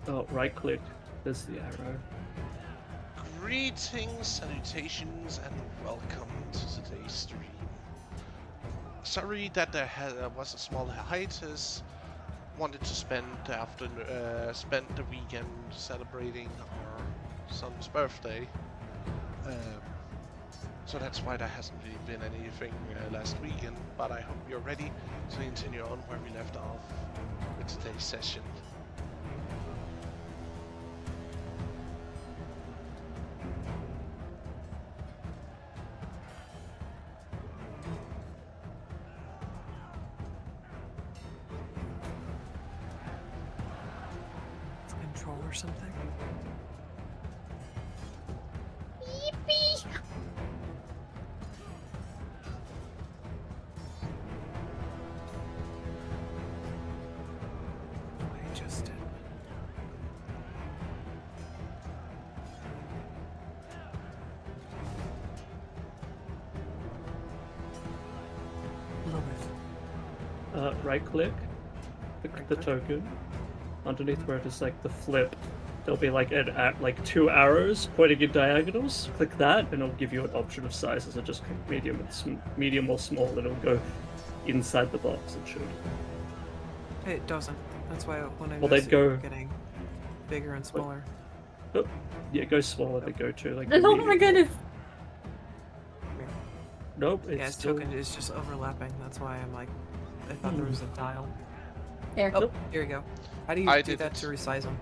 Oh, right click. There's the arrow. Greetings, salutations, and welcome to today's stream. Sorry that there was a small hiatus. Wanted to spend the weekend celebrating our son's birthday. So that's why there hasn't really been anything last weekend. But I hope you're ready to continue on where we left off with today's session. Control or something? Yippee! I just did. Lilith. Right click. The Right-click? token. Underneath where it is like the flip, there'll be like like two arrows pointing in diagonals. Click that, and it'll give you an option of sizes. So just click medium or small, and it'll go inside the box. It should. It doesn't. That's why when I Well, noticed they'd go- it were getting bigger and smaller. Oh, yeah, go smaller. They go to like. the Oh my medium. goodness! Nope. It's Yeah, its still... token is just overlapping. That's why I'm like, I thought there was a dial. There. Oh, here you go. How do you I do did that it. to resize them?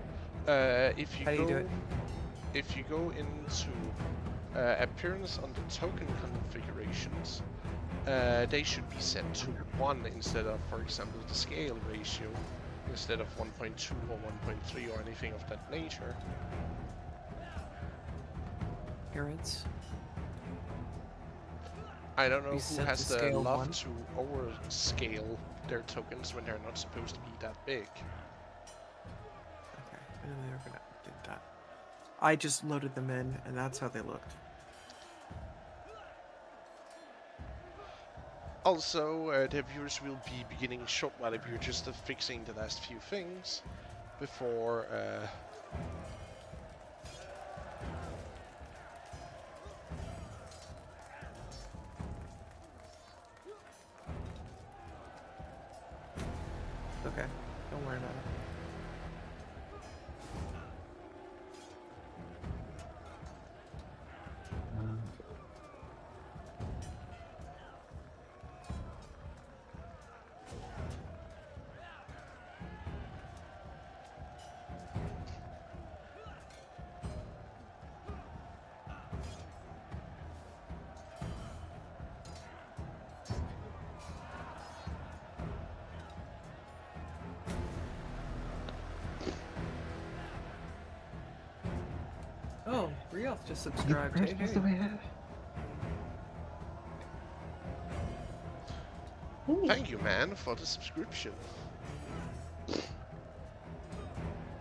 If you How do go, you do it? If you go into appearance on the token configurations, they should be set to 1 instead of, for example, the scale ratio, instead of 1.2 or 1.3 or anything of that nature. Appearance. I don't know Be who set has to the scale love 1. to overscale their tokens when they're not supposed to be that big. Okay, and then they're gonna do that. I just loaded them in, and that's how they looked. Also, the viewers will be beginning short while we're just fixing the last few things before Okay, don't worry about it. Oh, Rioth just subscribed. Hey, hey. Thank you, man, for the subscription.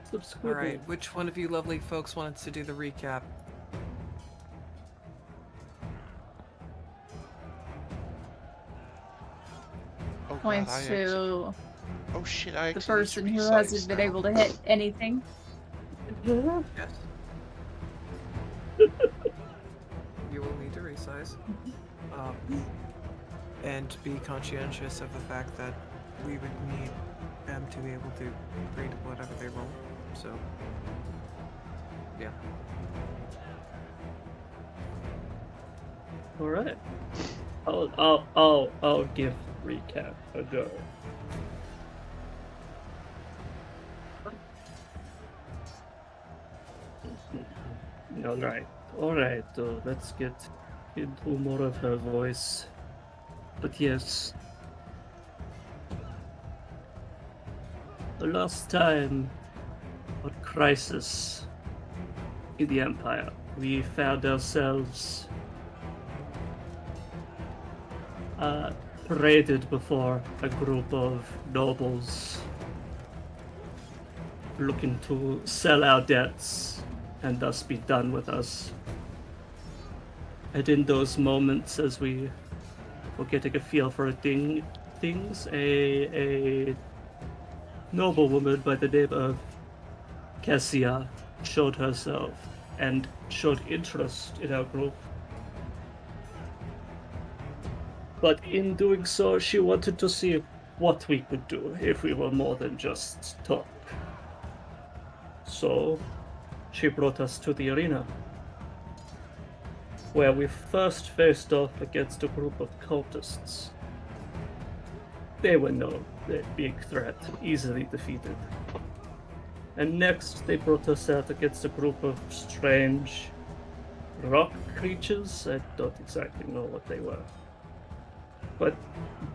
Subscribe. Alright, which one of you lovely folks wants to do the recap? Oh, God, Points I actually... to Oh shit, I the actually person need to who resize hasn't been now. able to hit anything. Yes. You will need to resize. And be conscientious of the fact that we would need them to be able to read whatever they roll. So, yeah. All right. I'll give recap a go. All right. Let's get into more of her voice. But yes, the last time, a crisis in the Empire, we found ourselves paraded before a group of nobles looking to sell our debts and thus be done with us. And in those moments, as we were getting a feel for things, a noblewoman by the name of Cassia showed herself and showed interest in our group. But in doing so, she wanted to see what we could do if we were more than just talk. So, she brought us to the arena, where we first faced off against a group of cultists. They were no big threat, easily defeated. And next, they brought us out against a group of strange rock creatures. I don't exactly know what they were, but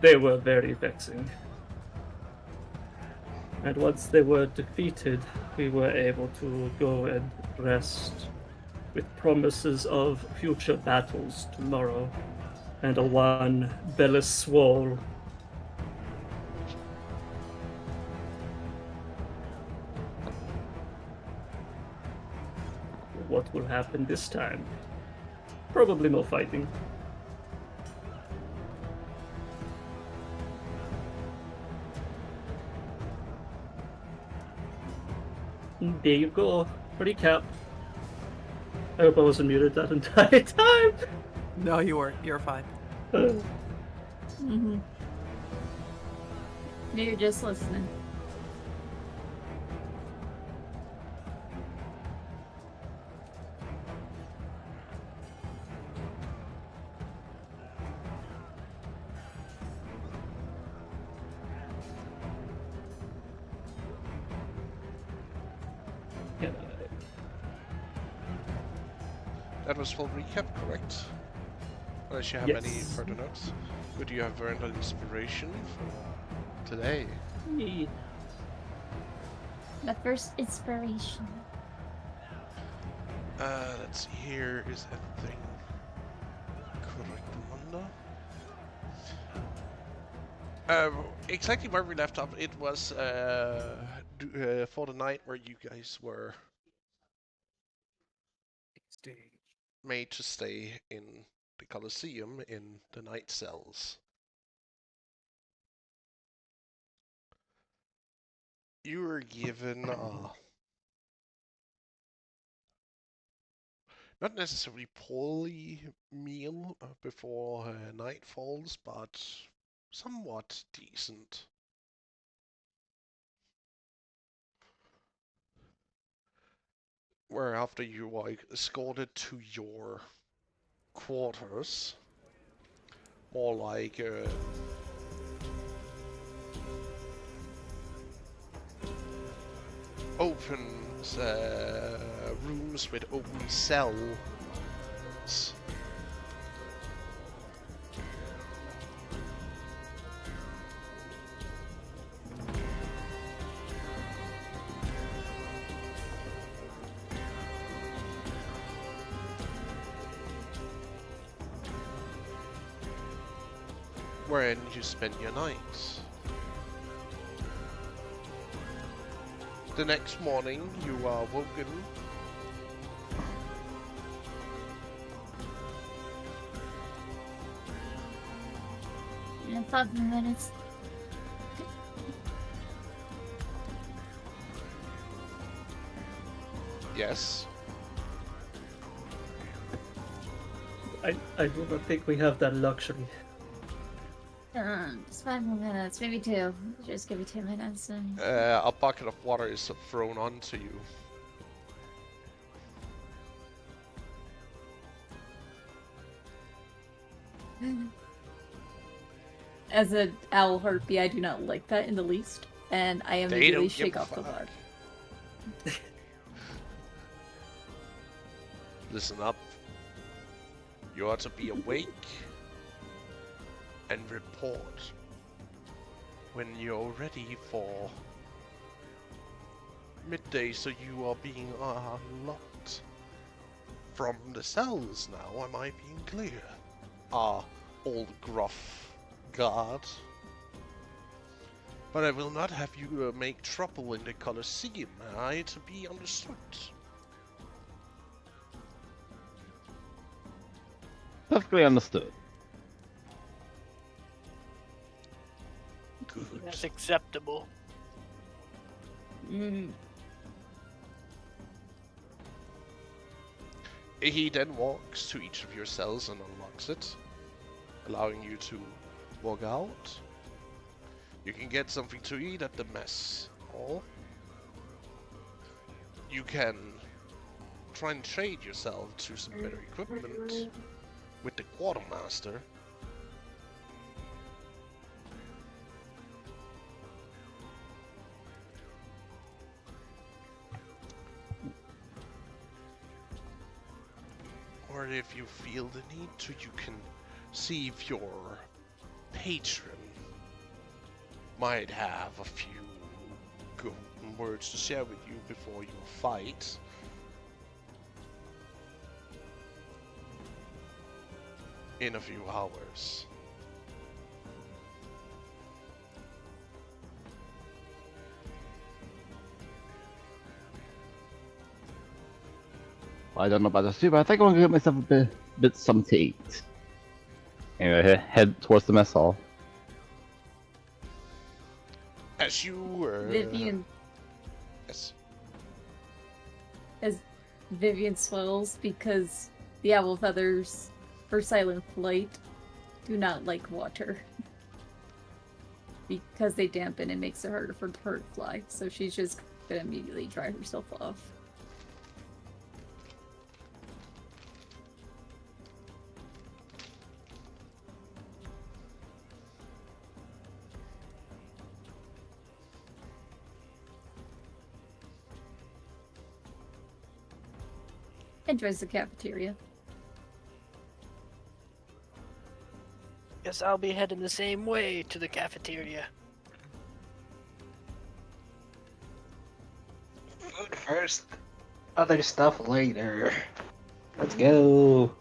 they were very vexing. And once they were defeated, we were able to go and rest with promises of future battles tomorrow and a one Bellis Swole. What will happen this time? Probably more fighting. There you go. Recap. I hope I wasn't muted that entire time. No, you weren't. You're fine. Mm-hmm. You're just listening. Yeah, That was full recap, correct? Unless you have any Yes. further notes. Would you have earned an inspiration for today? yeah. The first inspiration. Let's see here. Is everything correct, Amanda? Exactly where we left off, it was for the night where you guys were made to stay in the Colosseum in the night cells. You were given not necessarily poorly meal before night falls, but somewhat decent. Whereafter you were escorted to your quarters, more like open rooms with open cells. Wherein you spend your nights. The next morning, you are woken In 5 minutes. Yes. I do not think we have that luxury. Just 5 more minutes, maybe 2. Just give me 2 minutes and... A bucket of water is thrown onto you. As an owl harpy, I do not like that in the least, and I They immediately don't give shake a off the fuck. water. Listen up. You are to be awake and report when you're ready for midday, so you are being unlocked from the cells now. Am I being clear? Old gruff guard. But I will not have you make trouble in the Colosseum, am I to be understood? Perfectly understood. Good. That's acceptable. Mm. He then walks to each of your cells and unlocks it, allowing you to walk out. You can get something to eat at the mess hall. You can try and trade yourself to some better equipment with the quartermaster. Or if you feel the need to, you can see if your patron might have a few good words to share with you before your fight. In a few hours. I don't know about the soup, but I think I'm gonna get myself a bit something to eat. Anyway, head towards the mess hall. As you Vivian, Yes. as Vivian swells because the owl feathers for silent flight do not like water. Because they dampen, it makes it harder for her to fly. So she's just gonna immediately dry herself off. Enters the cafeteria. Guess I'll be heading the same way to the cafeteria. Food first, other stuff later. Let's go.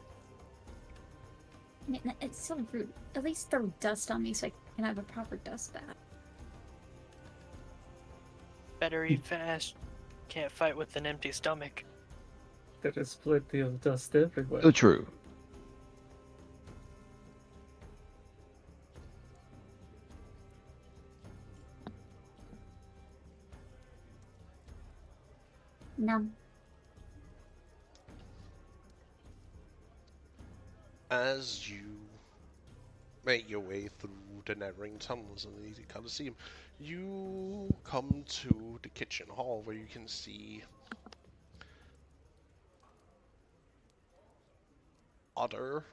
Man, it's so rude. At least throw dust on me so I can have a proper dust bath. Better eat fast. Can't fight with an empty stomach. There is plenty of dust everywhere. So true. No. As you make your way through the Nevering tunnels underneath the Colosseum, you come to the kitchen hall where you can see other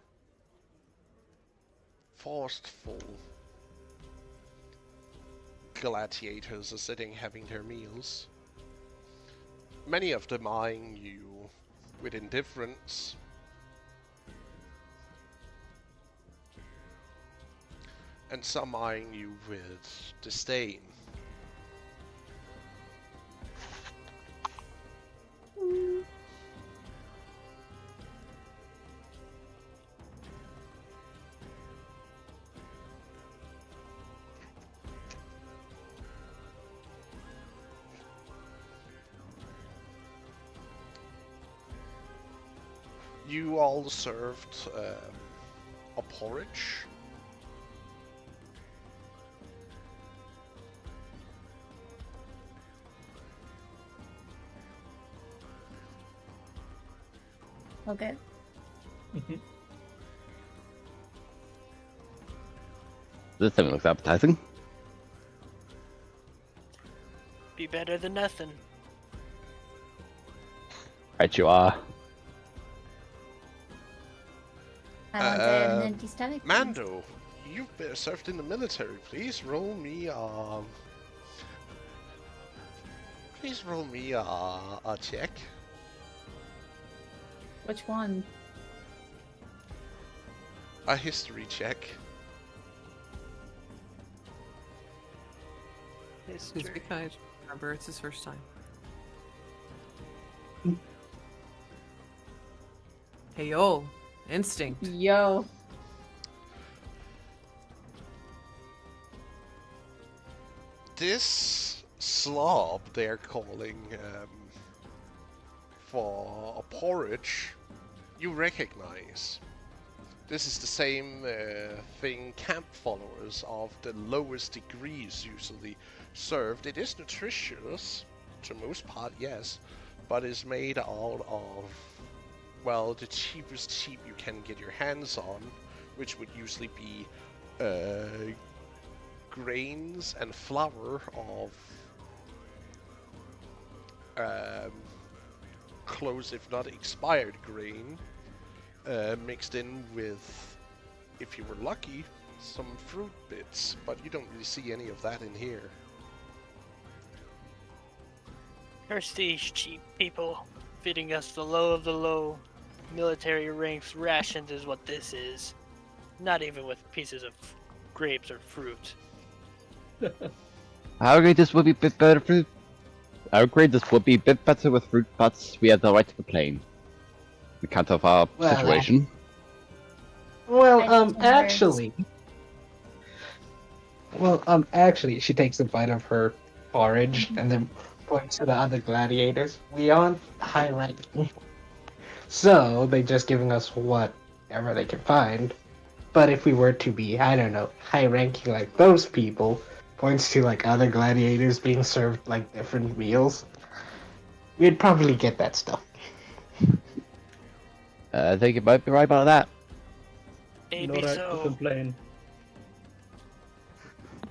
forceful gladiators are sitting having their meals. Many of them eyeing you with indifference. And some eyeing you with disdain. You all served a porridge. Okay. This thing looks appetizing. Be better than nothing. Right, you are. I want to have an empty stomach. please. Mando, you've been served in the military. Please roll me a check. Which one? A history check. Please History. be kind. Remember, it's his first time. Hey, yo. Instinct. Yo. This slob they're calling for a porridge, you recognize. This is the same thing camp followers of the lowest degrees usually served. It is nutritious, to most part, yes, but is made out of well, the cheapest sheep you can get your hands on, which would usually be grains and flour of close, if not expired grain, mixed in with, if you were lucky, some fruit bits, but you don't really see any of that in here. Curse these cheap people, feeding us the low of the low. Military ranks rations is what this is. Not even with pieces of grapes or fruit. I agree this would be a bit better fruit. I agree this would be a bit better with fruit, but we have the right to complain. Because of our Well, situation. Well, Excellent. actually. Well, actually, she takes a bite of her porridge and then points to the other gladiators. We aren't high ranking. So, they're just giving us whatever they can find. But if we were to be, I don't know, high ranking like those people, points to like other gladiators being served like different meals, we'd probably get that stuff. I think you might be right about that. No Maybe right to so. complain.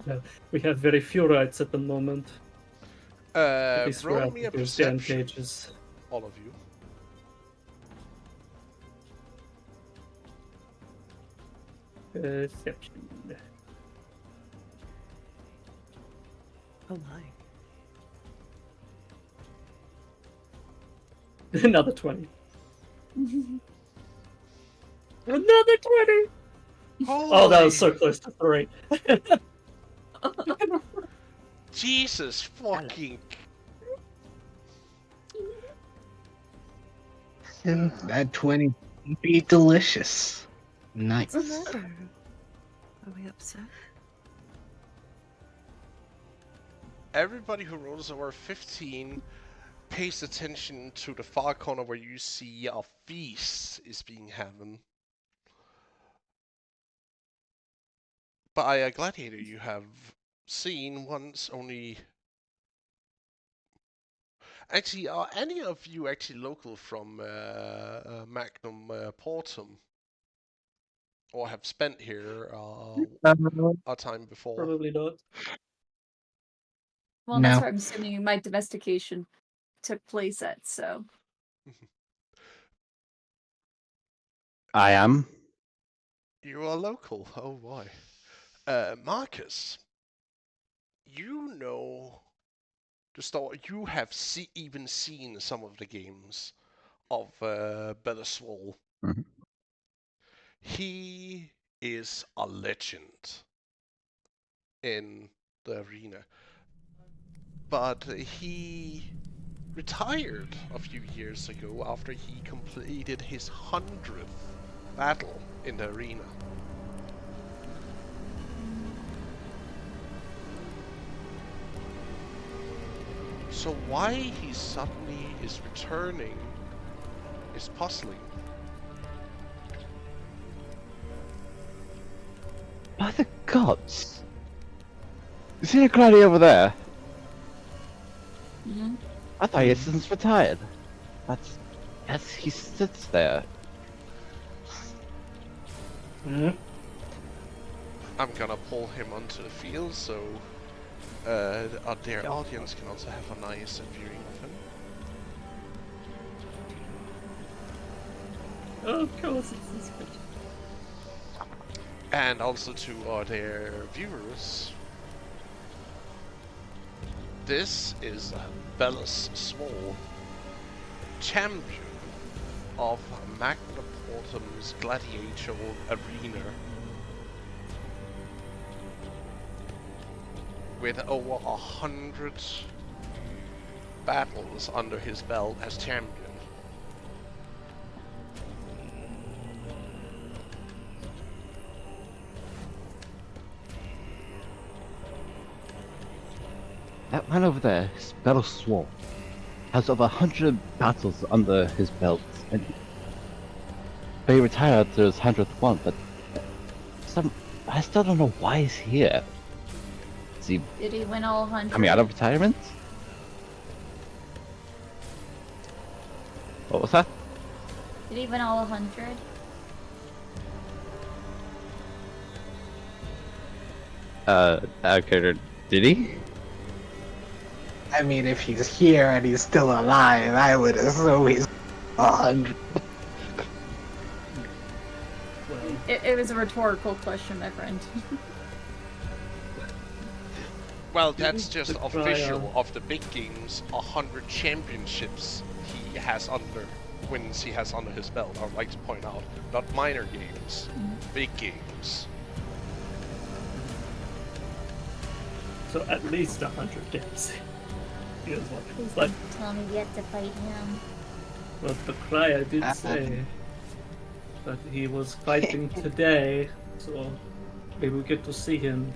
No, we have very few rights at the moment. At least we're Roll out me a of those damn perception, cages. all of you. Perception. Oh my. Another 20. Another 20! Oh, that was so close to 3. Jesus fucking. And that 20 would be delicious. Nice. What's the matter? Are we upset? Everybody who rolls over 15 pays attention to the far corner where you see a feast is being happened. By a gladiator you have seen once only. Actually, are any of you actually local from Magnum Portum? Or have spent here a time before? Probably not. Well, that's No. where I'm assuming my domestication took place at, so. I am. You are local. Oh boy. Marcus, you know the story. You have even seen some of the games of Belliswall. Mhm. He is a legend in the arena, but he retired a few years ago after he completed his 100th battle in the arena. So why he suddenly is returning is puzzling. By the gods! You see a gladiator over there? Mhm. I thought he had since retired. But as he sits there. Hmm? I'm gonna pull him onto the field so their audience can also have a nice viewing of him. Oh, of course, it's this bitch. And also to their viewers. This is Bellis Small, champion of Magna Portum's gladiatorial arena, with over 100 battles under his belt as champion. That man over there, his battle sword, has over 100 battles under his belt, and but he retired after his 100th one, but I still don't know why he's here. Is he Did he win all 100? coming out of retirement? What was that? Did Did he win all 100? Okay, did he? I mean, if he's here and he's still alive, I would assume he's 100. Well, It was a rhetorical question, my friend. Well, that's just the official trial. of the big games. 100 championships he has wins he has under his belt. I would like to point out, not minor games, big games. so at least 100 games. Here's what it was like. Tell me yet to fight him. Well, the crier did say that he was fighting today, so maybe we get to see him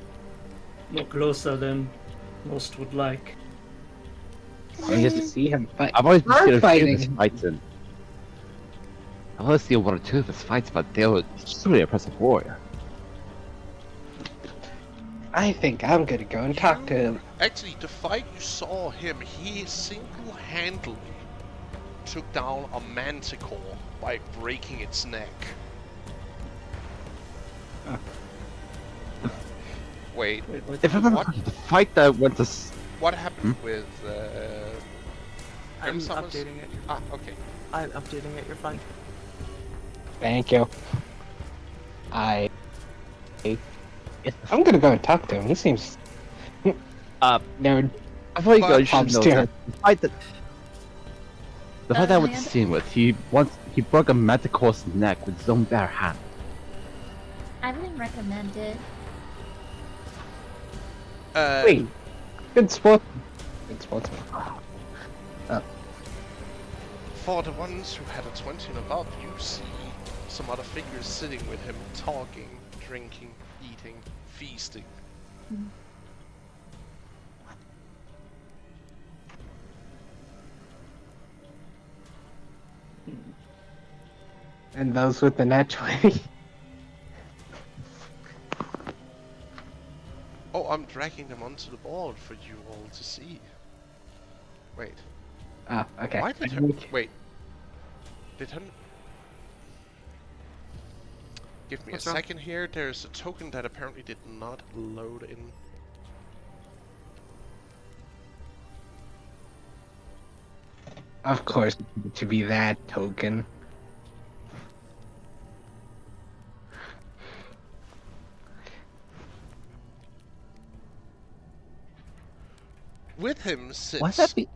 more closer than most would like. I mean, Just to see him fight. I've always been Bird scared of seeing his fighting. fights in. I've only seen one or two of his fights, but they were truly impressive warrior. I think I'm gonna go and talk to him. Actually, the fight you saw him, he single-handedly took down a manticore by breaking its neck. Wait, Wait, what? If I remember What? correctly, the fight that went to what happened Hmm? with I'm Grimsummers? updating it. Ah, okay. I'm updating it. You're fine. Thank you. I'm gonna go and talk to him. He seems nerd. I thought you But- guys should know Upstairs. that the fight that I went to Amanda? see him with, he broke a manticore's neck with his own bare hand. I wouldn't recommend it. Wait, good sport. Good sportsman. For the ones who had a 20 and above, you see some other figures sitting with him, talking, drinking, eating, feasting. And those with the nat 20. Oh, I'm dragging them onto the board for you all to see. Wait, Oh, okay. why did her... Wait. Did her... Give me What's a wrong? second here, there's a token that apparently did not load in. Of course, to be that token. With him Why sits that be?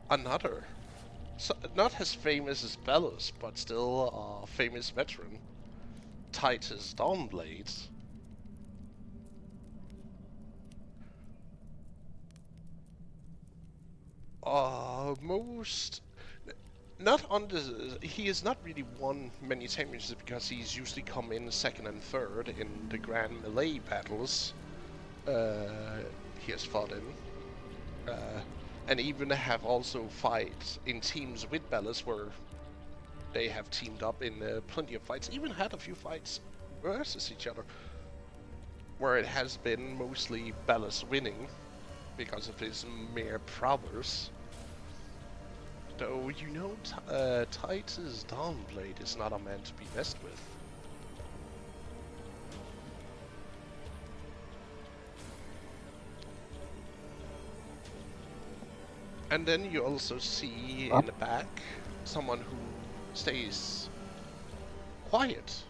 another. So, not as famous as Belus, but still a famous veteran. Titus Dawnblade. Most... Not on the... He has not really won many championships because he's usually come in second and third in the grand melee battles he has fought in. And even have also fights in teams with Belus where they have teamed up in plenty of fights, even had a few fights versus each other, where it has been mostly Belus winning because of his mere prowess. Though, you know, Titus Dawnblade is not a man to be messed with. And then you also see in the back someone who stays quiet.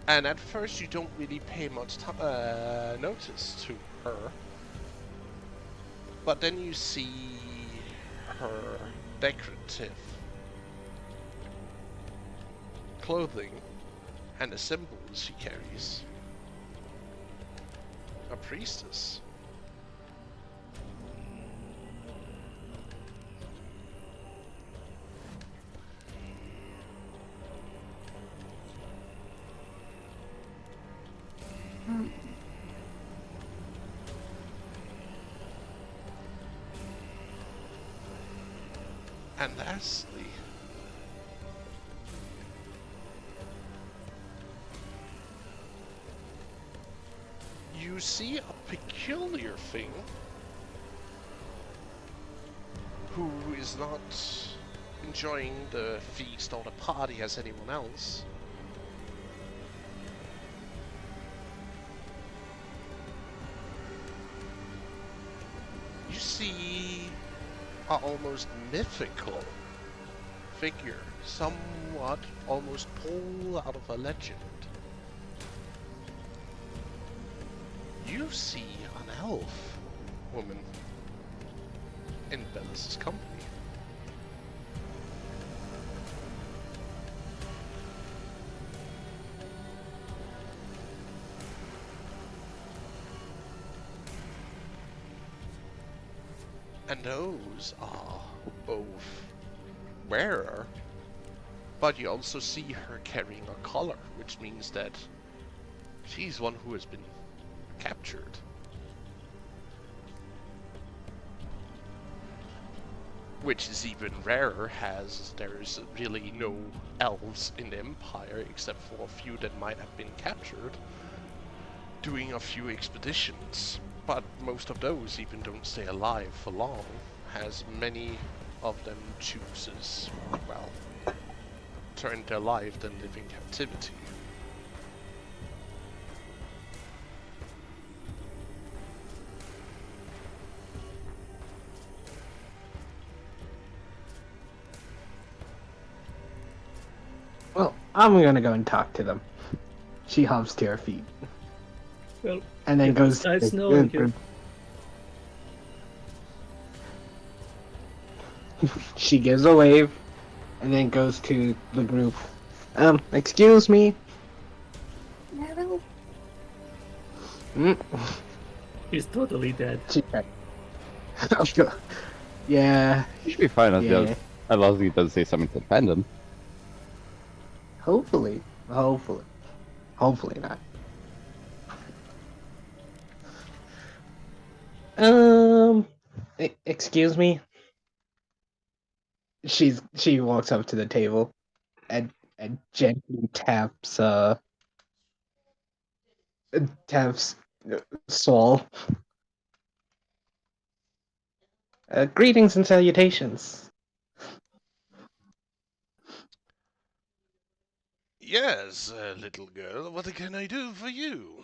And at first you don't really pay much notice to her. But then you see her decorative clothing and the symbols she carries. A priestess. And lastly, you see a peculiar thing who is not enjoying the feast or the party as anyone else. You see a almost mythical figure, somewhat almost pulled out of a legend. You see an elf woman in Bellis's company. And those are both wearer, but you also see her carrying a collar, which means that she's one who has been captured. Which is even rarer, as there's really no elves in the Empire except for a few that might have been captured doing a few expeditions. But most of those even don't stay alive for long, as many of them chooses, well, turn their life than live in captivity. Well, I'm gonna go and talk to them. She hops to her feet Well, and then it goes. was nice knowing you. She gives a wave and then goes to the group. Excuse me. Metal? Mm. He's totally dead. She yeah, You should be fine as yeah. long as he doesn't say something to defend him. Hopefully not. Excuse me. She walks up to the table and gently taps Saul. Greetings and salutations. Yes, little girl, what can I do for you?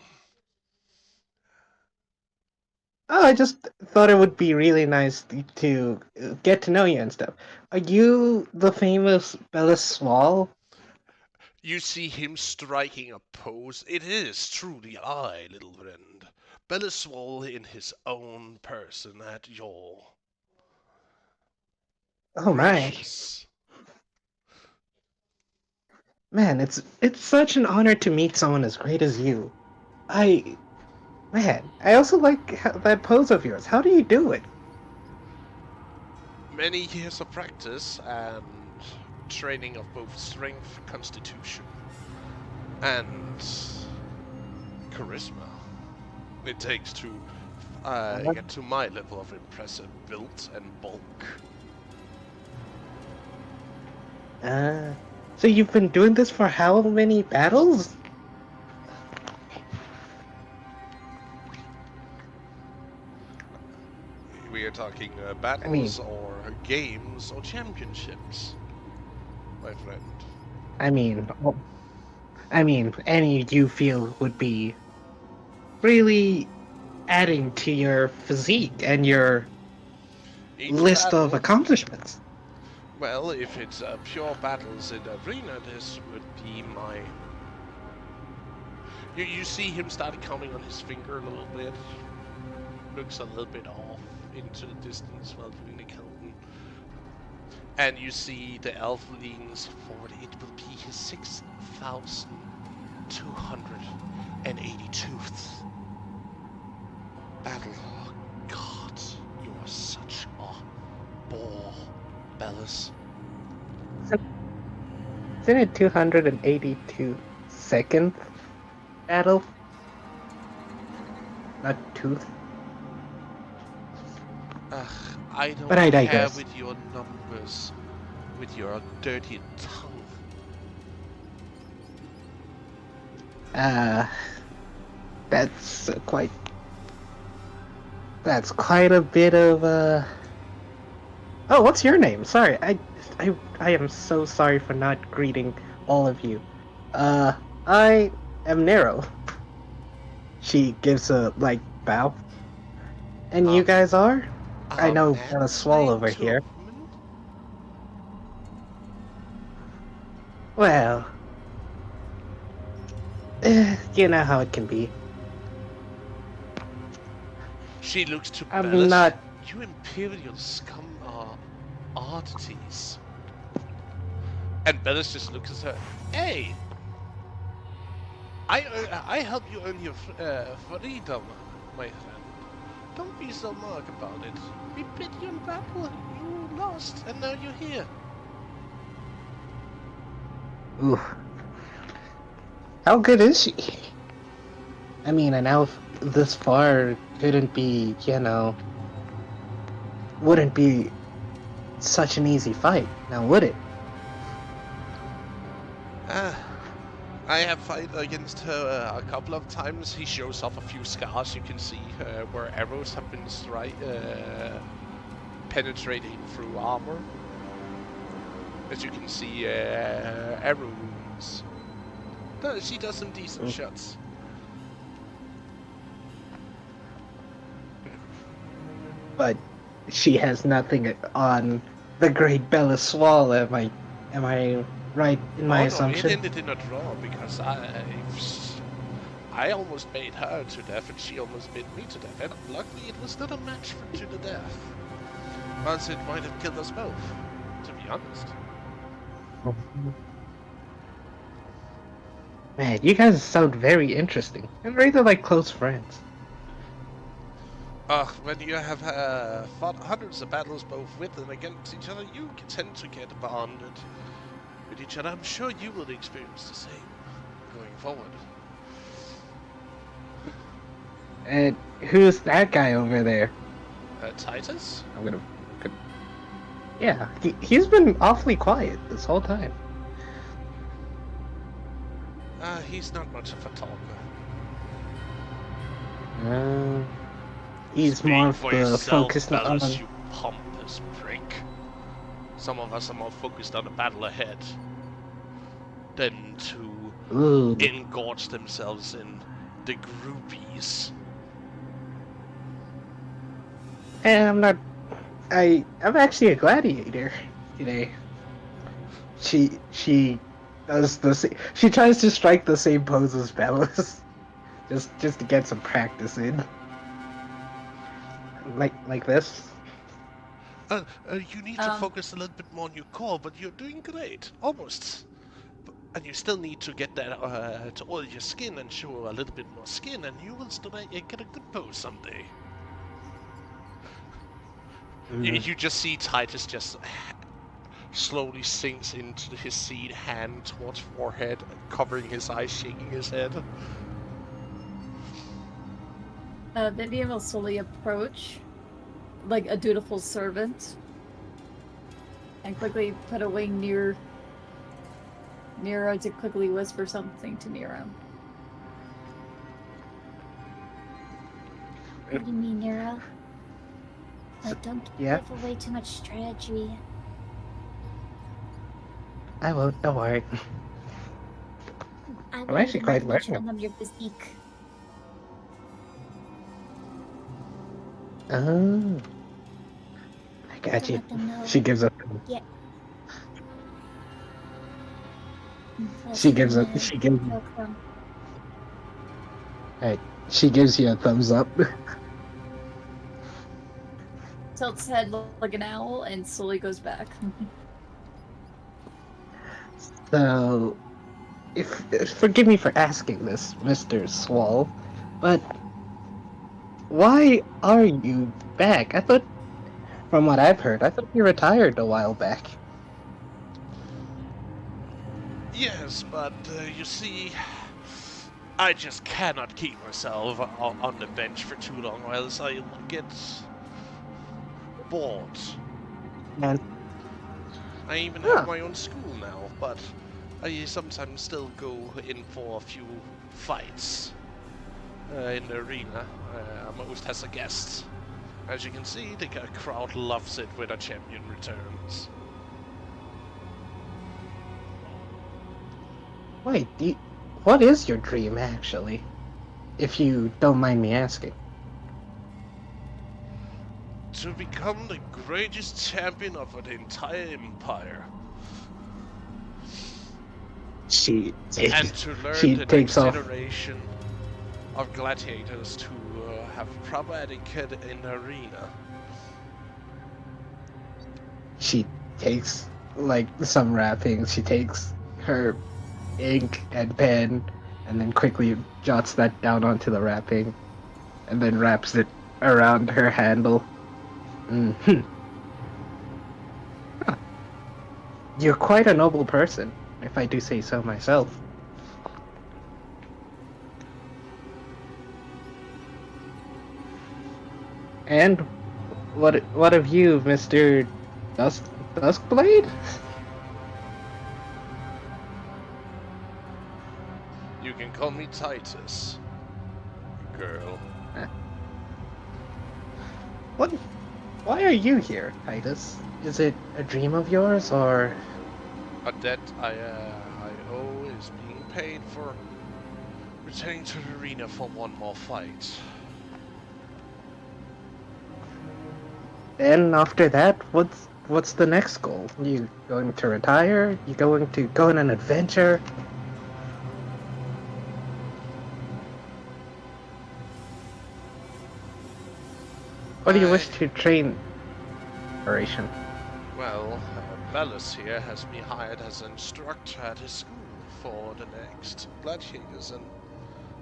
Oh, I just thought it would be really nice to get to know you and stuff. Are you the famous Bellis Swall? You see him striking a pose. It is truly I, little friend. Belliswall in his own person at your Oh my. gracious. Man, it's such an honor to meet someone as great as you. I also like that pose of yours. How do you do it? Many years of practice and training of both strength, constitution, and charisma. It takes to get to my level of impressive build and bulk. So you've been doing this for how many battles? We are talking battles or games or championships, my friend. I mean, any you feel would be really adding to your physique and your Each list of battle- accomplishments. Well, if it's pure battles in arena, this would be my... You see him start counting on his finger a little bit. Looks a little bit off into the distance while doing the counting. And you see the elf leans forward. It will be his 6,282th battle. Oh, God, you are such a bore, Bellis. Isn't it 282nd battle? Not tooth. I don't But I care digress. with your numbers, with your dirty tongue. That's quite. That's quite a bit of Oh, what's your name? Sorry, I am so sorry for not greeting all of you. I am Nero. She gives a bow. And you guys are? I know Bella Swall over here. Tubman? Well, you know how it can be. She looks to I'm Bellis. not- You Imperial scum are oddities. And Bellis just looks at her. Hey! I help you earn your freedom, my friend. Don't be so mug about it. We beat you in battle, you lost, and now you're here. Ooh. How good is she? I mean, an elf this far couldn't be, wouldn't be such an easy fight, now would it? I have fight against her a couple of times. He shows off a few scars you can see where arrows have been penetrating through armor. As you can see, arrow wounds. She does some decent shots. But she has nothing on the great Bella Swall, am I right in my assumption? No, it ended in a draw because I almost made her to death and she almost made me to death. And luckily it was not a match for to the death. Else it might have killed us both, to be honest. Man, you guys sound very interesting. And rather like close friends. When you have fought hundreds of battles both with and against each other, you tend to get bonded with each other. I'm sure you will experience the same going forward. And who's that guy over there? Titus? I'm gonna... Yeah, he's been awfully quiet this whole time. He's not much of a talker. He's Speak more for of the yourself, focused on... Bellis, you pompous prick. Some of us are more focused on the battle ahead than to Ooh. engorge themselves in the groupies. And I'm not... I'm actually a gladiator today. She does the same... She tries to strike the same pose as Bellis. just to get some practice in. Like this. You need to focus a little bit more on your core, but you're doing great. Almost. And you still need to get that to oil your skin and show a little bit more skin, and you will still get a good pose someday. You just see Titus just slowly sinks into his seat, hand towards forehead, covering his eyes, shaking his head. Vivian will slowly approach, like a dutiful servant, and quickly put a wing near Nero to quickly whisper something to Nero. What do you mean, Nero? Don't Yeah? give away too much strategy. I won't, don't worry. I'm actually quite show learning. them your physique. Oh. I got you. Let them know. She gives up. Yeah. She gives up. She gives. Hey, she gives you a thumbs up. Tilts head like an owl and slowly goes back. So, forgive me for asking this, Mr. Swall, but why are you back? I thought, from what I've heard, I thought you retired a while back. Yes, but you see, I just cannot keep myself on the bench for too long, or else I'll get bored. And I even have my own school now, but I sometimes still go in for a few fights in the arena, most as a guest. As you can see, the crowd loves it when a champion returns. Wait, what is your dream, actually? If you don't mind me asking. To become the greatest champion of an entire empire. She And to learn she the takes next off. generation of gladiators to have proper etiquette in the arena. She takes like some wrappings. She takes her ink and pen, and then quickly jots that down onto the wrapping, and then wraps it around her handle. Hmm. Huh. You're quite a noble person, if I do say so myself. And what of you, Mr. Duskblade? You can call me Titus, girl. What? Why are you here, Titus? Is it a dream of yours, or A debt I owe is being paid for returning to the arena for one more fight. then after that, what's the next goal? You going to retire? You going to go on an adventure? What do you wish to train? Operation. Well, Bellus here has me hired as an instructor at his school for the next gladiators, and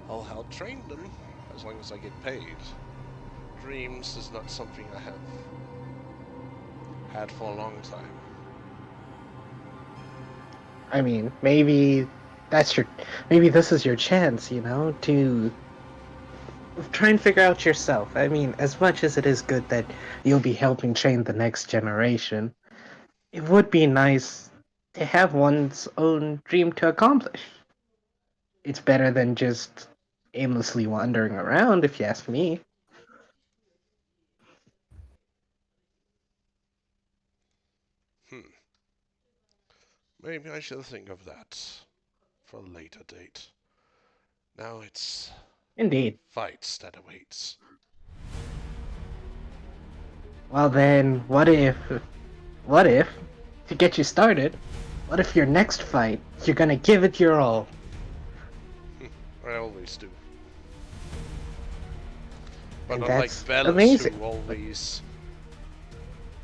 I'll help train them as long as I get paid. Dreams is not something I have had for a long time. I mean, maybe this is your chance, you know, to try and figure out yourself. I mean, as much as it is good that you'll be helping train the next generation, it would be nice to have one's own dream to accomplish. It's better than just aimlessly wandering around, if you ask me. Maybe I shall think of that for a later date. Now it's Indeed. fights that awaits. Well then, to get you started, what if your next fight, you're gonna give it your all? I always do. But And unlike that's Bellus, amazing. who always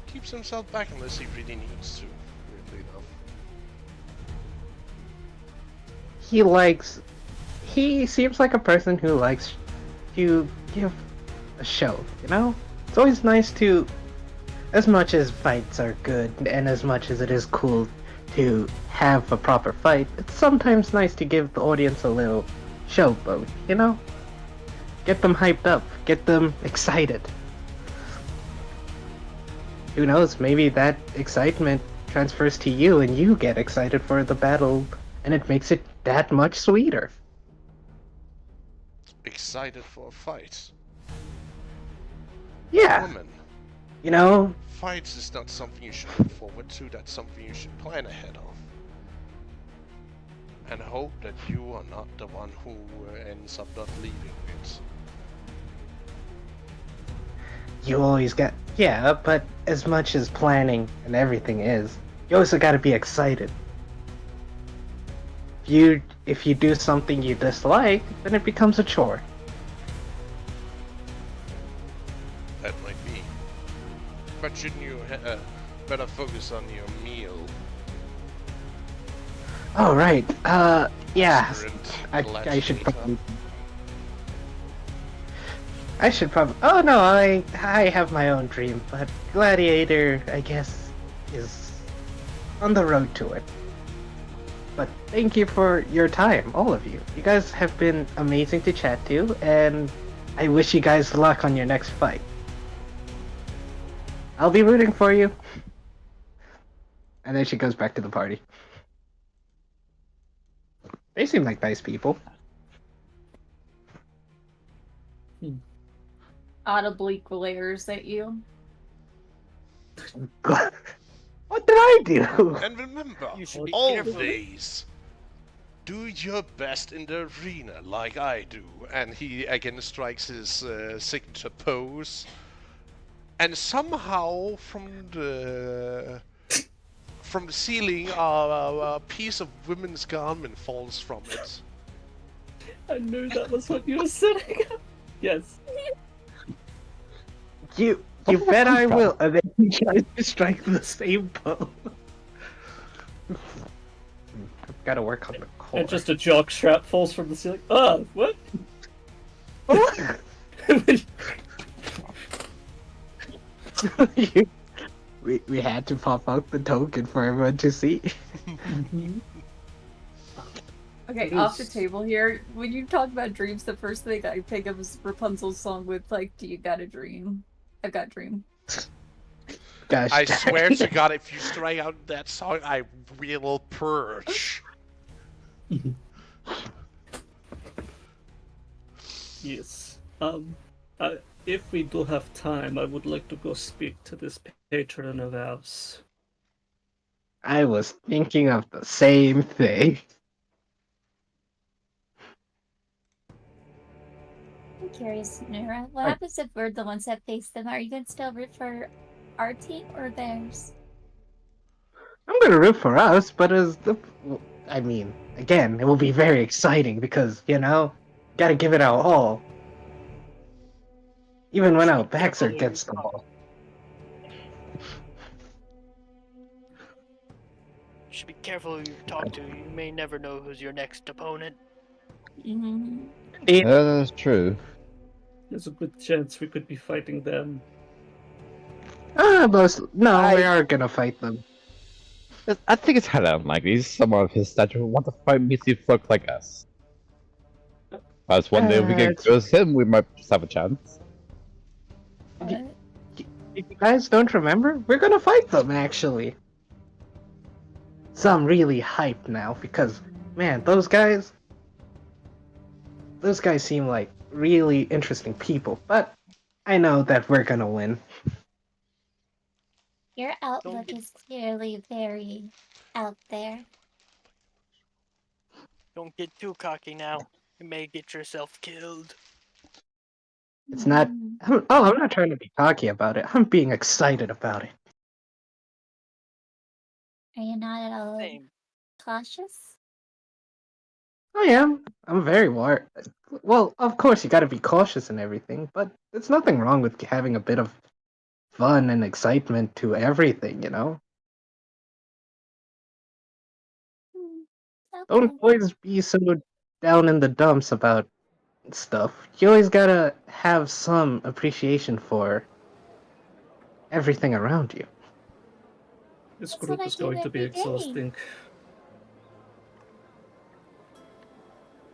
keeps himself back unless he really needs to, weirdly enough. He seems like a person who likes to give a show, you know? It's always nice to, as much as fights are good and as much as it is cool to have a proper fight, it's sometimes nice to give the audience a little showboat, you know? Get them hyped up, get them excited. Who knows, maybe that excitement transfers to you and you get excited for the battle and it makes it that much sweeter. Excited for a fight. Yeah, Woman, you know, fights is not something you should look forward to, that's something you should plan ahead of. And hope that you are not the one who ends up not leaving it. you always got, yeah, but as much as planning and everything is, you also gotta be excited. If you do something you dislike, then it becomes a chore. That might be. But shouldn't you better focus on your meal? Oh, right, yeah, Current I should gladiator? probably, oh no, I have my own dream, but Gladiator, I guess, is on the road to it. But thank you for your time, all of you. You guys have been amazing to chat to, and I wish you guys luck on your next fight. I'll be rooting for you. And then she goes back to the party. They seem like nice people. audibly glares at you. What did I do? And remember, You should be careful. always do your best in the arena, like I do. And he again strikes his signature pose. And somehow from the ceiling, a piece of women's garment falls from it. I knew that was what you were saying. Yes. You bet I will. And then he tries to strike the same pose. Gotta work on the core. And just a jock strap falls from the ceiling. Oh, what? we had to pop out the token for everyone to see. Okay, It off the is- table here. When you talk about dreams, the first thing I think of is Rapunzel's song with like, "Do you got a dream? I've got a dream." Gosh, I swear to God, if you strike out that song, I will purge. Yes. If we do have time, I would like to go speak to this patron of ours. I was thinking of the same thing. I'm curious, Nura. What Right. happens if we're the ones that face them? Are you going to still root for our team or theirs? I'm gonna root for us, but I mean, again, it will be very exciting because, gotta give it our all. Even when our backs are against the wall. You should be careful who you talk to. You may never know who's your next opponent. Mm-hmm. That's true. There's a good chance we could be fighting them. No, we are gonna fight them. I think it's highly unlikely someone of his stature would want to fight meaty folk like us. As one day we get it's- close to him, we might just have a chance. What? If you guys don't remember, we're gonna fight them, actually. So I'm really hyped now because, man, those guys seem like really interesting people, but I know that we're gonna win. Your outlook get- is clearly very out there. Don't get too cocky now. You may get yourself killed. It's not. Mm. I'm not trying to be cocky about it. I'm being excited about it. Are you not at all Same. cautious? I am. I'm very worried. Well, of course, you gotta be cautious and everything, but there's nothing wrong with having a bit of fun and excitement to everything, Hmm. Okay. Don't always be so down in the dumps about stuff. You always gotta have some appreciation for everything around you. This That's group what I is do going to be every day. exhausting.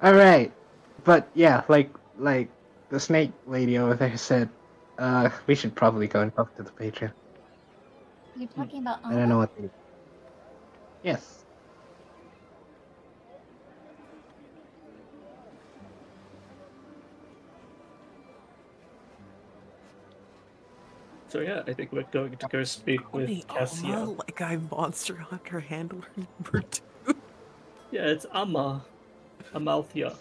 Alright. But yeah, like the snake lady over there said, we should probably go and talk to the patron. You're talking about I don't know Anna? what they... Yes. So yeah, I think we're going to go speak with Only Cassia. Alma, like I'm Monster Hunter Handler number 2. Yeah, it's Amma. Amalthea.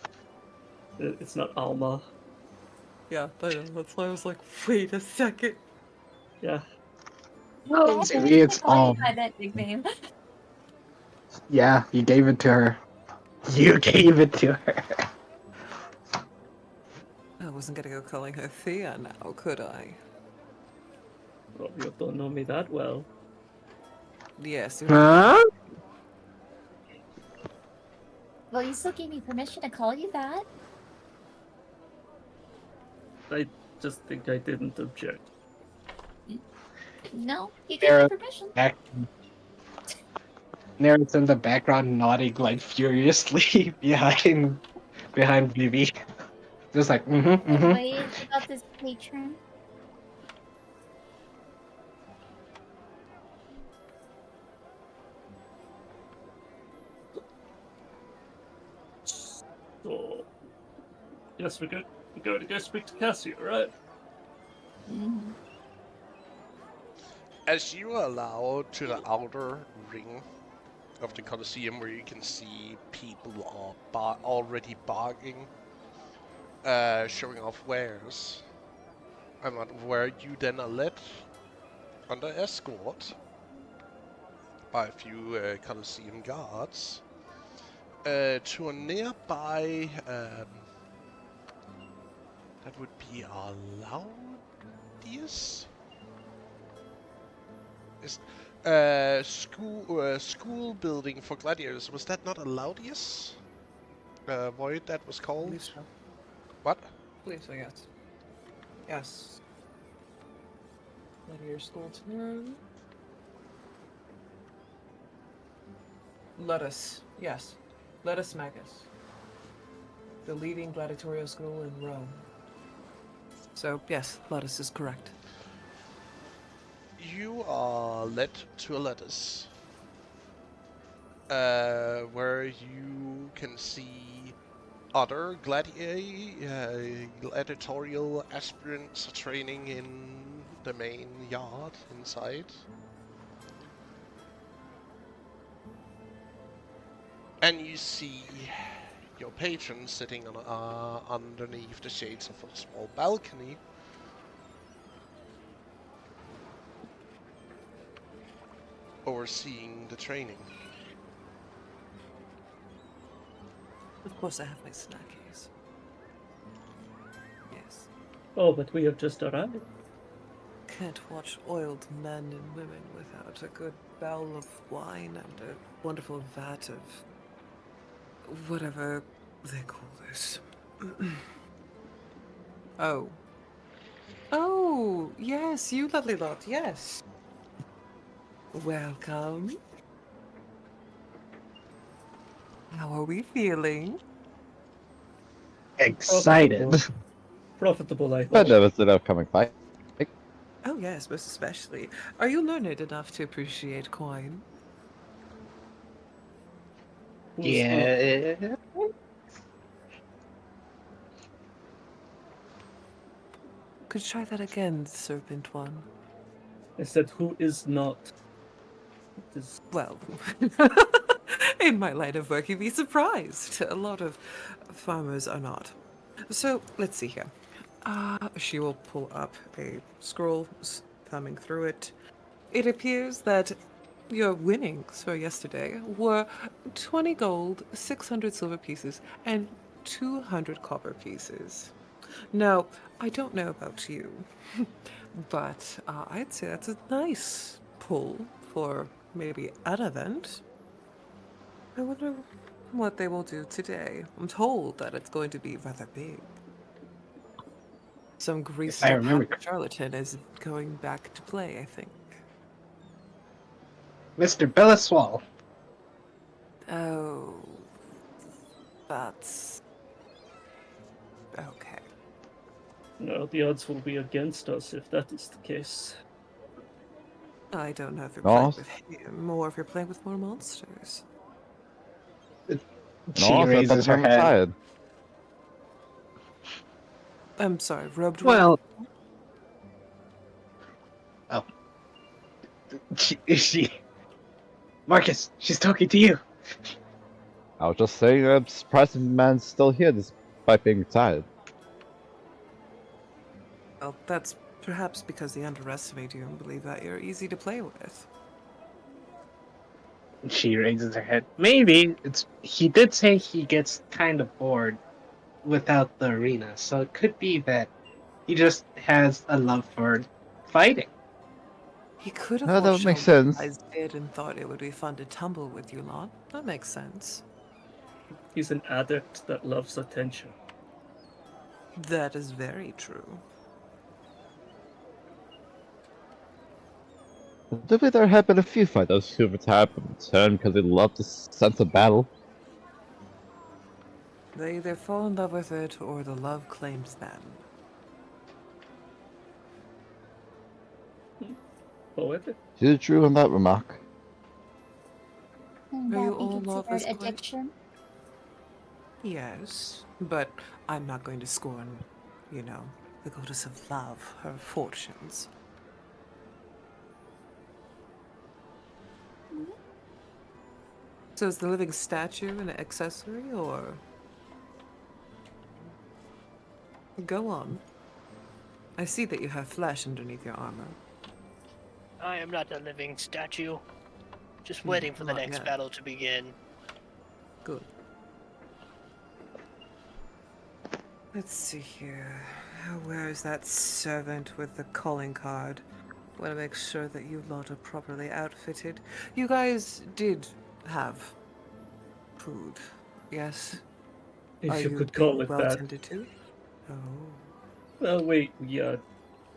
It's not Alma. Yeah, that's why I was like, wait a second. Yeah. No, I had maybe it's to call you all. by that nickname. Yeah, you gave it to her. You gave it to her. I wasn't gonna go calling her Thea now, could I? Well, you don't know me that well. Yes. Huh? Well, you still gave me permission to call you that. I just think I didn't object. No, you gave Sarah- me permission. Nerds in the background nodding like furiously behind Vivi. Just like, Anyways, about this patron. So, yes, we're going to go speak to Cassia, right? Mhm. As you are allowed to the outer ring of the Colosseum, where you can see people are already bargaining, showing off wares, and where you then are led under escort by a few Colosseum guards to a nearby. That would be Laudius. Is school building for gladiators. Was that not a Laudius? Void that was I called? believe so. What? I believe so, yes. Yes. Gladiator School tomorrow. Ludus, yes. Ludus Magus. The leading gladiatorial school in Rome. So, yes, Ludus is correct. You are led to a lattice where you can see other gladiatorial aspirants training in the main yard inside. And you see your patron sitting on underneath the shades of a small balcony, overseeing the training. Of course, I have my snackies. Yes. Oh, but we have just arrived. Can't watch oiled men and women without a good bowl of wine and a wonderful vat of whatever they call this. Oh. Oh, yes, you lovely lot, yes. Welcome. How are we feeling? Excited. Profitable, I But hope. there was an upcoming fight. Oh, yes, most especially. Are you learned enough to appreciate coin? Who's Yeah. Could you try that again, Serpent One? I said, who is not? It is Well, in my line of work, you'd be surprised. A lot of farmers are not. So, let's see here. She will pull up a scroll, thumbing through it. It appears that your winnings for yesterday were 20 gold, 600 silver pieces, and 200 copper pieces. Now, I don't know about you, but I'd say that's a nice pull for maybe an event. I wonder what they will do today. I'm told that it's going to be rather big. Some greased I up remember- happy charlatan is going back to play, I think. Mr. Belliswall. Oh, that's okay. no, the odds will be against us if that is the case. I don't know if you're No. playing with him or if you're playing with more monsters. She No, raises her I'm head. tired. I'm sorry, robed. Well, oh, she, Marcus, she's talking to you. I was just saying I'm surprised the man's still here despite being retired. Well, that's perhaps because they underestimate you and believe that you're easy to play with. She raises her head. Maybe it's. He did say he gets kind of bored without the arena, so it could be that he just has a love for fighting. He could have No, that watched would make how you sense. guys did and thought it would be fun to tumble with you lot. That makes sense. He's an addict that loves attention. That is very true. To be there have been a few fighters who retired but returned because they loved the sense of battle. They either fall in love with it or the love claims them. Poetic. You're true on that remark. Can Are you that be all considered lovers, Quinn? addiction? Yes, but I'm not going to scorn, the goddess of love, her fortunes. So is the living statue an accessory, or? Go on. I see that you have flesh underneath your armor. I am not a living statue. Just waiting for the not next yet. battle to begin. Good. Let's see here. Where is that servant with the calling card? Want to make sure that you lot are properly outfitted. You guys did have food, yes? If Are you you could call being it well that. tended to? Oh, Well, we are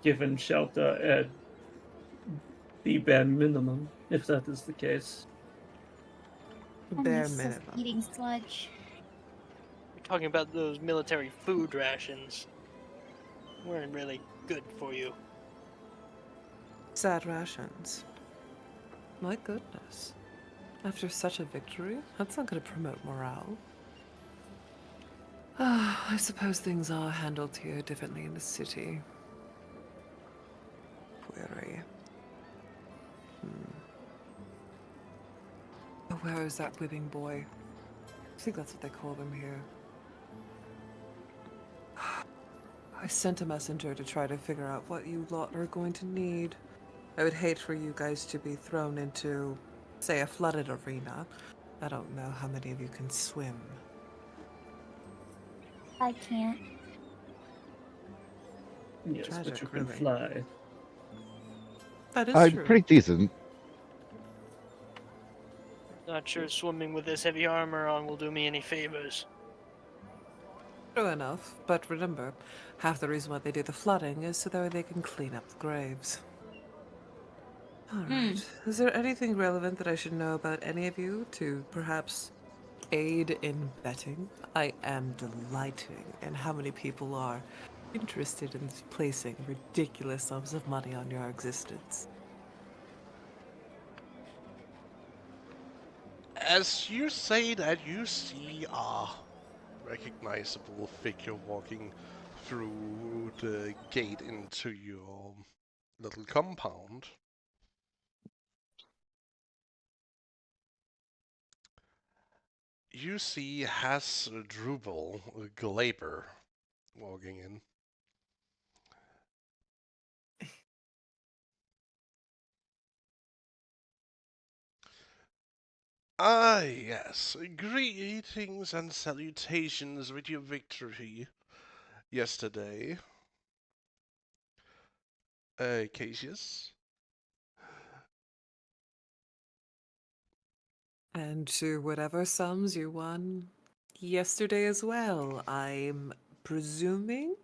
given shelter at the bare minimum, if that is the case. I'm bare used to minimum. eating sludge. We're talking about those military food rations. Weren't really good for you. Sad rations. My goodness. After such a victory, that's not going to promote morale. I suppose things are handled here differently in the city. Query. Oh, where is that whipping boy? I think that's what they call them here. I sent a messenger to try to figure out what you lot are going to need. I would hate for you guys to be thrown into, say, a flooded arena. I don't know how many of you can swim. I can't. Yes, but Tragic, you can really. fly. That is I'm true. pretty decent. Not sure swimming with this heavy armor on will do me any favors. True enough, but remember, half the reason why they do the flooding is so that they can clean up the graves. Alright. Is there anything relevant that I should know about any of you to perhaps aid in betting? I am delighting in how many people are interested in placing ridiculous sums of money on your existence. As you say that, you see a recognizable figure walking through the gate into your little compound. You see Hasdrubal Glaber walking in. Ah, yes. Greetings and salutations with your victory yesterday. Cassius. And to whatever sums you won yesterday as well, I'm presuming?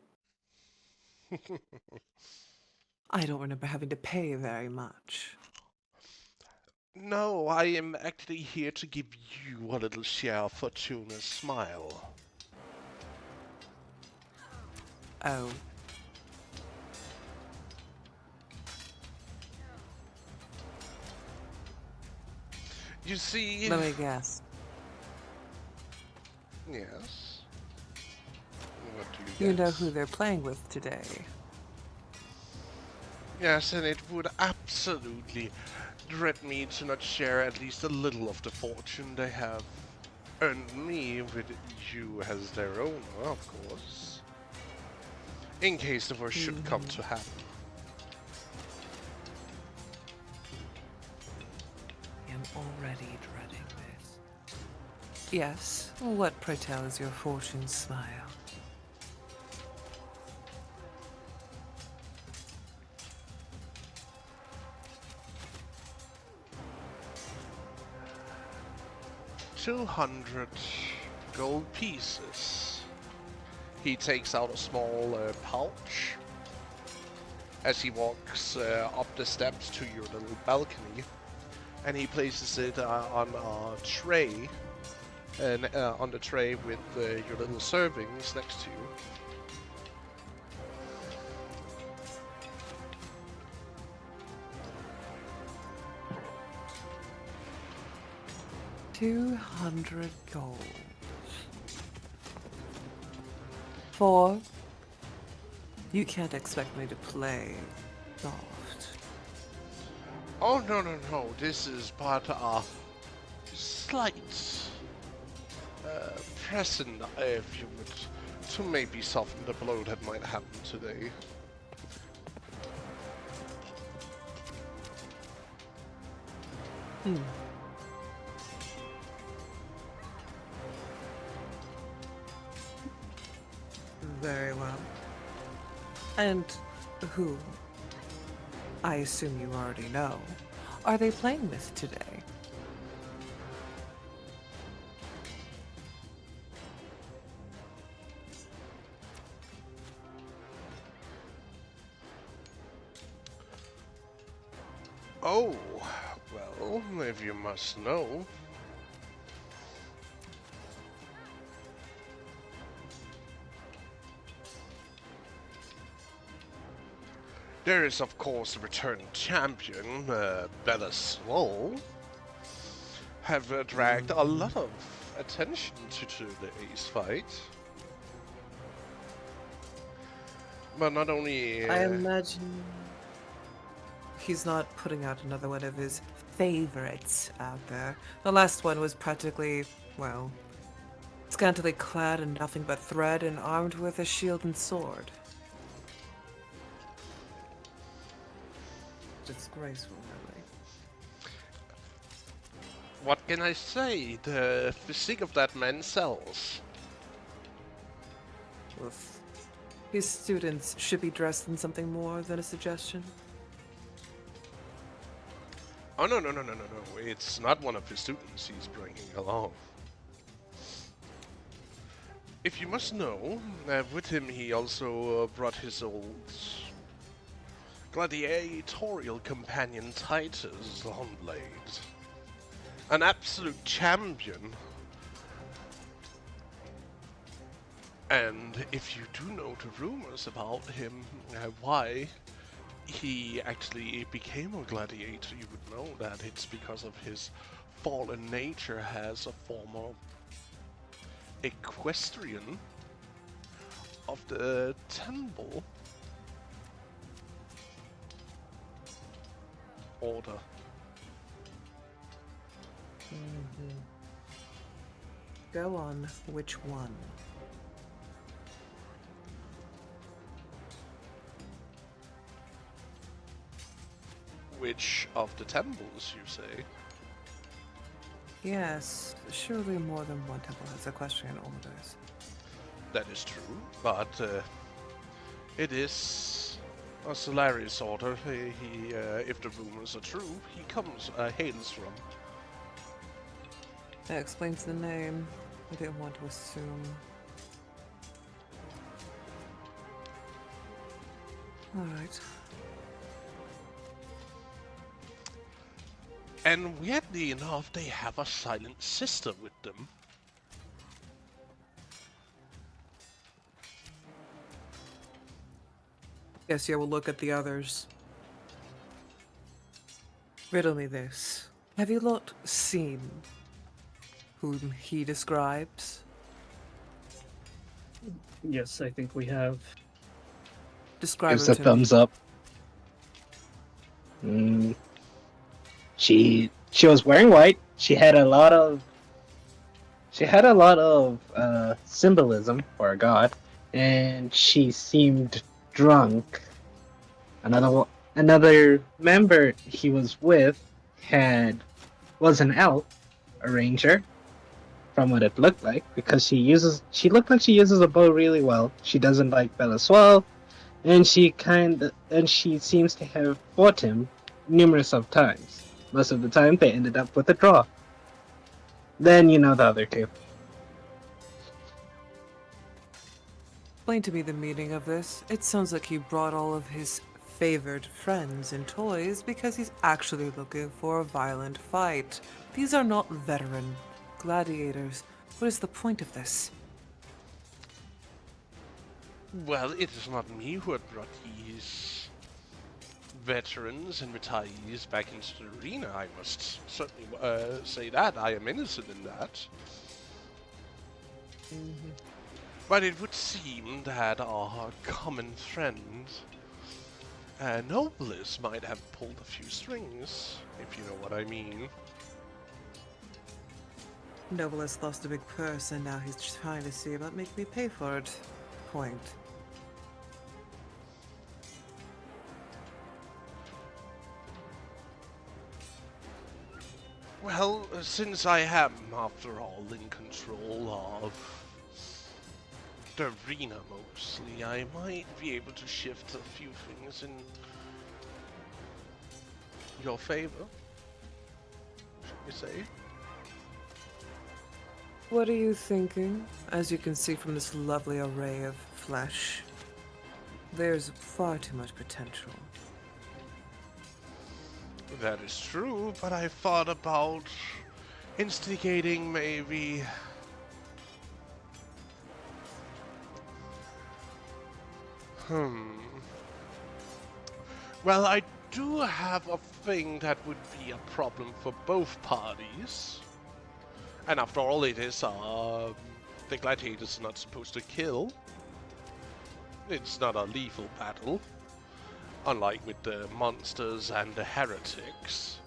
I don't remember having to pay very much. No, I am actually here to give you a little share of Fortuna's smile. Oh. You see... Let me guess. Yes. What do You you know guess? who they're playing with today. Yes, and it would absolutely dread me to not share at least a little of the fortune they have earned me with you as their owner, of course. In case the worst should come to happen. I am already dreading this. Yes, what, pray tell, is your fortune smile? $200 gold pieces. He takes out a small pouch as he walks up the steps to your little balcony, and he places it on a tray, and on the tray with your little servings next to you. $200 gold. For You can't expect me to play soft. Oh, no. This is but a slight present, if you would, to maybe soften the blow that might happen today. Very well. And who, I assume you already know, are they playing with today? Oh, well, if you must know. There is, of course, the returning champion, Bella Swole, have dragged a lot of attention to today's fight. But not only... I imagine he's not putting out another one of his favorites out there. The last one was practically, well, scantily clad in nothing but thread and armed with a shield and sword. Disgraceful, really. What can I say? The physique of that man sells. Oof. His students should be dressed in something more than a suggestion. Oh, no. It's not one of his students he's bringing along. If you must know, with him he also brought his old gladiatorial companion Titus Longblade. An absolute champion. And if you do know the rumors about him, why he actually became a gladiator, you would know that it's because of his fallen nature as a former equestrian of the temple order. Go on, which one? Which of the temples, you say? Yes, surely more than one temple has equestrian orders. That is true, but it is a Solarius order. He if the rumors are true, he hails from. That explains the name. I didn't want to assume. Alright. And weirdly enough, they have a silent sister with them. Guess you will look at the others. Riddle me this. Have you not seen whom he describes? Yes, I think we have. Describe Gives her a to thumbs me. up. She was wearing white. She had a lot of symbolism for a god, and she seemed drunk. Another member he was with was an elf, a ranger, from what it looked like, because she looked like she uses a bow really well. She doesn't like Bella Swell, and she seems to have fought him numerous of times. Most of the time, they ended up with a draw. Then you know the other two. Explain to me the meaning of this. It sounds like he brought all of his favored friends and toys because he's actually looking for a violent fight. These are not veteran gladiators. What is the point of this? Well, it is not me who had brought these veterans and retirees back into the arena. I must certainly say that. I am innocent in that. But it would seem that our common friend, Nobilis, might have pulled a few strings, if you know what I mean. Nobilis lost a big purse and now he's trying to see about making me pay for it. Point. Well, since I am, after all, in control of the arena mostly, I might be able to shift a few things in your favor, should we say? What are you thinking? As you can see from this lovely array of flesh, there's far too much potential. That is true, but I thought about instigating maybe Well, I do have a thing that would be a problem for both parties. And after all, it is the gladiators are not supposed to kill. It's not a lethal battle. Unlike with the monsters and the heretics.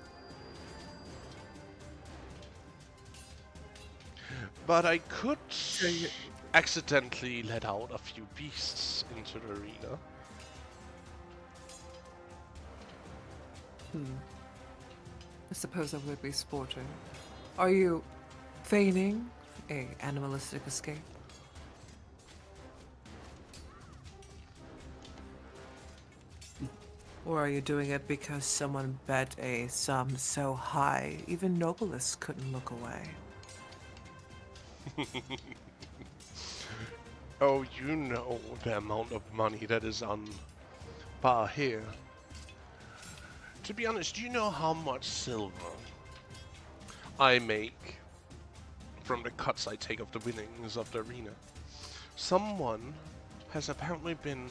But I could accidentally let out a few beasts into the arena. I suppose I would be sporting. Are you feigning a animalistic escape? Or are you doing it because someone bet a sum so high even Nobilis couldn't look away? Oh, you know the amount of money that is on bar here. To be honest, do you know how much silver I make from the cuts I take of the winnings of the arena? Someone has apparently been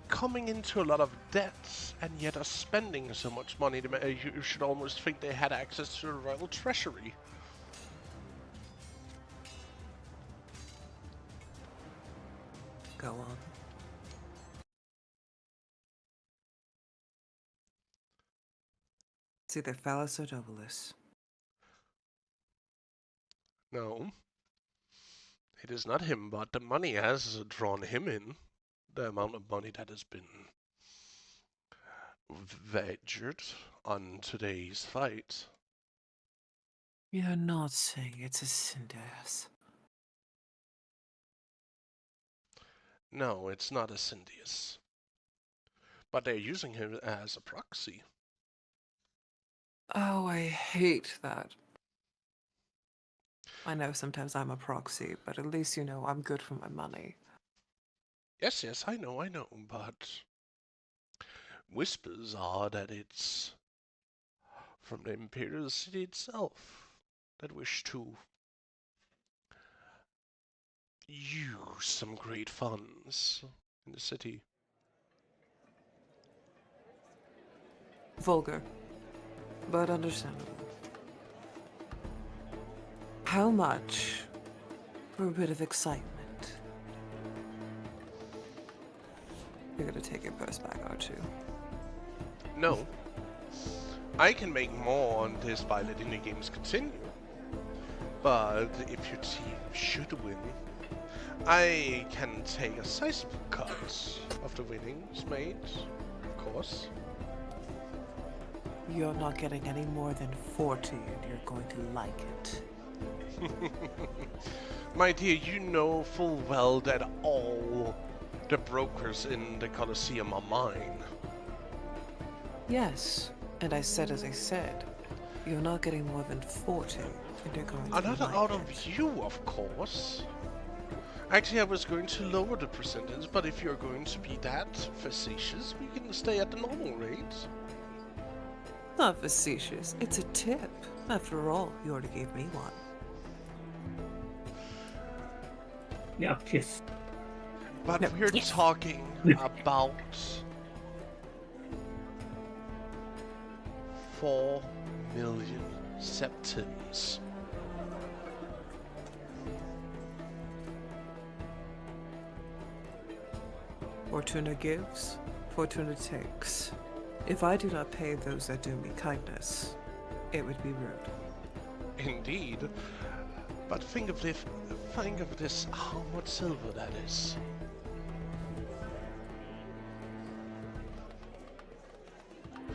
coming into a lot of debts and yet are spending so much money. You should almost think they had access to the royal treasury. Go on. It's either Phallus or Nobilis. No. It is not him, but the money has drawn him in. The amount of money that has been wagered on today's fight. You're not saying it's Ascendius. No, it's not Ascendius. But they're using him as a proxy. Oh, I hate that. I know sometimes I'm a proxy, but at least you know I'm good for my money. Yes, yes, I know, but whispers are that it's from the Imperial City itself that wish to use some great funds in the city. Vulgar, but understandable. How much for a bit of excitement? You're gonna take your purse back, aren't you? No. I can make more on this by letting the games continue. But if your team should win, I can take a sizable cut of the winnings made, of course. You're not getting any more than 40 and you're going to like it. My dear, you know full well that all the brokers in the Colosseum are mine. Yes, and I said as I said. You're not getting more than 40 and you're going to Another like out it. of you, of course. Actually, I was going to lower the percentage, but if you're going to be that facetious, we can stay at the normal rate. Not facetious, it's a tip. After all, you already gave me one. Yeah, kiss. But No, we're yes. talking about 4 million septims. Fortuna gives, Fortuna takes. If I do not pay those that do me kindness, it would be rude. Indeed. But think of this, how much silver that is.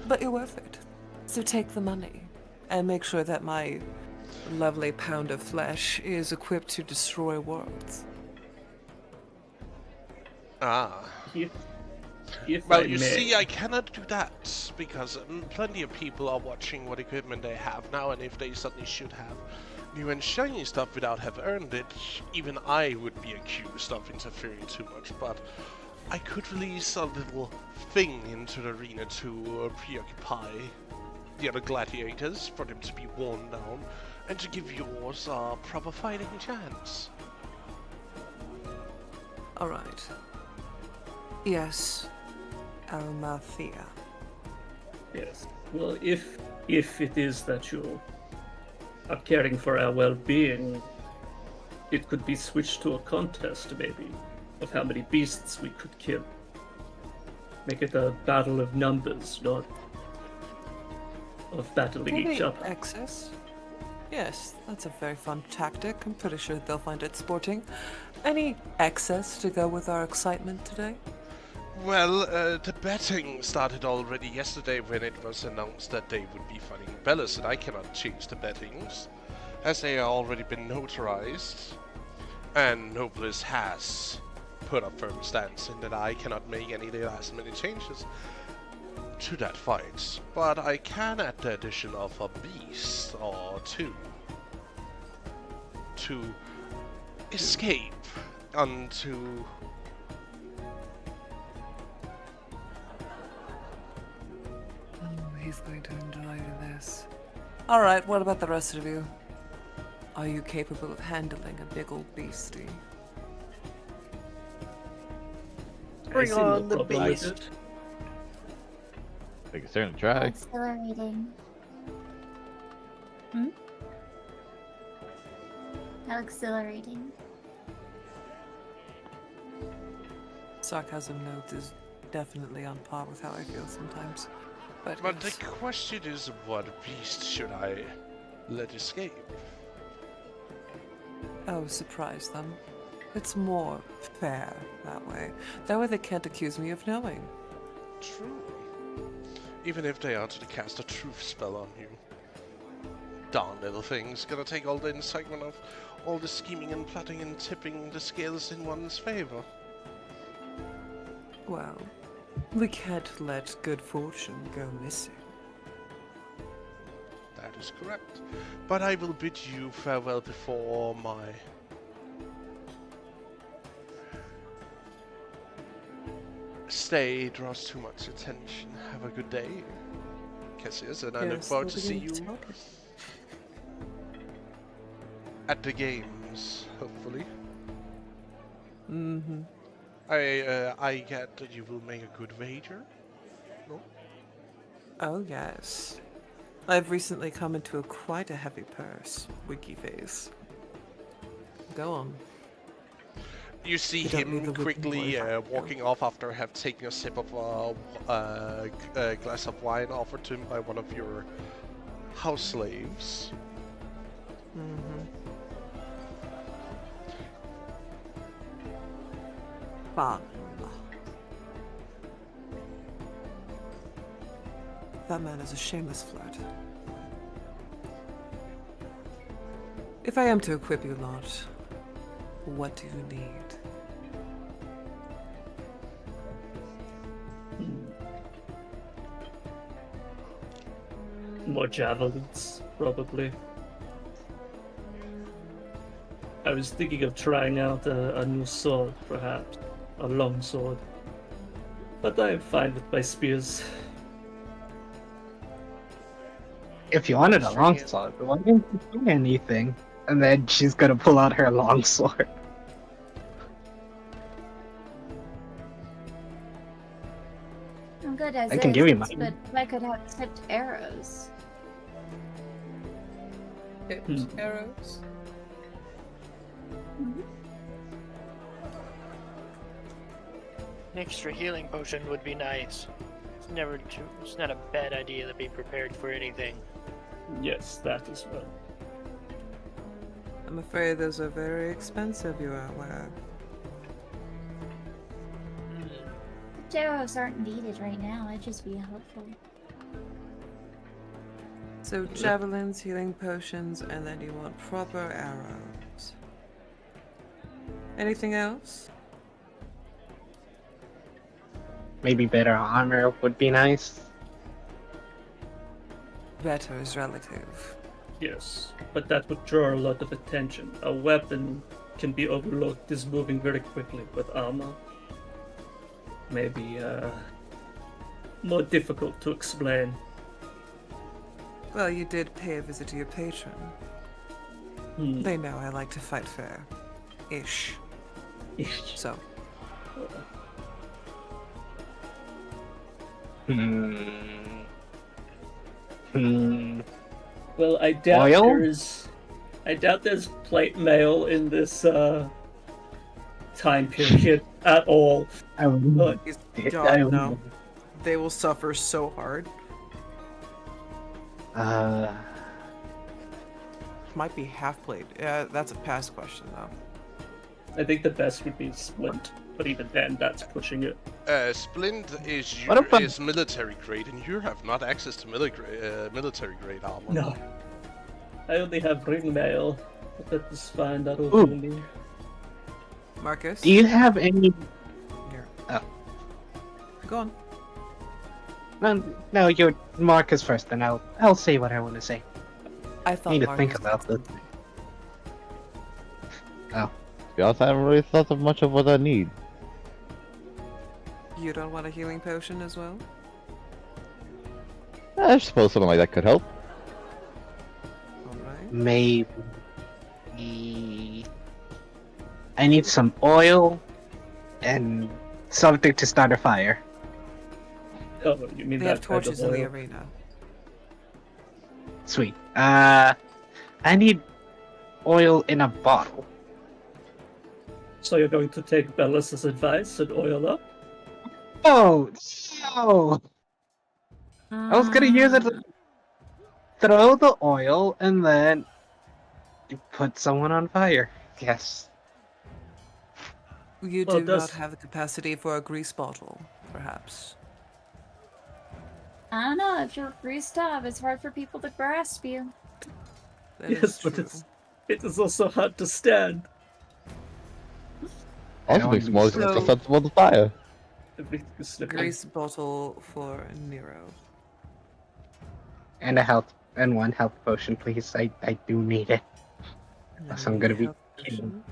But you're worth it. So take the money, and make sure that my lovely pound of flesh is equipped to destroy worlds. Ah. If Well, I you may, see, I cannot do that, because plenty of people are watching what equipment they have now, and if they suddenly should have new and shiny stuff without have earned it, even I would be accused of interfering too much, but I could release a little thing into the arena to preoccupy the other gladiators, for them to be worn down, and to give yours a proper fighting chance. Alright. Yes, Almathea. yes. Well, if it is that you are caring for our well-being, it could be switched to a contest, maybe, of how many beasts we could kill. Make it a battle of numbers, not of battling each Maybe other. excess? Yes, that's a very fun tactic. I'm pretty sure they'll find it sporting. Any excess to go with our excitement today? Well, the betting started already yesterday when it was announced that they would be fighting Bellis, and I cannot change the bettings, as they are already been notarized. And Nobilis has put a firm stance in that I cannot make any last minute changes to that fight. But I can add the addition of a beast or two to escape onto... Oh, he's going to enjoy this. Alright, what about the rest of you? Are you capable of handling a big old beastie? I Bring see no on the problem with beast. it. We can certainly try. Exhilarating. Hmm? How exhilarating. Sarcasm note is definitely on par with how I feel sometimes. But But yes. the question is, what beast should I let escape? Oh, surprise them. It's more fair that way. That way they can't accuse me of knowing. True. Even if they are to cast a truth spell on you. Darn little things, gonna take all the incitement of all the scheming and plotting and tipping the scales in one's favor. Well, we can't let good fortune go missing. That is correct. But I will bid you farewell before my stay draws too much attention. Have a good day, Cassius, and I look Yes, forward we'll to see begin you talking. at the games, hopefully. Mm-hmm. I get that you will make a good wager. No? Oh, yes. I've recently come into quite a heavy purse, Wiki Face. Go on. You see You don't need him the whip quickly anymore. walking off after have taken a sip of a glass of wine offered to him by one of your house slaves. Mm-hmm. Fun. That man is a shameless flirt. If I am to equip you lot, what do you need? More javelins, probably. I was thinking of trying out a new sword, perhaps. A long sword. But I'm fine with my spears. If you wanted a long sword, why didn't you do anything? And then she's gonna pull out her long sword. I'm good as I can is, give you mine. but I could have tipped arrows. Tipped arrows? An extra healing potion would be nice. It's not a bad idea to be prepared for anything. Yes, that as well. I'm afraid those are very expensive, you are aware. Arrows aren't needed right now. It'd just be helpful. So javelins, healing potions, and then you want proper arrows. Anything else? Maybe better armor would be nice. Better is relative. Yes, but that would draw a lot of attention. A weapon can be overlooked is moving very quickly, but armor maybe more difficult to explain. Well, you did pay a visit to your patron. Hmm. They know I like to fight fair. Ish. So, Well, I doubt Oil? there's plate mail in this time period at all. But God, no. They will suffer so hard. Might be half plate. That's a pass question, though. I think the best would be splint, but even then, that's pushing it. Splint is What about- is military grade, and you have not access to military grade armor. No, I only have ring mail, but that is fine. That'll Ooh. do me. Marcus? Do you have any? Here. Oh. Go on. No, you're Marcus first, then I'll say what I want to say. I thought Need to Marcus think had about this. something. To be honest, I haven't really thought of much of what I need. You don't want a healing potion as well? I suppose something like that could help. Alright. Maybe I need some oil and something to start a fire. Oh, you mean They that have kind of torches in the oil? arena. Sweet. I need oil in a bottle. So you're going to take Bellus's advice and oil up? Oh no! I was gonna use it to throw the oil and then you put someone on fire. Yes. You Well, do does- not have the capacity for a grease bottle, perhaps. I don't know. If you're greased up, it's hard for people to grasp you. That Yes, is but true. it is also hard to stand. I Also don't makes want more to be so- sense about the fire. Everything is slippery. Grease bottle for Nero. And one health potion, please. I do need it. And Yes, then I'm gonna be health potion.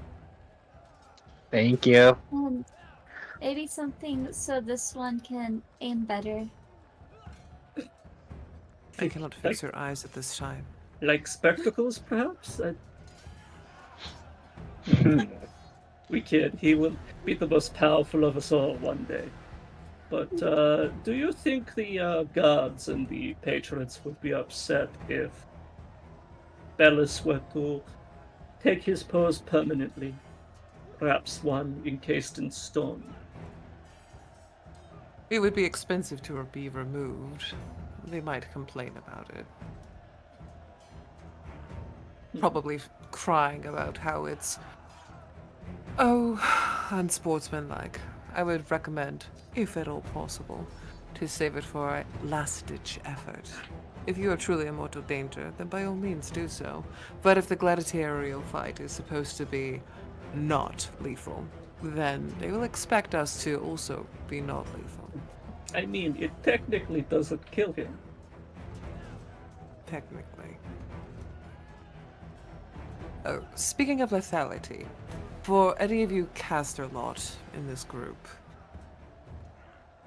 Thank you. Maybe something so this one can aim better. I cannot fix your eyes at this time. Like spectacles, perhaps? We kid. He will be the most powerful of us all one day. But do you think the guards and the patrons would be upset if Bellus were to take his pose permanently? Perhaps one encased in stone. It would be expensive to be removed. They might complain about it. Probably crying about how it's unsportsmanlike. I would recommend, if at all possible, to save it for a last-ditch effort. If you are truly in mortal danger, then by all means do so. But if the gladiatorial fight is supposed to be not lethal, then they will expect us to also be not lethal. I mean, it technically doesn't kill him. Technically. Oh, speaking of lethality, for any of you caster lot in this group,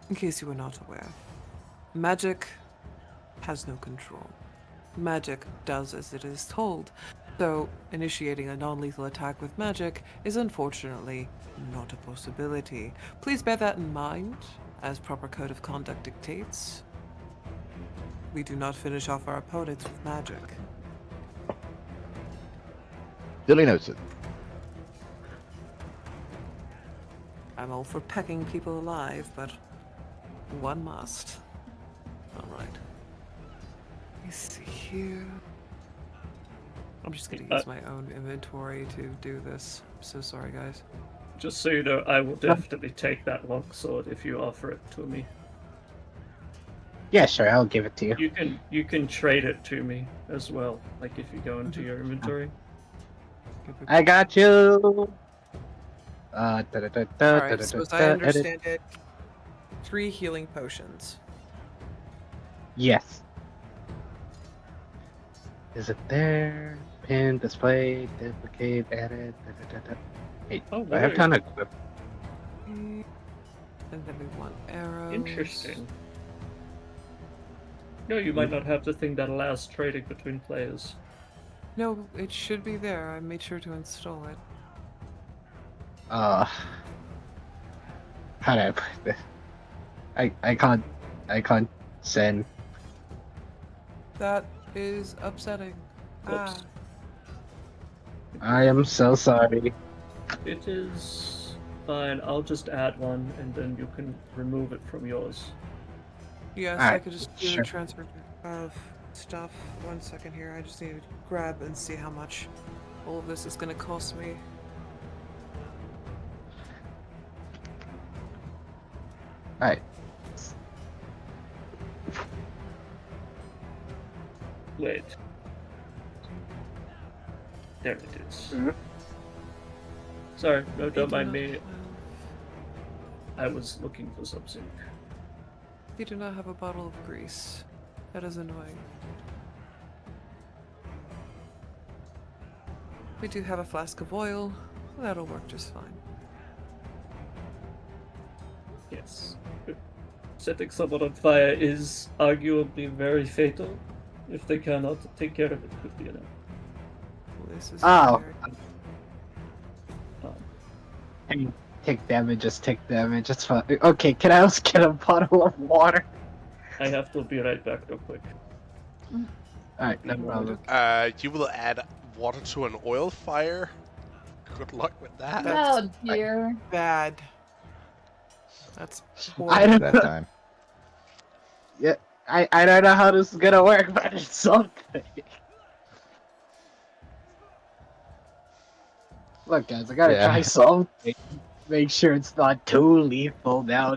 in case you were not aware, magic has no control. Magic does as it is told, so initiating a non-lethal attack with magic is unfortunately not a possibility. Please bear that in mind, as proper code of conduct dictates. We do not finish off our opponents with magic. Duly noted. I'm all for pecking people alive, but one must. Alright. Let me see here. I'm just gonna use my own inventory to do this. I'm so sorry, guys. Just so you know, I will definitely take that longsword if you offer it to me. Yeah, sure, I'll give it to you. You can trade it to me as well, like if you go into your inventory. I got you. Alright, so as I understand it, 3 healing potions. Yes. Is it there? Pin, display, duplicate, edit. Hey, Oh, do I have wait. time to equip? And then we want arrows. Interesting. No, you might not have the thing that allows trading between players. No, it should be there. I made sure to install it. How do I put this? I can't send. That is upsetting. Ah, Oops. I am so sorry. It is fine. I'll just add one, and then you can remove it from yours. yes, I Alright, could just do sure. a transfer of stuff. 1 second here. I just need to grab and see how much all of this is going to cost me. Alright. Wait. There it is. Mhm. Sorry, no, don't mind 89. me. I was looking for something. You do not have a bottle of grease. That is annoying. We do have a flask of oil. That'll work just fine. Yes. Setting someone on fire is arguably very fatal. If they cannot take care of it quickly enough. This is Oh. very- Hey, take damage, just take damage. It's fine. Okay, can I also get a bottle of water? I have to be right back real quick. Alright, no problem. You will add water to an oil fire? Good luck with that. That's- Oh dear. bad. That's I don't that know. time. Yeah, I don't know how this is gonna work, but it's something. Look, guys, I gotta Yeah. try something. Make sure it's not too lethal now.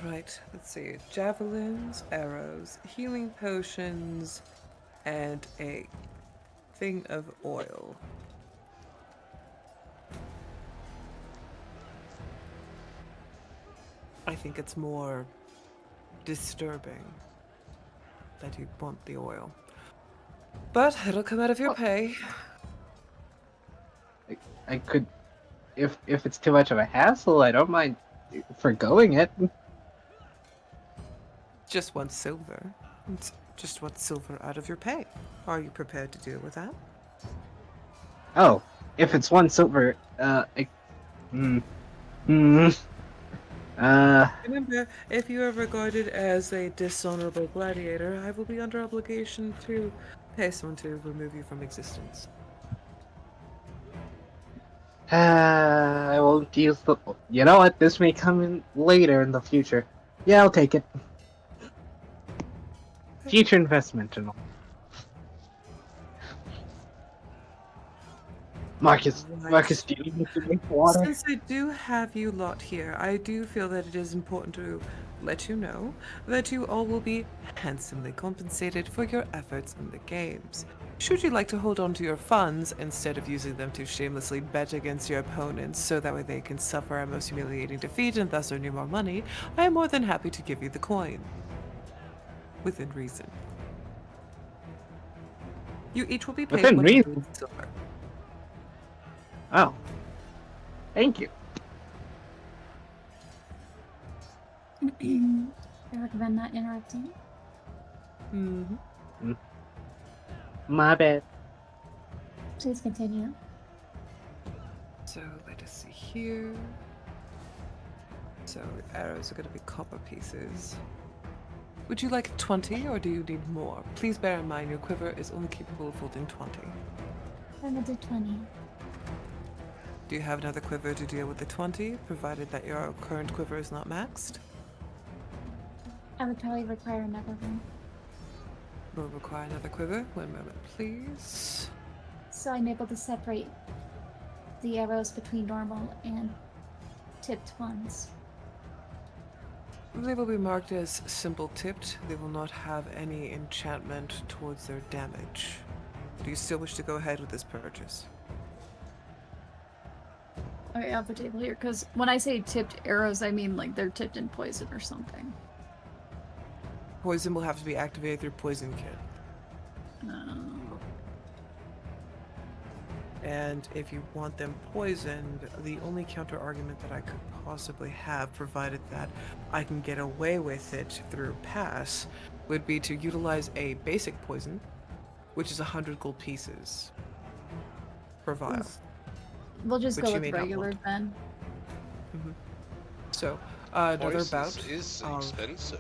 Right, let's see. Javelins, arrows, healing potions, and a thing of oil. I think it's more disturbing that you want the oil. But it'll come out of your pay. I could, if it's too much of a hassle, I don't mind forgoing it. Just 1 silver. It's just 1 silver out of your pay. Are you prepared to deal with that? Oh, if it's 1 silver, Remember, if you are regarded as a dishonorable gladiator, I will be under obligation to pay someone to remove you from existence. I won't use the. You know what? This may come in later in the future. Yeah, I'll take it. Future investment and all. Marcus, do you need to drink water? Since I do have you lot here, I do feel that it is important to let you know that you all will be handsomely compensated for your efforts in the games. Should you like to hold on to your funds instead of using them to shamelessly bet against your opponents so that way they can suffer a most humiliating defeat and thus earn you more money, I am more than happy to give you the coin. Within reason. You each will be paid Within 100 reason? silver. Oh, thank you. I recommend not interrupting. Mm-hmm. My bad. Please continue. So let us see here. So the arrows are going to be copper pieces. Would you like 20 or do you need more? Please bear in mind your quiver is only capable of holding 20. I'm gonna do 20. Do you have another quiver to deal with the 20, provided that your current quiver is not maxed? I would probably require another one. Will require another quiver. 1 moment, please. So I'm able to separate the arrows between normal and tipped ones. They will be marked as simple tipped. They will not have any enchantment towards their damage. Do you still wish to go ahead with this purchase? Okay, I have the table here, because when I say tipped arrows, I mean like they're tipped in poison or something. Poison will have to be activated through Poison Kit. And if you want them poisoned, the only counter argument that I could possibly have, provided that I can get away with it through pass, would be to utilize a basic poison, which is 100 gold pieces per vial. We'll just Which go you with may not regular want. then. So, another Poisons bout. is of- expensive.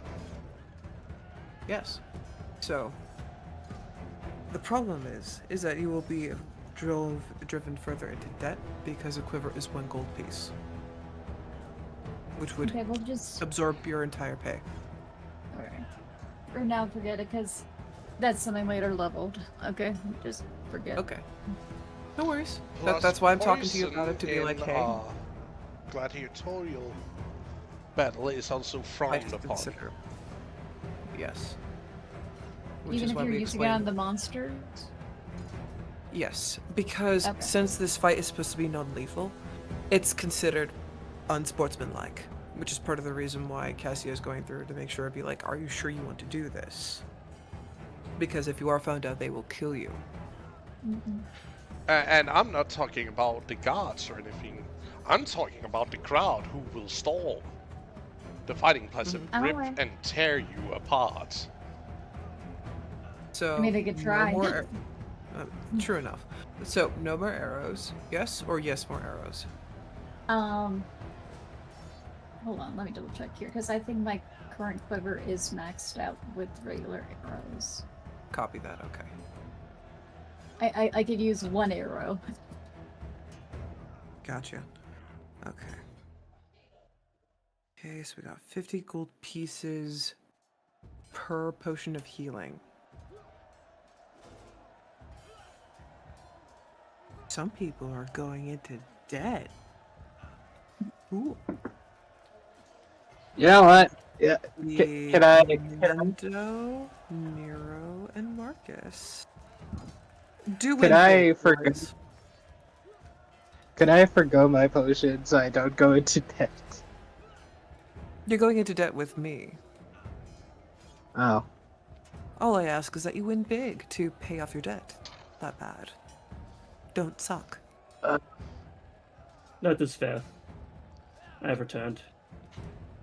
Yes. So, the problem is that you will be driven further into debt because a quiver is 1 gold piece, which would Okay, we'll just absorb your entire pay. alright. For now, forget it, because that's something later leveled. Okay, just forget. Okay. No worries. Plus That's why I'm talking to you about it, to be poison like, in, hey, gladiatorial battle is also I frowned have to upon. consider. Yes. Which Even is if why you're we using it explain. on the monsters? Yes, because Okay. since this fight is supposed to be non-lethal, it's considered unsportsmanlike, which is part of the reason why Cassio is going through to make sure be like, are you sure you want to do this? Because if you are found out, they will kill you. And I'm not talking about the guards or anything. I'm talking about the crowd who will storm the fighting place and I'm rip aware. and tear you apart. So I mean, they could try. No more true enough. So no more arrows. Yes or yes more arrows. Hold on, let me double check here, because I think my current quiver is maxed out with regular arrows. Copy that. Okay. I could use 1 arrow. Gotcha. Okay. Okay, so we got 50 gold pieces per potion of healing. Some people are going into debt. Ooh. You know what? Yeah. Can I? Mando, Nero, and Marcus. Do Could win I big, forget- boys. Could I forgo my potion so I don't go into debt? You're going into debt with me. Oh. All I ask is that you win big to pay off your debt. That bad. Don't suck. That is fair. I have returned.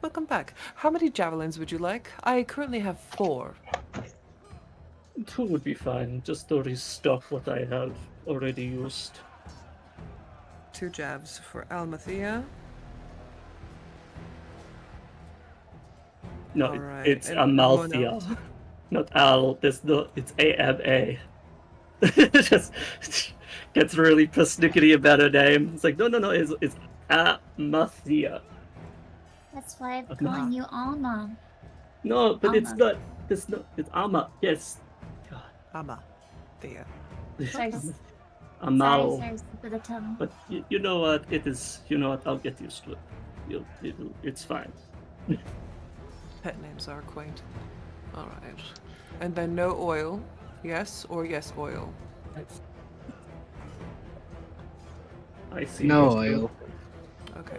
Welcome back. How many javelins would you like? I currently have 4. 2 would be fine, just to restock what I have already used. 2 jabs for Almathea. No, Alright, it's and everyone Amalthea. else? Not Al, there's no, it's AMA. Just gets really persnickety about her name. It's like, no, it's Amathea. That's why I'm Okay. calling you Alma. No, but it's Alma. not, it's Ama, yes. God. Amathea. Sorry, Amal. sorry, slip of the tongue. But you know what, I'll get used to it. It's fine. Pet names are quaint. Alright. And then no oil. Yes or yes oil? I see. No oil. Okay.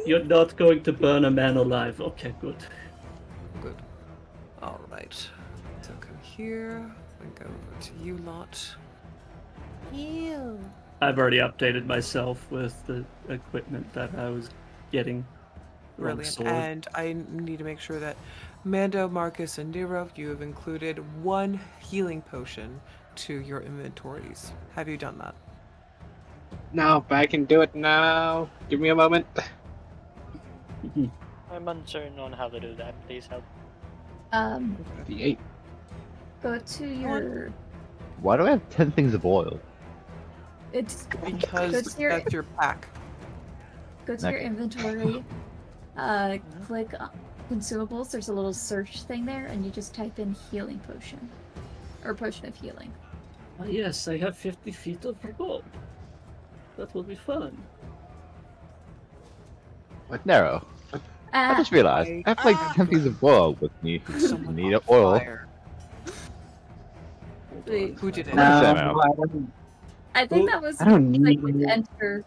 You're not going to burn a man alive. Okay, good. Good. Alright. So come here. Then go over to you lot. Ew. I've already updated myself with the equipment that I was getting. Wrong Brilliant. sword. And I need to make sure that Mando, Marcus, and Nero, you have included 1 healing potion to your inventories. Have you done that? No, but I can do it now. Give me a moment. I'm uncertain on how to do that. Please help. The 8. Go to your. Why do I have 10 things of oil? It's Because Go to your- that's your pack. go to your inventory, click consumables. There's a little search thing there, and you just type in healing potion, or potion of healing. Ah, yes, I have 50 feet of gold. That will be fun. But Nero, I just realized I have like 10 pieces of oil with me. Put someone Need on oil. fire. Hold Wait, on. who did it? No. I think Well, that was I don't like need with it. enter.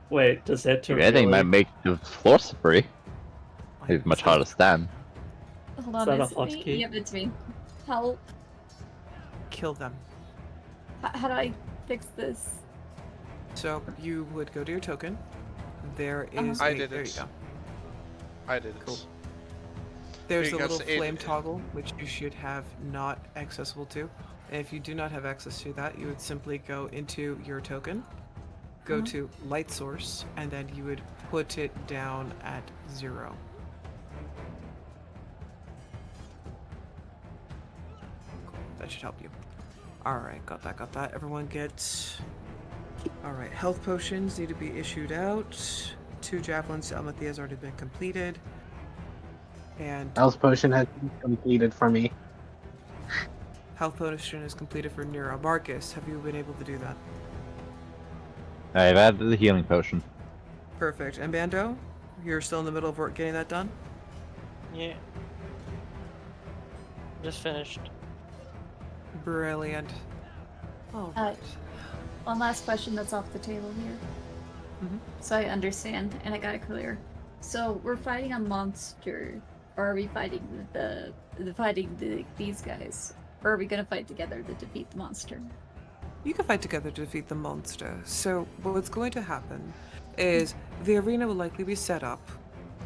Wait, does that If anything, might make the floor slippery. It's much harder to stand. Hold Is on, that a is it me? hotkey? Yep, it's me. Help! Kill them. How do I fix this? So you would go to your token. There is I a, did there it. you go. I did it. Cool. There's a Because little flame it- toggle which you should have not accessible to. And if you do not have access to that, you would simply go into your token, go to light source, and then you would put it down at 0. Cool. That should help you. Alright, got that. Everyone gets... Alright, health potions need to be issued out. 2 javelins to Elmathias has already been completed. And Health potion has been completed for me. health potion is completed for Nero. Marcus, have you been able to do that? I've added the healing potion. Perfect. And Bando, you're still in the middle of work getting that done? Yeah. Just finished. Brilliant. Alright. One last question that's off the table here. Mhm. So I understand, and I got it clear. So we're fighting a monster, or are we fighting these guys? Or are we gonna fight together to defeat the monster? You can fight together to defeat the monster. So what's going to happen is the arena will likely be set up.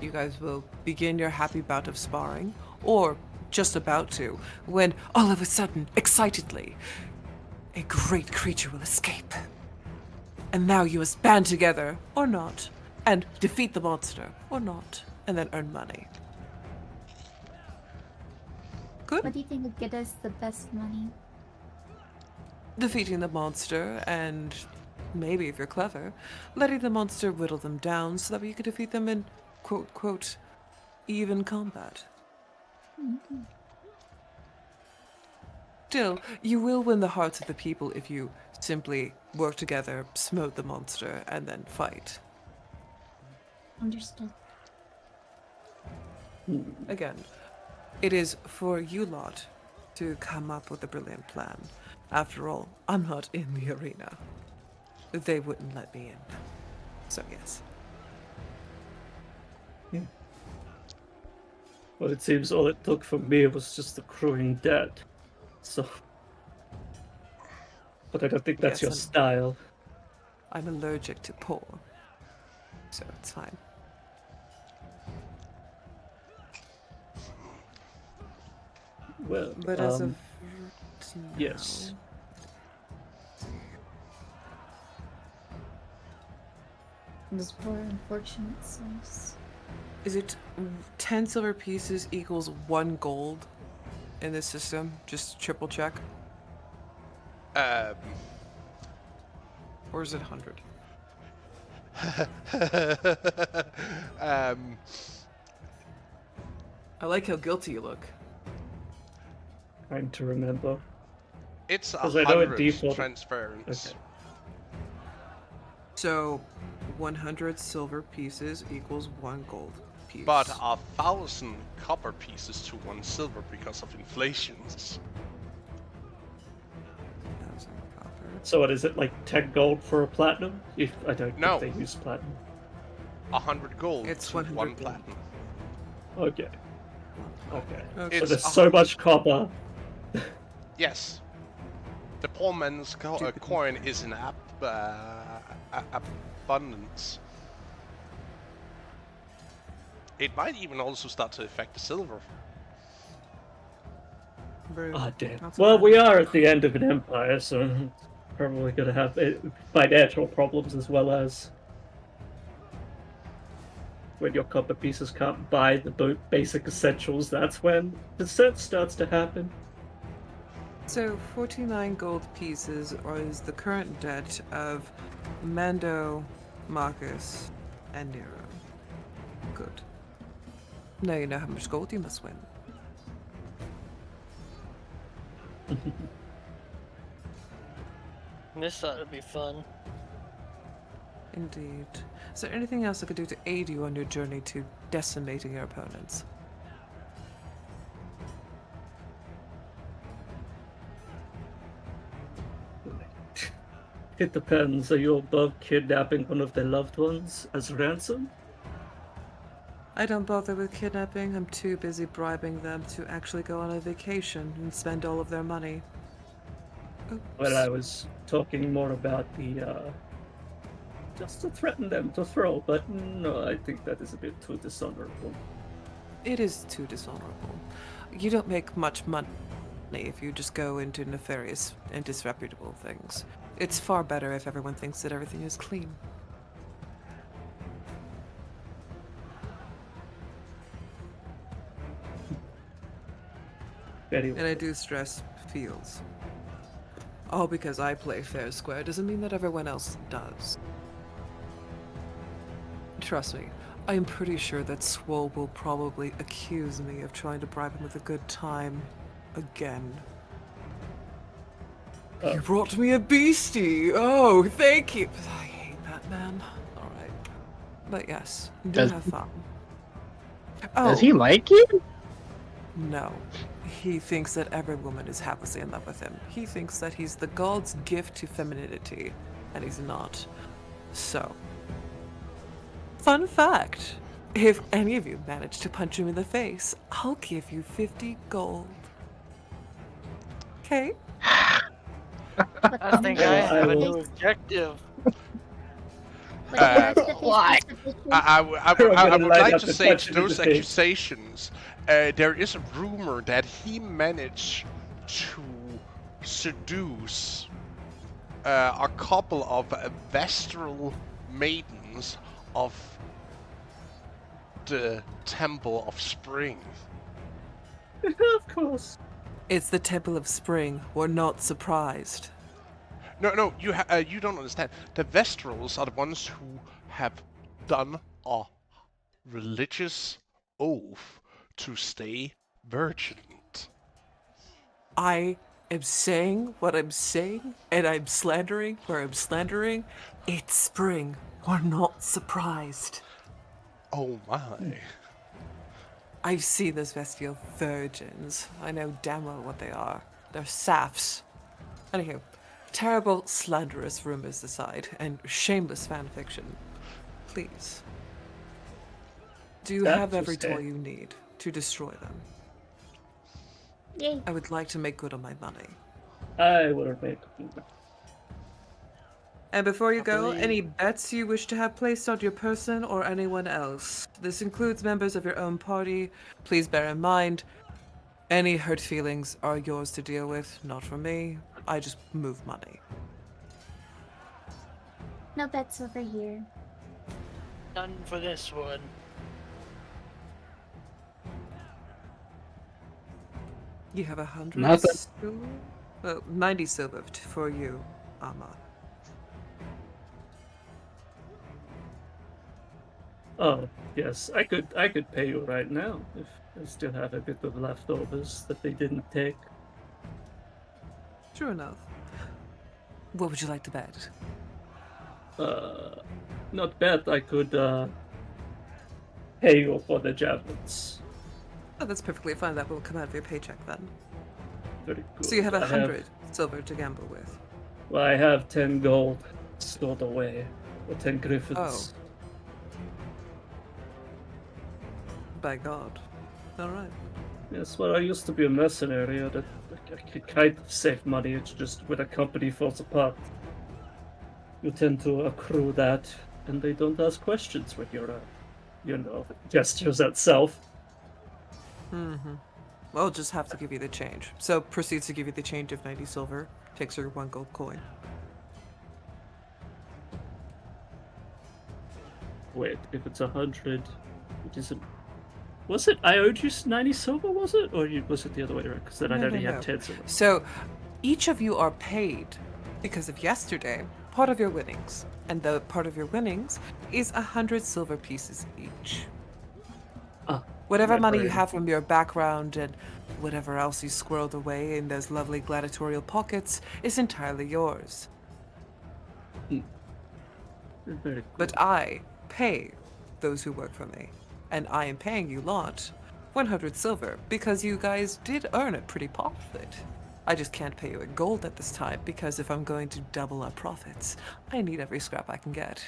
You guys will begin your happy bout of sparring, or just about to, when all of a sudden, excitedly, a great creature will escape. And now you must band together, or not, and defeat the monster, or not, and then earn money. Good? What do you think would get us the best money? Defeating the monster, and maybe, if you're clever, letting the monster whittle them down so that you can defeat them in quote, even combat. Still, you will win the hearts of the people if you simply work together, smote the monster, and then fight. Understood. Again, it is for you lot to come up with a brilliant plan. After all, I'm not in the arena. They wouldn't let me in. So yes. Well, it seems all it took from me was just the crewing dead. So. But I don't think that's Yes, your and- style. I'm allergic to pork, so it's fine. Well, But as of now, yes. Those poor unfortunate souls. Is it 10 silver pieces equals 1 gold in this system? Just triple check. Or is it 100? I like how guilty you look. Trying to remember. It's 'Cause I know it 100 default- transference. Okay. So 100 silver pieces equals 1 gold piece. But 1,000 copper pieces to 1 silver because of inflations. 1,000 copper. So what is it, like 10 gold for a platinum? If I don't No. think they use platinum. 100 gold It's to 100 1 gold. platinum. Okay. Okay. Okay. So It's there's a so much copper. Yes. The poor man's Stupid. coin is in abundance. It might even also start to affect the silver. Very Ah, good. damn. Not so Well, bad. we are at the end of an empire, so it's probably going to have financial problems as well as when your copper pieces can't buy the basic essentials. That's when dissent starts to happen. So 49 gold pieces is the current debt of Mando, Marcus, and Nero. Good. Now you know how much gold you must win. This thought would be fun. Indeed. Is there anything else I could do to aid you on your journey to decimating your opponents? It depends. Are you above kidnapping one of their loved ones as ransom? I don't bother with kidnapping. I'm too busy bribing them to actually go on a vacation and spend all of their money. Oops. Well, I was talking more about the, just to threaten them to throw, but no, I think that is a bit too dishonorable. It is too dishonorable. You don't make much money if you just go into nefarious and disreputable things. It's far better if everyone thinks that everything is clean. Very And I do stress feels. All because I play fair square doesn't mean that everyone else does. Trust me, I am pretty sure that Swole will probably accuse me of trying to bribe him with a good time again. Oh. You brought me a beastie! Oh, thank you! I hate that man. Alright. But yes, do Does- have fun. Does he like you? No. He thinks that every woman is haplessly in love with him. He thinks that he's the god's gift to femininity, and he's not. So, fun fact. If any of you manage to punch him in the face, I'll give you 50 gold. Okay? I think I have a new objective. Why? I would light like up to the say touch to in the those face. accusations, there is a rumor that he managed to seduce a couple of Vestral maidens of the Temple of Spring. Of course. It's the Temple of Spring. We're not surprised. No, you don't understand. The Vestrals are the ones who have done a religious oath to stay virgin. I am saying what I'm saying, and I'm slandering where I'm slandering. It's spring. We're not surprised. Oh my. I've seen those Vestial virgins. I know damn well what they are. They're saps. Anywho, terrible slanderous rumors aside, and shameless fanfiction. Please. Do you That's have every just it. tool you need to destroy them? Yay. I would like to make good on my money. I will make. And before you go, believe- any bets you wish to have placed on your person or anyone else? This includes members of your own party. Please bear in mind, any hurt feelings are yours to deal with, not from me. I just move money. No bets over here. None for this one. You have 100 Nothing. silver? Well, 90 silver for you, Amma. Oh yes, I could pay you right now if I still have a bit of leftovers that they didn't take. Sure enough. What would you like to bet? Not bad. I could pay you for the javelins. Oh, that's perfectly fine. That will come out of your paycheck then. Very good. So you have I 100 silver to gamble with. Well, I have 10 gold stored away, or 10 griffins. Oh. By God. Alright. Yes, well, I used to be a mercenary. That I could kind of save money. It's just when a company falls apart, you tend to accrue that, and they don't ask questions when you're, gestures at self. Mm-hmm. I'll just have to give you the change. So proceeds to give you the change of 90 silver. Takes your 1 gold coin. Wait, if it's 100, it isn't. Was it? I owed you 90 silver, was it? Or was it the other way around? Because then I'd No, only no, have no. 10 silver. So Each of you are paid because of yesterday, part of your winnings. And the part of your winnings is 100 silver pieces each. Ah, Whatever my money you brain. have from your background and whatever else you squirreled away in those lovely gladiatorial pockets is entirely yours. Very good. But I pay those who work for me. And I am paying you lot 100 silver because you guys did earn it pretty profit. I just can't pay you in gold at this time because if I'm going to double our profits, I need every scrap I can get.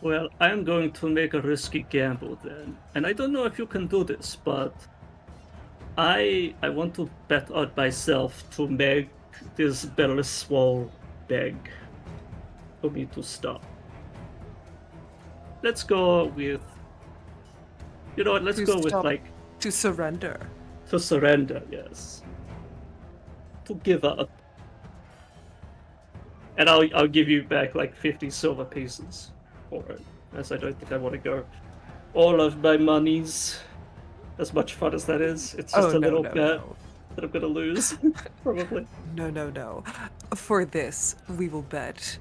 Well, I'm going to make a risky gamble then. And I don't know if you can do this, but I want to bet on myself to make this Beliswal beg for me to stop. Let's go with, you know what, let's To go with stop. like To surrender. to surrender, yes. To give up. And I'll give you back like 50 silver pieces for it. As I don't think I want to go all of my monies. As much fun as that is, it's just Oh, a no, little no, bet no. that I'm gonna lose, probably. No, no, no. For this, we will bet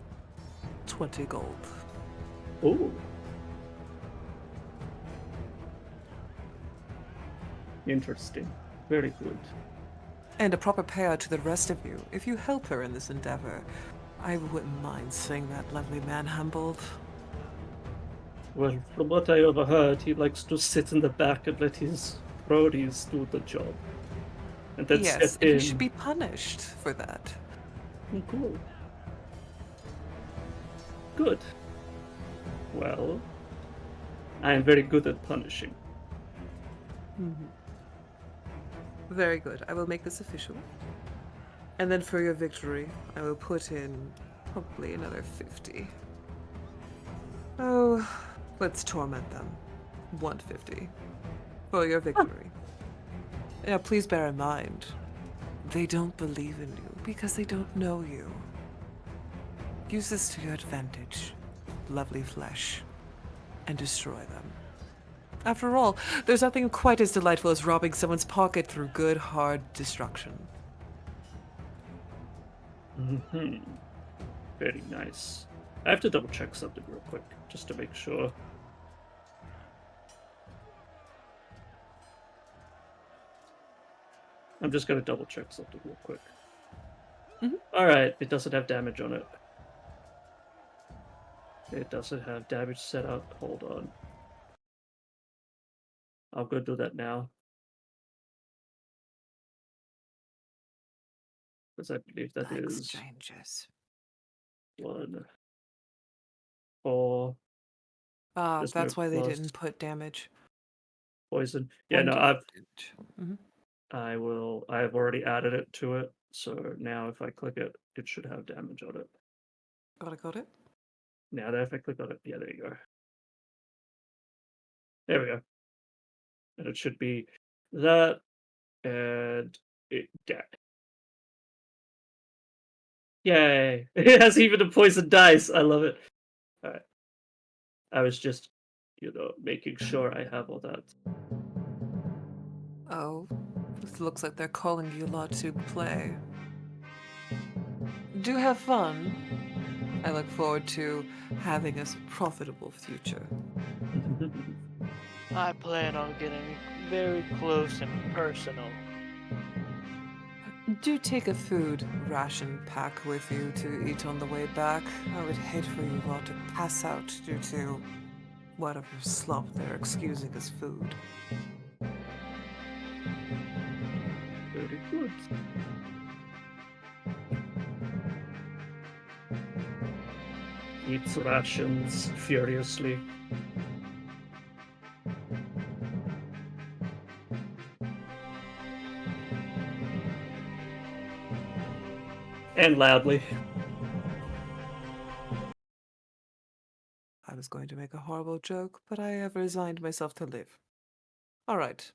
20 gold. Ooh. Interesting. Very good. And a proper payout to the rest of you if you help her in this endeavor. I wouldn't mind seeing that lovely man humbled. Well, from what I overheard, he likes to sit in the back and let his roadies do the job. And then Yes, step and in. he should be punished for that. Oh, cool. Good. Well, I am very good at punishing. Very good. I will make this official. And then for your victory, I will put in probably another 50. Oh, let's torment them. 150. For your victory. Now, please bear in mind, they don't believe in you because they don't know you. Use this to your advantage, lovely flesh, and destroy them. After all, there's nothing quite as delightful as robbing someone's pocket through good, hard destruction. Hmm. Very nice. I have to double check something real quick, just to make sure. I'm just gonna double check something real quick. Alright, it doesn't have damage on it. It doesn't have damage set up. Hold on. I'll go do that now. Because I believe that Like is strangers. 1, 4. There's no That's why they plus didn't put damage. poison. Yeah, Point no, of damage. I've already added it to it. So now if I click it, it should have damage on it. Got it? Now that if I click on it, yeah, there you go. There we go. And it should be that and it dead. Yay! It has even a poison dice. I love it. Alright. I was just, making sure I have all that. Oh, it looks like they're calling you lot to play. Do have fun. I look forward to having a profitable future. I plan on getting very close and personal. Do take a food ration pack with you to eat on the way back. I would hate for you all to pass out due to whatever slump they're excusing as food. Very good. Eats rations furiously. And loudly. I was going to make a horrible joke, but I have resigned myself to live. All right.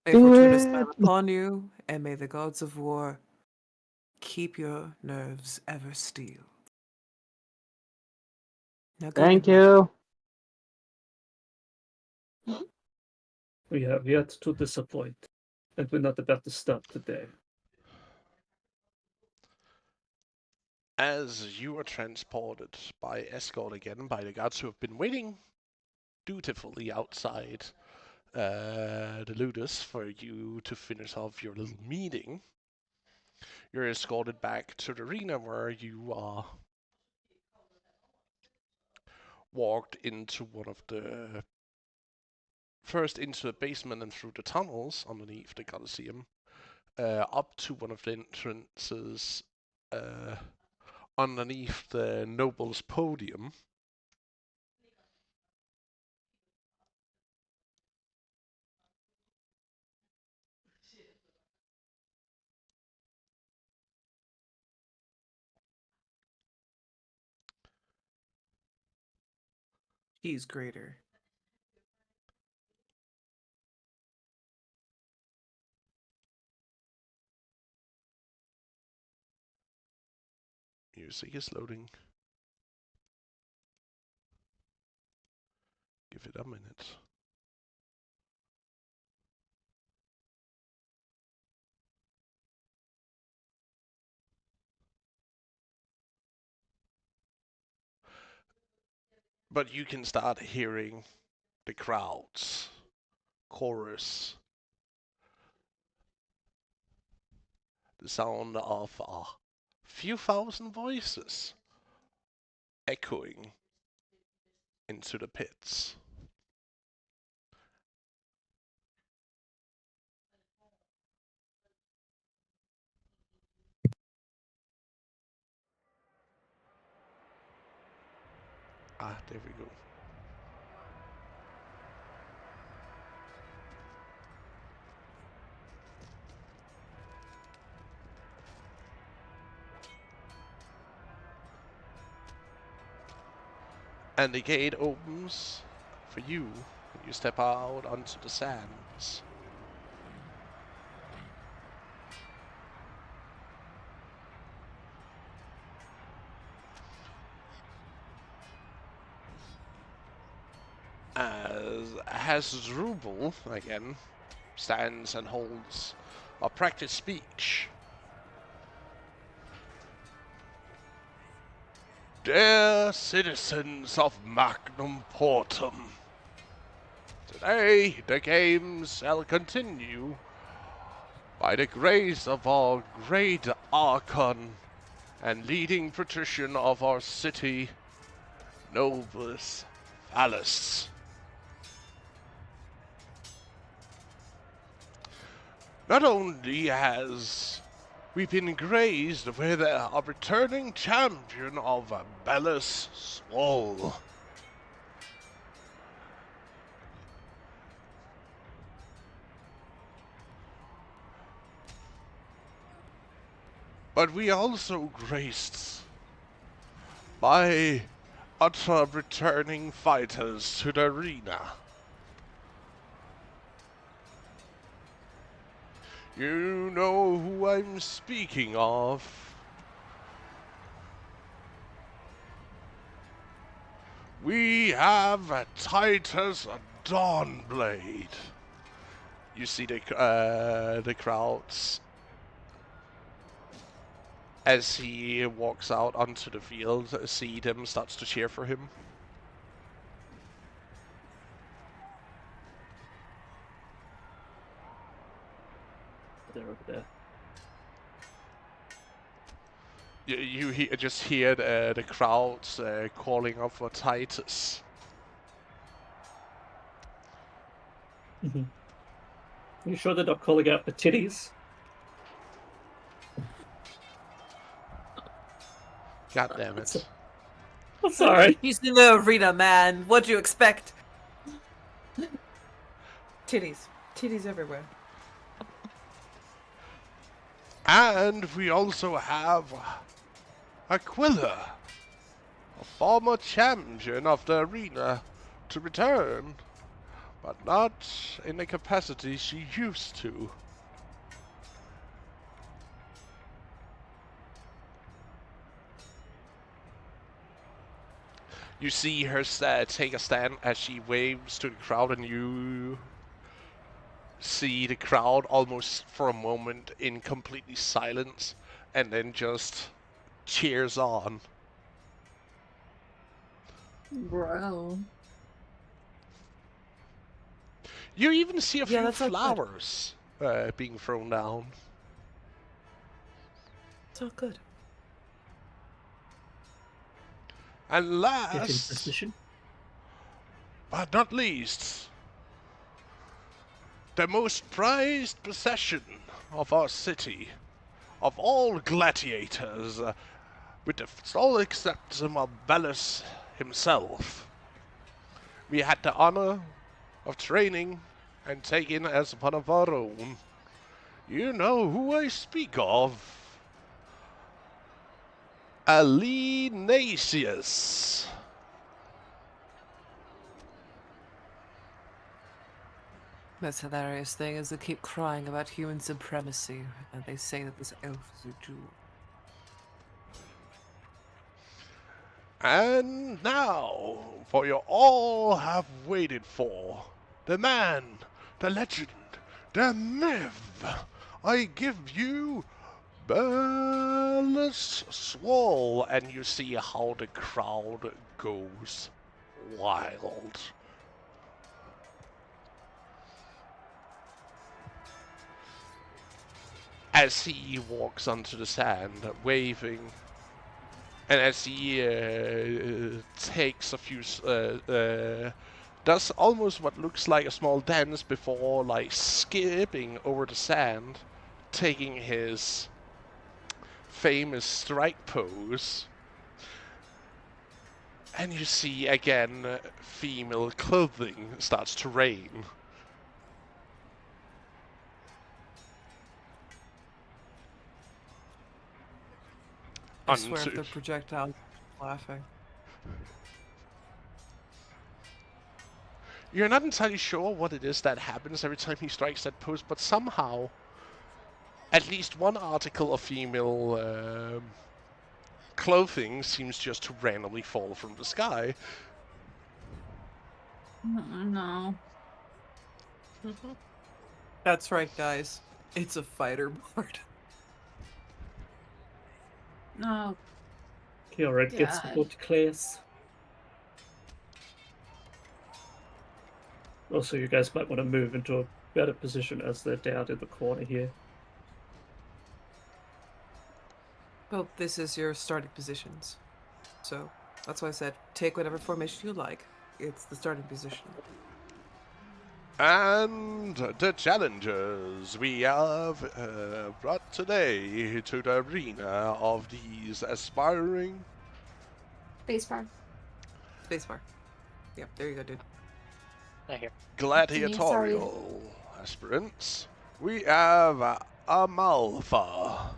May Do Fortuna smile it. upon you, and may the gods of war keep your nerves ever steel. Now go Thank then, you. We have yet to disappoint. And we're not about to stop today. As you are transported by escort again by the guards who have been waiting dutifully outside the Ludus for you to finish off your little meeting, you're escorted back to the arena where you are walked into one of the first into the basement and through the tunnels underneath the Colosseum, up to one of the entrances underneath the Noble's podium. He's greater. Music is loading. Give it a minute. But you can start hearing the crowds, chorus, the sound of a few thousand voices echoing into the pits. There we go. And the gate opens for you when you step out onto the sands. As Hasdrubal again stands and holds a practice speech. Dear citizens of Magnum Portum, today the games shall continue by the grace of our great Archon and leading patrician of our city, Novus Phallus. Not only has we been graced with a returning champion of Belus Swole, but we are also graced by other returning fighters to the arena. You know who I'm speaking of. We have Titus Dawnblade. You see the crowds as he walks out onto the field. See them starts to cheer for him. They're over there. You just hear the crowds calling out for Titus. You sure they're not calling out for titties? God damn it. I'm sorry. He's in the arena, man. What do you expect? Titties. Titties everywhere. And we also have Aquila, a former champion of the arena, to return, but not in the capacity she used to. You see her take a stand as she waves to the crowd, and you see the crowd almost for a moment in completely silence, and then just cheers on. Bro. You even see a Yeah, few that's all good. flowers being thrown down. It's all good. And Get in last, position. but not least, the most prized possession of our city, of all gladiators, with the sole exception of Belus himself. We had the honor of training and taking as one of our own. You know who I speak of. Alinasius. Most hilarious thing is they keep crying about human supremacy, and they say that this elf is a Jew. And now, for you all have waited for, the man, the legend, the myth, I give you Belus Swall, and you see how the crowd goes wild. As he walks onto the sand, waving, and as he takes a few, does almost what looks like a small dance before, like, skipping over the sand, taking his famous strike pose. And you see again, female clothing starts to rain. I swear Onto- if the projectile laughing. You're not entirely sure what it is that happens every time he strikes that pose, but somehow, at least one article of female clothing seems just to randomly fall from the sky. No. That's right, guys. It's a fighter board. No. Kira gets God. put class. Also, you guys might want to move into a better position as they're down in the corner here. Well, this is your starting positions. So, that's why I said take whatever formation you like. It's the starting position. And the challengers we have brought today to the arena of these aspiring Spacebar. Spacebar. Yep, there you go, dude. Not here. gladiatorial aspirants. We have Amalfa,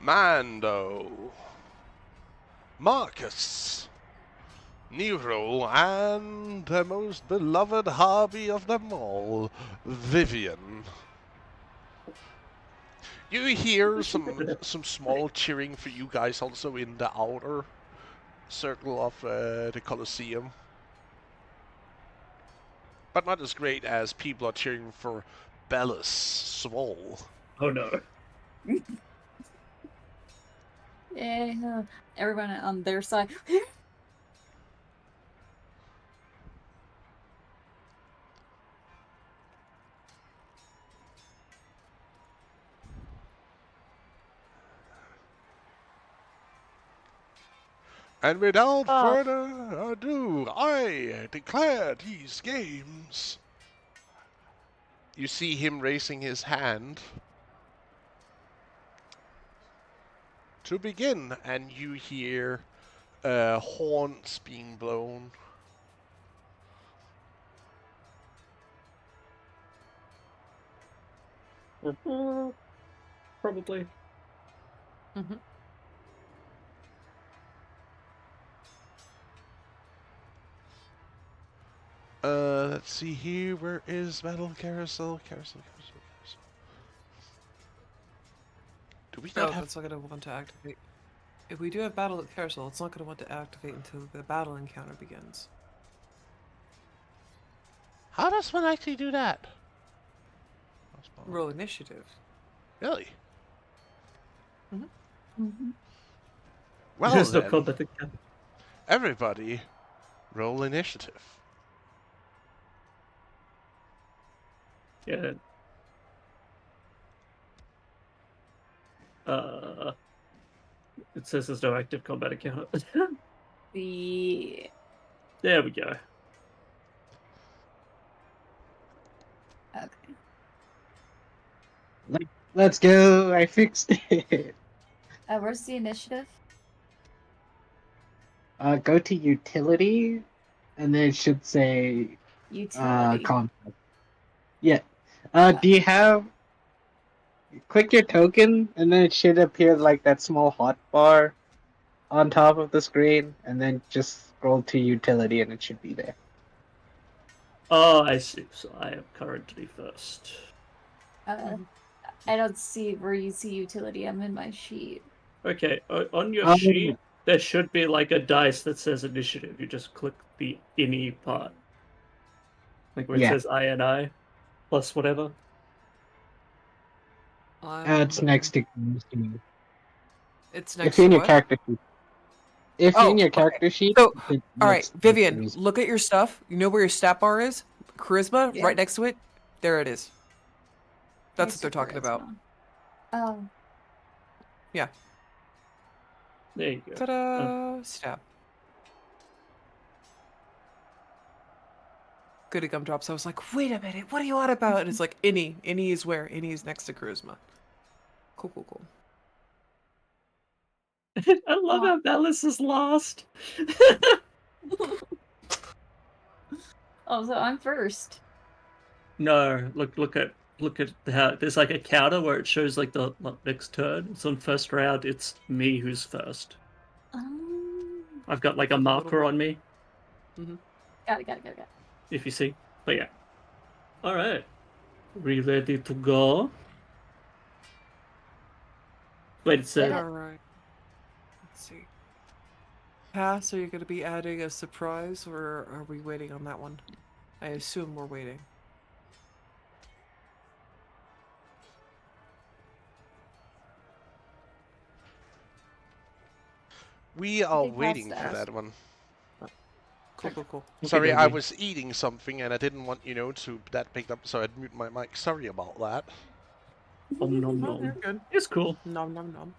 Mando, Marcus, Nero, and the most beloved hobby of them all, Vivian. You hear some small cheering for you guys also in the outer circle of the Colosseum. But not as great as people are cheering for Belus Swole. Oh no. Yeah. Everyone on their side. And without further ado, I declare these games. You see him raising his hand to begin, and you hear horns being blown. Probably. Mm-hmm. Let's see here. Where is Battle Carousel? Carousel. Do we No, not have? that's not going to want to activate. If we do have battle at Carousel, it's not going to want to activate until the battle encounter begins. How does one actually do that? Roll initiative. Really? Mhm. Mhm. Well There's no then, combat encounter. everybody, roll initiative. Yeah. It says there's no active combat encounter. The There we go. okay. Let's go. I fixed it. Where's the initiative? Go to utility, and then it should say Utility. combat. Yeah. Do you have? Click your token, and then it should appear like that small hot bar on top of the screen, and then just scroll to utility, and it should be there. Oh, I see. So I am currently first. I don't see where you see utility. I'm in my sheet. Okay, on your Um, sheet, there should be like a dice that says initiative. You just click the any part. Like where it Yeah. says I plus whatever. It's next to you. It's If next you're to in your what? character sheet. If you're Oh, in your okay. character sheet. So, it's all right, next to Vivian, charisma. look at your stuff. You know where your stat bar is? Charisma, Yeah. right next to it. There it is. That's what Next they're to talking about. charisma. Oh, Yeah. There you go. Ta-da! Stab. Goody gumdrops. I was like, wait a minute, what are you on about? And it's like, Innie. Innie is where? Innie is next to charisma. Cool, cool, cool. I love how Bellis is lost. oh, so I'm first. No, look at how there's like a counter where it shows like the next turn. It's on first round. It's me who's first. I've got like a marker on me, Got it. if you see. But yeah. All right. We ready to go? Wait, it's Yeah. All right. Let's see. Pass, are you going to be adding a surprise, or are we waiting on that one? I assume we're waiting. We are think waiting that's for us. that one. Cool. Sorry, I Okay. was eating something and I didn't want to that picked up, so I'd mute my mic. Sorry about that. Nom nom Oh, you're nom. good. It's cool. Nom nom nom.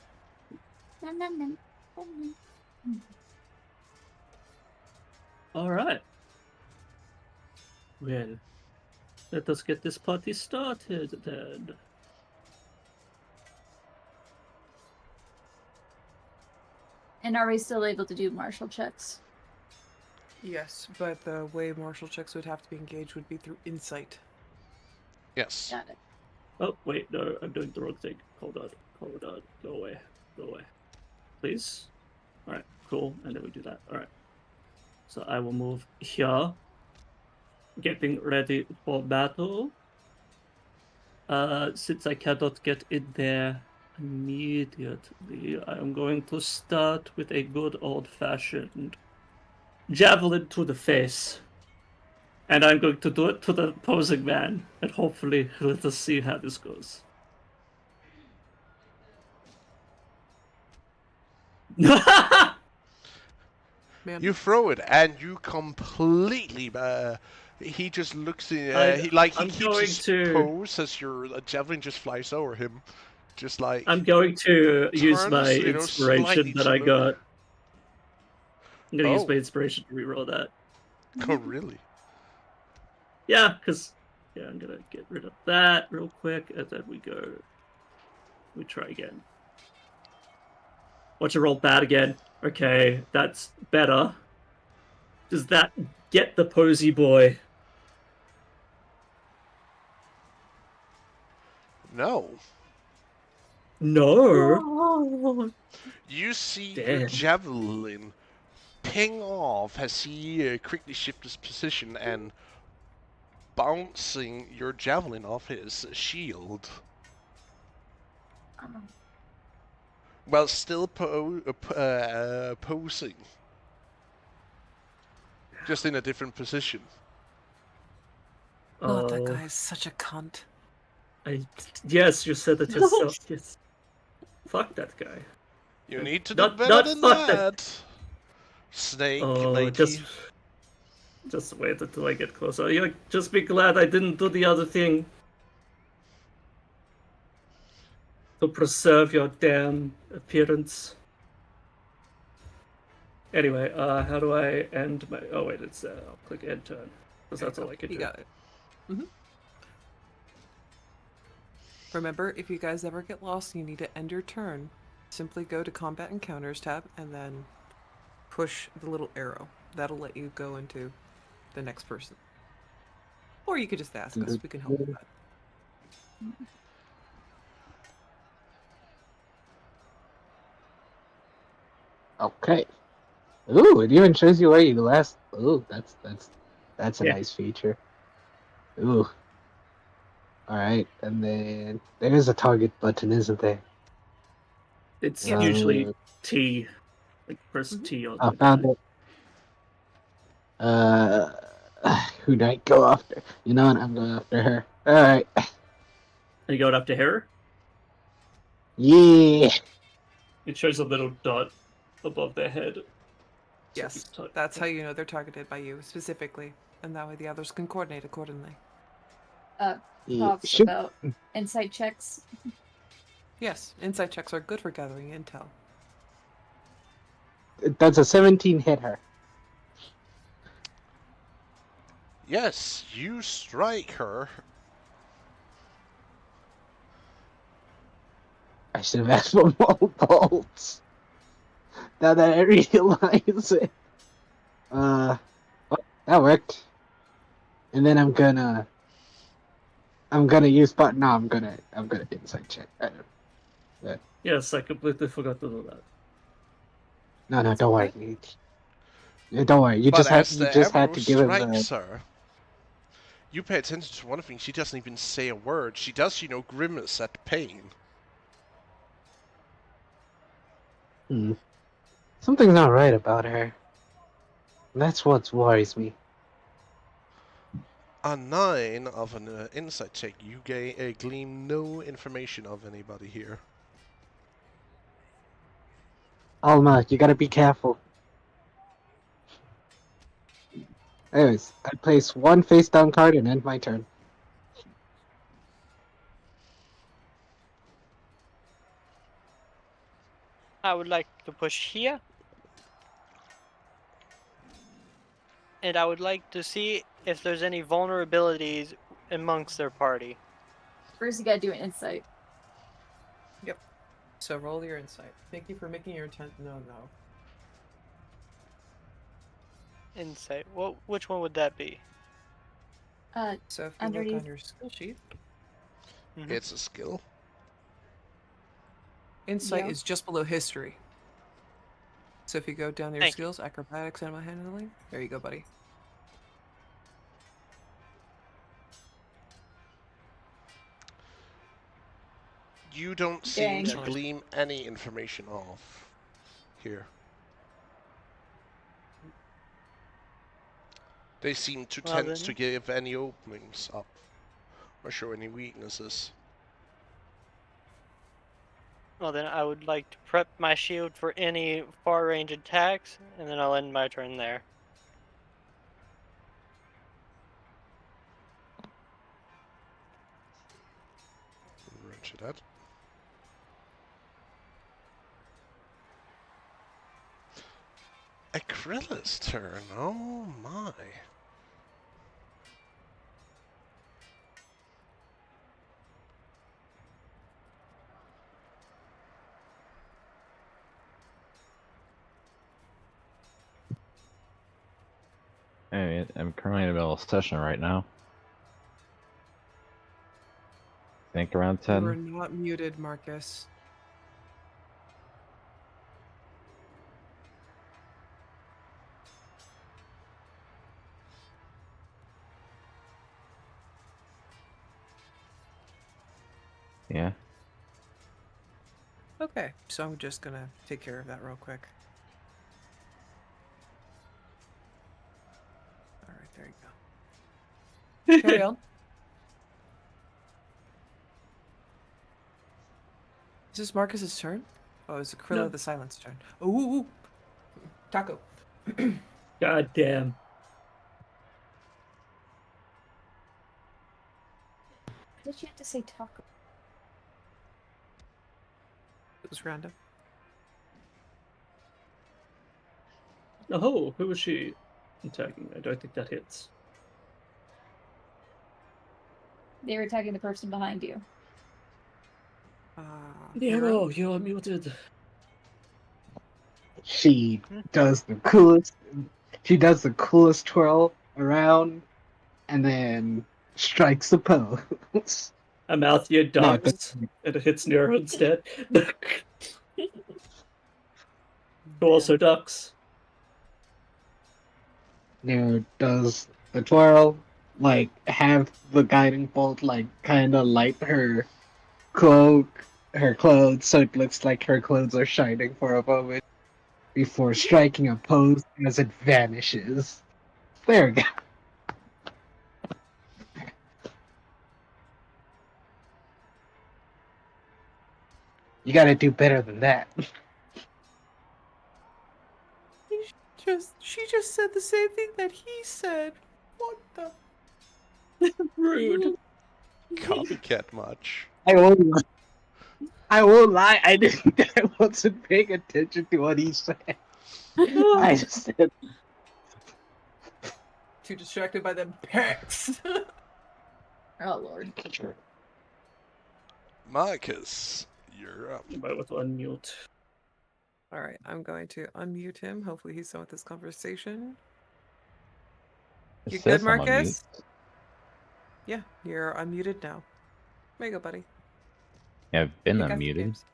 Nom, nom, nom. Nom, nom. All right. Well, let us get this party started then. And are we still able to do martial checks? Yes, but the way martial checks would have to be engaged would be through insight. Yes. Got it. Oh, wait, no, I'm doing the wrong thing. Hold on. Go away. Please. Alright, cool. And then we do that. Alright. So I will move here. Getting ready for battle. Since I cannot get in there immediately, I am going to start with a good old-fashioned javelin to the face. And I'm going to do it to the opposing man. And hopefully, let us see how this goes. Man, You throw it and you completely. He just looks in. I'm He keeps going his to- pose as your javelin just flies over him, just like. I'm going to use turns, my you know, inspiration slightly that to I look. got. I'm gonna use Oh. my inspiration to reroll that. Oh really? Yeah, because I'm gonna get rid of that real quick, and then we try again. Watch it roll bad again. Okay, that's better. Does that get the posy boy? No. No. You see Damn. your javelin ping off as he quickly shifts his position and bouncing your javelin off his shield. While still posing. Just in a different position. God, that Oh, guy is such a cunt. yes, you said it yourself. Yes. Fuck that guy. You need to do Not- better not than fuck that. that. Snake Oh, lady. just wait until I get closer. You just be glad I didn't do the other thing. To preserve your damn appearance. Anyway, how do I end my... Oh wait, it's... I'll click end turn. Because There that's you all go. I can You do. got it. Remember, if you guys ever get lost and you need to end your turn, simply go to Combat Encounters tab and then push the little arrow. That'll let you go into the next person. Or you could just ask us. We can help with that. Okay. Ooh, it even shows you where you last. Ooh, that's a Yeah. nice feature. Ooh. All right, and then there's a target button, isn't there? It's Yeah. usually T. Like, press Mhm. T on I the found guy. it. Who do I go after? You know what? I'm going after her. All right. And you go up to her. Yeah. It shows a little dot above their head. So Yes, he's tar- that's how you know they're targeted by you specifically, and that way the others can coordinate accordingly. Talks Shoot. about insight checks. Yes, insight checks are good for gathering intel. That's a 17 hit her. Yes, you strike her. I should have asked for more bolts. Now that I realize it. Well, that worked. And then I'm gonna use but no, I'm gonna insight check. Yes, I completely forgot to do that. No, That's don't okay. worry. Don't worry. You But just as had the arrow to give him the. strikes her, you pay attention to one thing. She doesn't even say a word. She does, grimace at pain. Something's not right about her. That's what worries me. A 9 of an insight check. You glean no information of anybody here. Alma, you gotta be careful. Anyways, I place one face down card and end my turn. I would like to push here. And I would like to see if there's any vulnerabilities amongst their party. First, you gotta do an insight. Yep. So roll your insight. Thank you for making your intent no. Insight. Which one would that be? So if you look Underneath. on your skill sheet, It's a skill. insight Yeah. is just below history. So if you go down to your Thank you. skills, acrobatics, animal handling, there you go, buddy. You don't seem Dang. to glean any information off here. They seem to Well, tend then. to give any openings up or show any weaknesses. Well, then I would like to prep my shield for any far range attacks, and then I'll end my turn there. Roger that. Akrilla's turn. Oh my. Hey, I'm currently in the middle of session right now. Think around You are 10. not muted, Marcus. Yeah. Okay, so I'm just gonna take care of that real quick. Alright, there you go. Carry on. Is this Marcus's turn? Oh, it's Aquila No. the Silence turn. Ooh, Taco. God damn. Did you have to say taco? It was random. Oh, who was she attacking? I don't think that hits. They were attacking the person behind you. Nero, you're muted. She does the coolest. She does the coolest twirl around, and then strikes the pose. Amalthea No, ducks, and it hits Nero instead. Who also ducks. Nero does the twirl, like have the guiding bolt, like kind of light her clothes, so it looks like her clothes are shining for a moment before striking a pose as it vanishes. There we go. You gotta do better than that. She just said the same thing that he said. What the? Rude. Copycat much. I won't lie. I wasn't paying attention to what he said. I just said, Too distracted by them pecs. Oh lord. Marcus, you're up. You might want to unmute. All right, I'm going to unmute him. Hopefully, he's done with this conversation. It You says good, I'm on mute. Marcus? Yeah, you're unmuted now. There you go, buddy. Yeah, I've been Pick up your unmuted. games.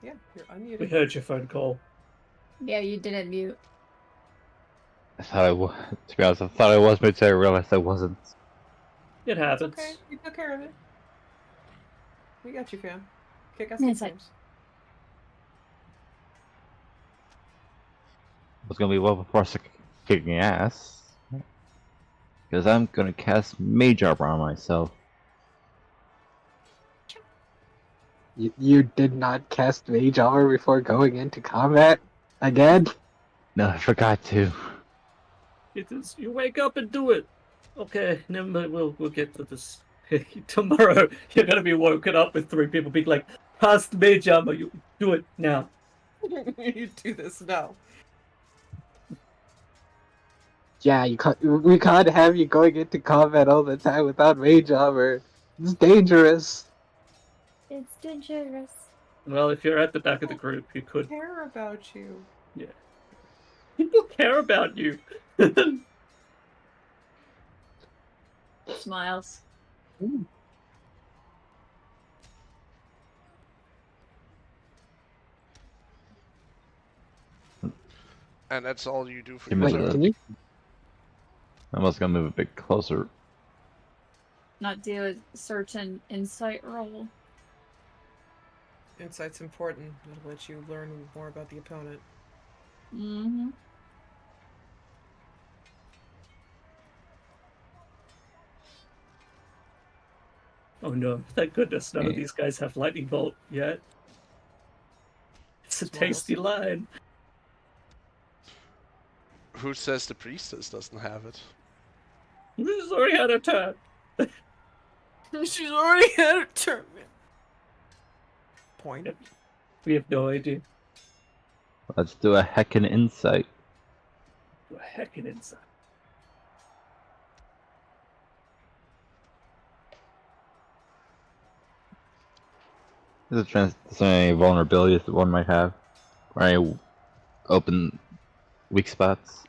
Yeah, you're We unmuted. heard your phone call. Yeah, you didn't mute. I thought to be honest, I thought I was muted, so I realized I wasn't. It It's happens. okay. We took care of it. We got you, fam. Kick us Yeah, some it's like- games. I was gonna be well before I start kicking ass. Because I'm gonna cast Mage Armor on myself. you did not cast Mage Armor before going into combat again? No, I forgot to. It is. You wake up and do it. Okay, never mind. We'll get to this tomorrow. You're gonna be woken up with 3 people being like, "Cast Mage Armor. You do it now." You do this now. Yeah, we can't have you going into combat all the time without Mage Armor. It's dangerous. It's dangerous. Well, if you're at the back of the group, you could. Care about you. Yeah. People care about you. Smiles. And that's all you do for Give me Wait, yourself. the- can you? I was gonna move a bit closer. Not do a search and insight roll. Insight's important. It'll let you learn more about the opponent. Mm-hmm. Oh no! Thank goodness none of Yeah. these guys have lightning bolt yet. It's a Smiles. tasty line. Who says the priestess doesn't have it? She's already had her turn. She's already had her turn. Point. Yep. We have no idea. Let's do a heckin' insight. What the heck in inside? Is there any vulnerabilities that one might have? Or any open weak spots?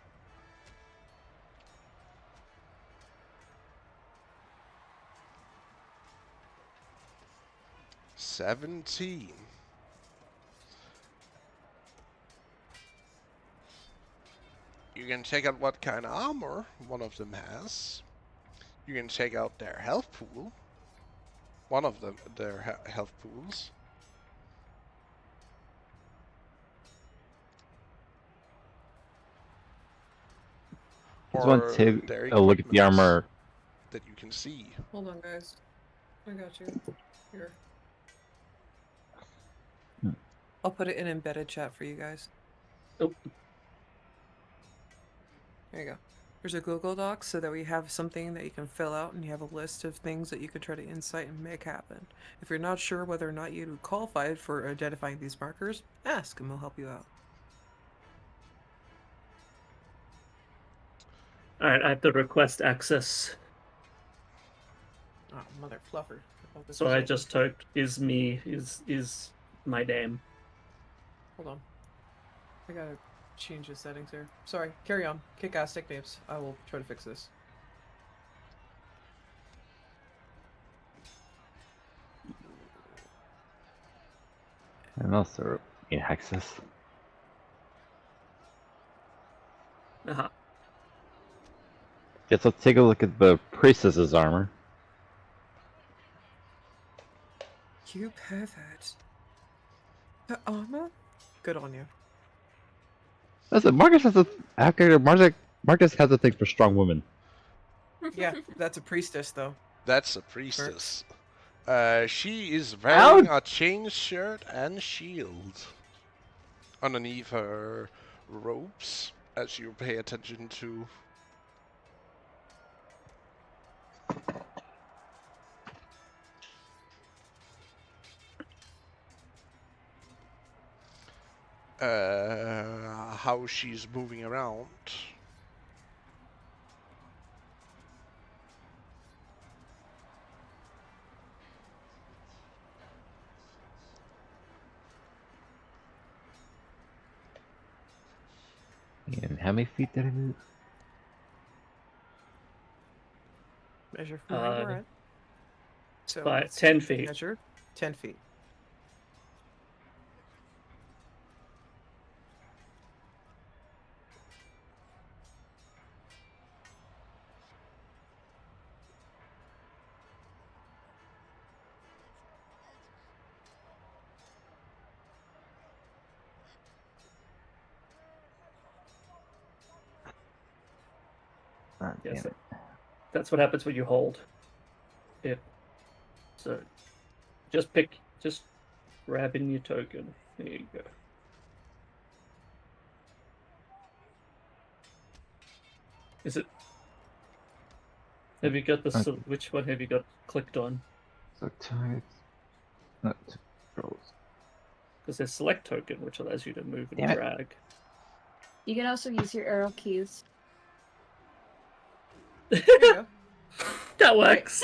$17. You can check out what kind of armor one of them has. You can check out their health pool. One of them, their health pools. Just want Or to take their a look at the equipments armor. that you can see. Hold on, guys. I got you. Here. I'll put it in embedded chat for you guys. Oh, There you go. There's a Google Doc so that we have something that you can fill out and you have a list of things that you could try to insight and make happen. If you're not sure whether or not you qualified for identifying these markers, ask and we'll help you out. alright, I have to request access. Oh, mother fluffer. Oh, this So is I open. just typed is me is my name. Hold on. I gotta change the settings here. Sorry, carry on. Kick ass nicknames. I will try to fix this. And also in access. Uh-huh. Guess let's take a look at the priestess's armor. You pervert. The armor? Good on you. Listen, Marcus has a thing for strong women. Yeah, that's a priestess though. That's a priestess. She is wearing Ouch! a chain shirt and shield underneath her robes, as you pay attention to. How she's moving around. And how many feet did I move? Measure from where you're Uh, at. So 10 feet. measure 10 feet. Ah, damn Yes, it. that's what happens when you hold. It. So, just grab in your token. There you go. Is it? Have you got the? Okay. Which one have you got clicked on? So targets. Not controls. Because there's select token, which allows you to move and Damn it. drag. You can also use your arrow keys. There you go. That works.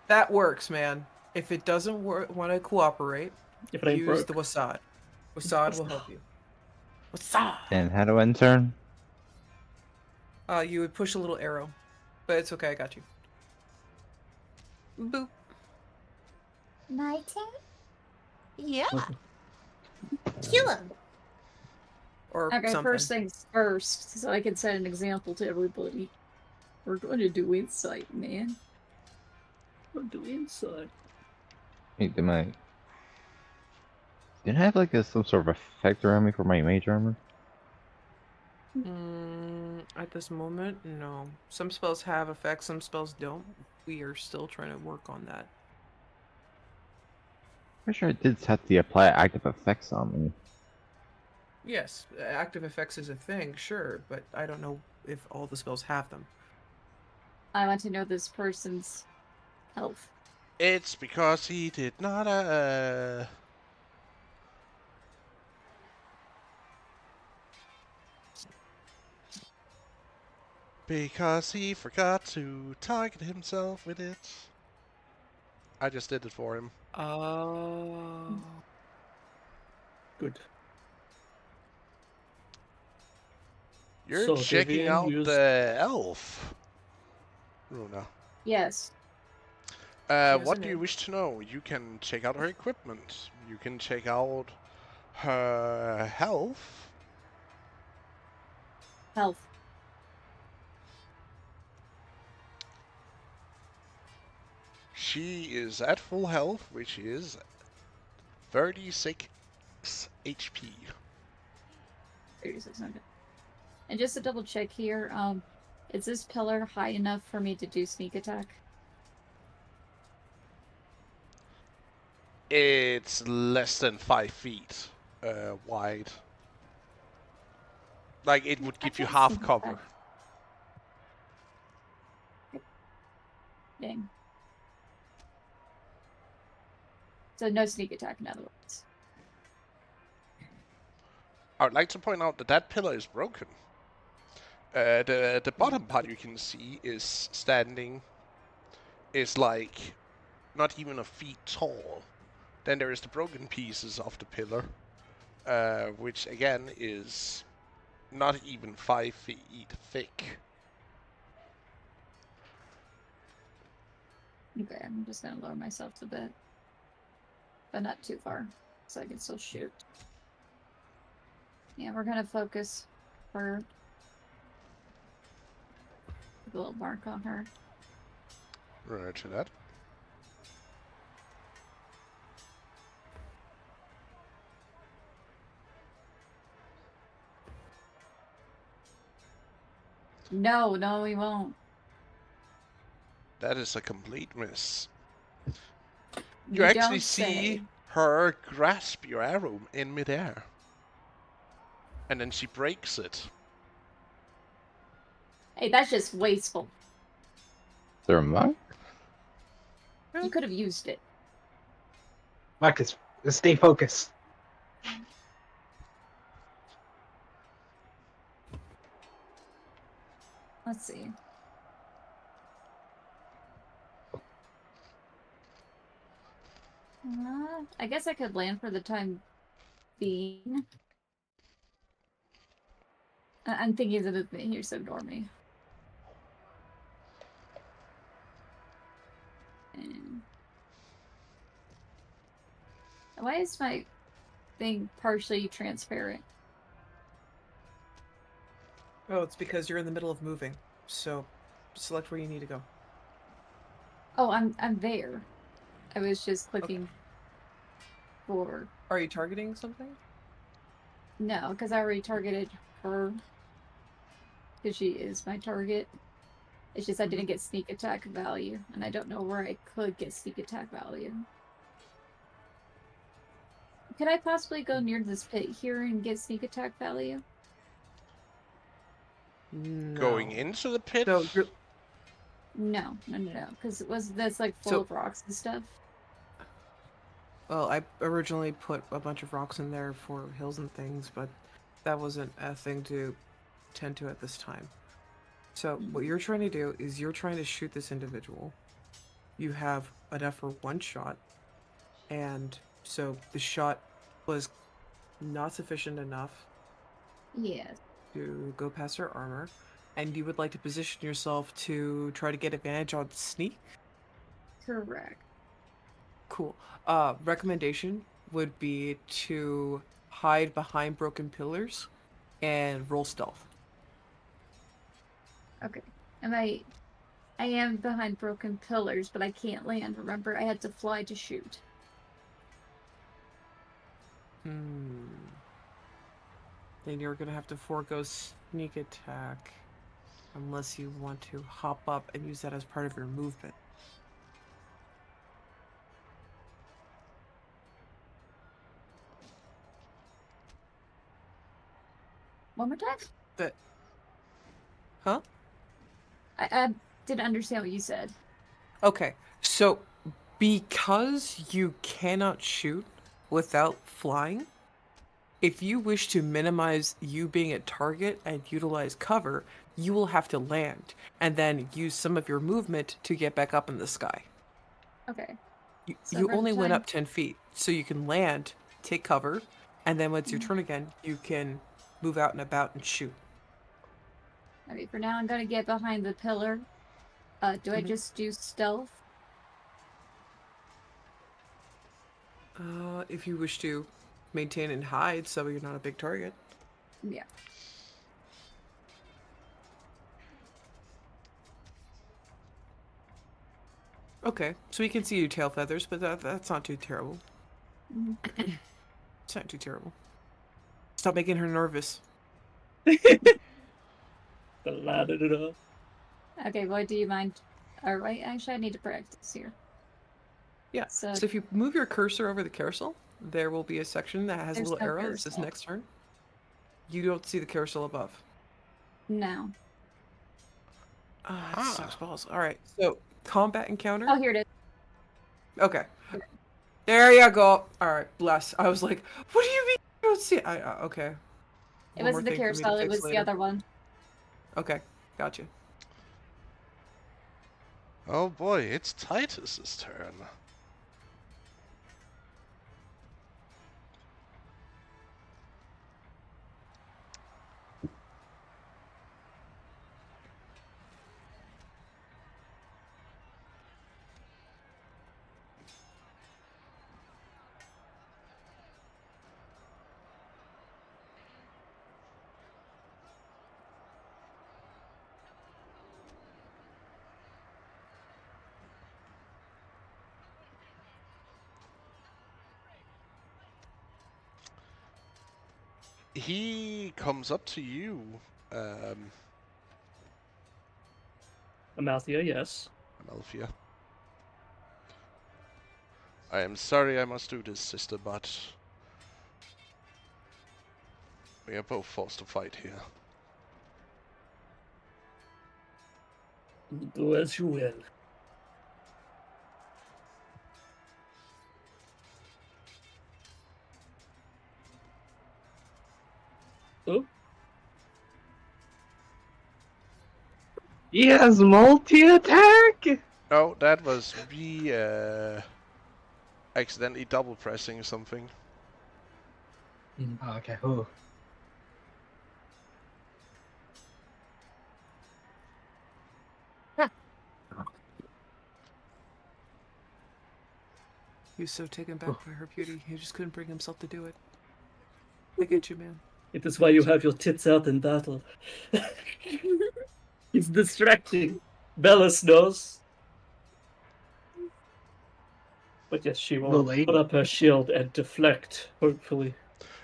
That works, man. If it doesn't want to cooperate, If it ain't use broke. the Wasad. Wasad will help you. Wasad! And how do I turn? You would push a little arrow. But it's okay, I got you. Boop. My turn? Yeah. Kill him. Or Okay, something. first things first, so I can set an example to everybody. We're going to do insight, man. I'll do inside. Wait, did I have like some sort of effect around me for my mage armor? At this moment, no. Some spells have effects, some spells don't. We are still trying to work on that. Pretty sure I did have to apply active effects on me. Yes, active effects is a thing, sure, but I don't know if all the spells have them. I want to know this person's health. It's because he did not, because he forgot to target himself with it. I just did it for him. Oh. Good. You're So, checking Vivian out used- the elf, Runa. Yes. has What a do you name. wish to know? You can check out her equipment. You can check out her health. Health. She is at full health, which is 36 HP. 3600. And just to double check here, is this pillar high enough for me to do sneak attack? It's less than 5 feet. wide. Like it would give you Okay, half sneak cover. attack. Dang. So no sneak attack, in other words. I would like to point out that that pillar is broken. The bottom part you can see is standing, is like not even a feet tall. Then there is the broken pieces of the pillar, which again is not even 5 feet thick. Okay, I'm just gonna lower myself a bit. But not too far, so I can still shoot. Yeah, we're gonna focus for the little mark on her. Roger that. No, no, we won't. That is a complete miss. You You actually don't see say. her grasp your arrow in midair. And then she breaks it. Hey, that's just wasteful. Is there a monk? You could have used it. Marcus, stay focused. Let's see. I guess I could land for the time being. I'm thinking of the thing here, so ignore me. And why is my thing partially transparent? Oh, it's because you're in the middle of moving. So, select where you need to go. Oh, I'm there. I was just clicking for Are you targeting something? no, because I already targeted her. Because she is my target. It's just I didn't get sneak attack value, and I don't know where I could get sneak attack value. Could I possibly go near this pit here and get sneak attack value? No. Going into the pit? So you're No, because it was this like full So- of rocks and stuff. Well, I originally put a bunch of rocks in there for hills and things, but that wasn't a thing to tend to at this time. So what you're trying to do is you're trying to shoot this individual. You have enough for one shot, and so the shot was not sufficient enough Yes. to go past her armor, and you would like to position yourself to try to get advantage on sneak. Correct. Cool. Recommendation would be to hide behind broken pillars and roll stealth. Okay. And I am behind broken pillars, but I can't land. Remember, I had to fly to shoot. Then you're gonna have to forego sneak attack unless you want to hop up and use that as part of your movement. One more time? That. Huh? I didn't understand what you said. Okay, so because you cannot shoot without flying, if you wish to minimize you being a target and utilize cover, you will have to land and then use some of your movement to get back up in the sky. Okay. You, So you for the only went time- up 10 feet, so you can land, take cover, and then when it's your turn again, you can move out and about and shoot. Okay, for now I'm gonna get behind the pillar. Do I just do stealth? If you wish to maintain and hide so you're not a big target. Yeah. Okay, so we can see your tail feathers, but that's not too terrible. It's not too terrible. Stop making her nervous. Ladded it up. Okay, well, do you mind? Alright, actually, I need to practice here. Yeah. So- So if you move your cursor over the carousel, there will be a section that has There's a little no arrow that says carousel. next turn. You don't see the carousel above. No. Ah, Ah. it sucks balls. All right, so combat encounter. Oh, here it is. Okay. There you go. All right, bless. I was like, what do you mean you don't see it? Okay. It One more wasn't the thing for me to carousel, it fix was the later. other one. Okay, gotcha. Oh boy, it's Titus's turn. He comes up to you, Amalthea, yes. Amalthea. I am sorry I must do this, sister, but we are both forced to fight here. Do as you will. Oh, He has multi-attack! Oh, that was me accidentally double pressing something. Oh, okay, ooh. He was so taken back by her beauty, he just couldn't bring himself to do it. I get you, man. it is why you have your tits out in battle. It's distracting. Bellis knows. But yes, she will The lady- put up her shield and deflect, hopefully.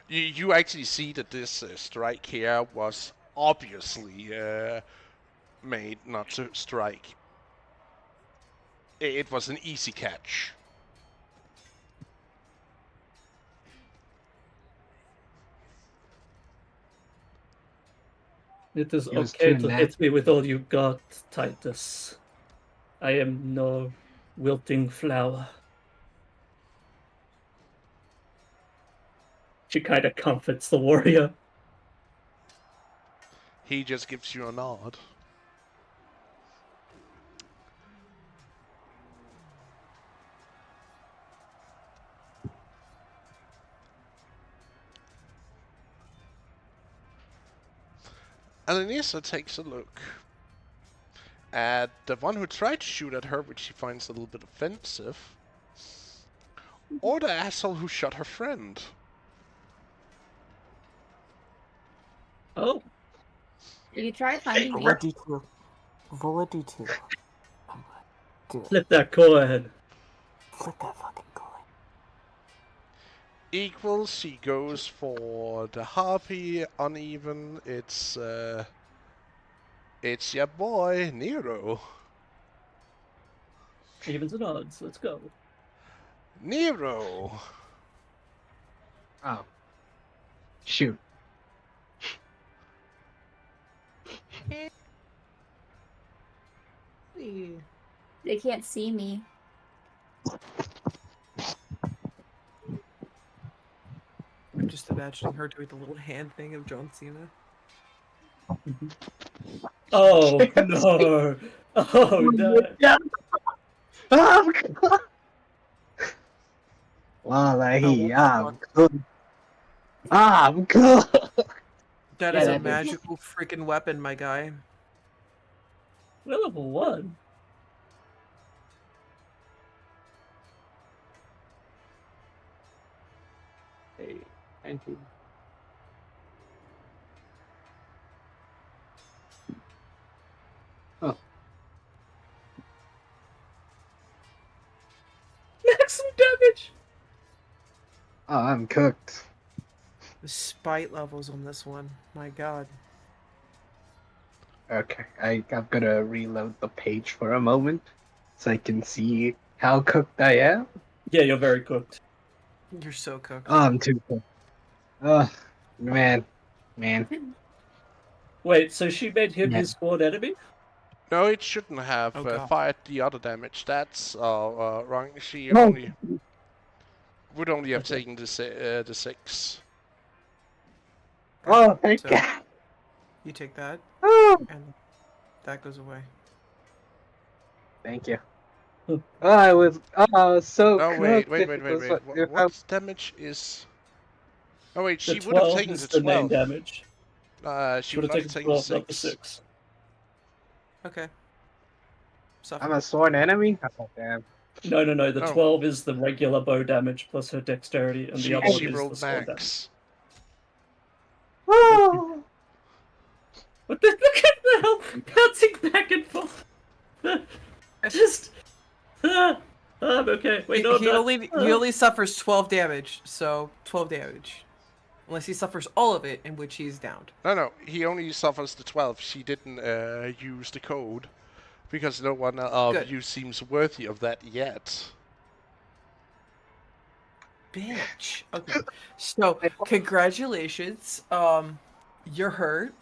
You actually see that this strike here was obviously made not to strike. It was an easy catch. It is He was okay too to hit me with all you got, Titus. I am no wilting flower. She kind of comforts the warrior. He just gives you a nod. Alanisa takes a look at the one who tried to shoot at her, which she finds a little bit offensive, or the asshole who shot her friend. Oh, Did you try finding me? Roll a d2. Roll a d2. Do it. flip that coin. Flip that fucking coin. Equals, she goes for the harpy. Uneven, it's your boy, Nero. Evens and odds. Let's go. Nero! Oh. Shoot. They can't see me. I'm just imagining her doing the little hand thing of John Cena. Oh no! Oh no! Oh, God. Wallahi, I'm good. I'm good. That Yeah, is a that is- magical freaking weapon, my guy. We're level 1. Hey, thank you. Oh, Maximum damage! oh, I'm cooked. The spite levels on this one, my god. Okay, I'm gonna reload the page for a moment so I can see how cooked I am. Yeah, you're very cooked. You're so cooked. Oh, I'm too cool. Oh, man. Wait, so she made him Yeah. his spawn enemy? No, it shouldn't have Oh, God. fired the other damage. That's wrong. She No. only would only have Okay. taken the 6. Oh, thank So- God. You take that, Oh, and that goes away. thank you. I was so Oh wait. cooked if it was like- if I- What damage is? Oh wait, The she would have 12 taken is the the main 12. damage. She Would would have not have taken taken 12, not the 6. 6. Okay. Suffer. I'm a sworn enemy? Oh, damn. No, the Oh. 12 is the regular bow damage plus her dexterity, and the She other one she is the rolled spawn damage. max. Oh, What the look at the hell bouncing back and forth. Just okay. Wait, no, I'm he not. only suffers 12 damage, so 12 damage. Unless he suffers all of it, in which he's downed. No, he only suffers the 12. She didn't use the code because no one of Good. you seems worthy of that yet. Bitch. Okay. So, congratulations. You're hurt.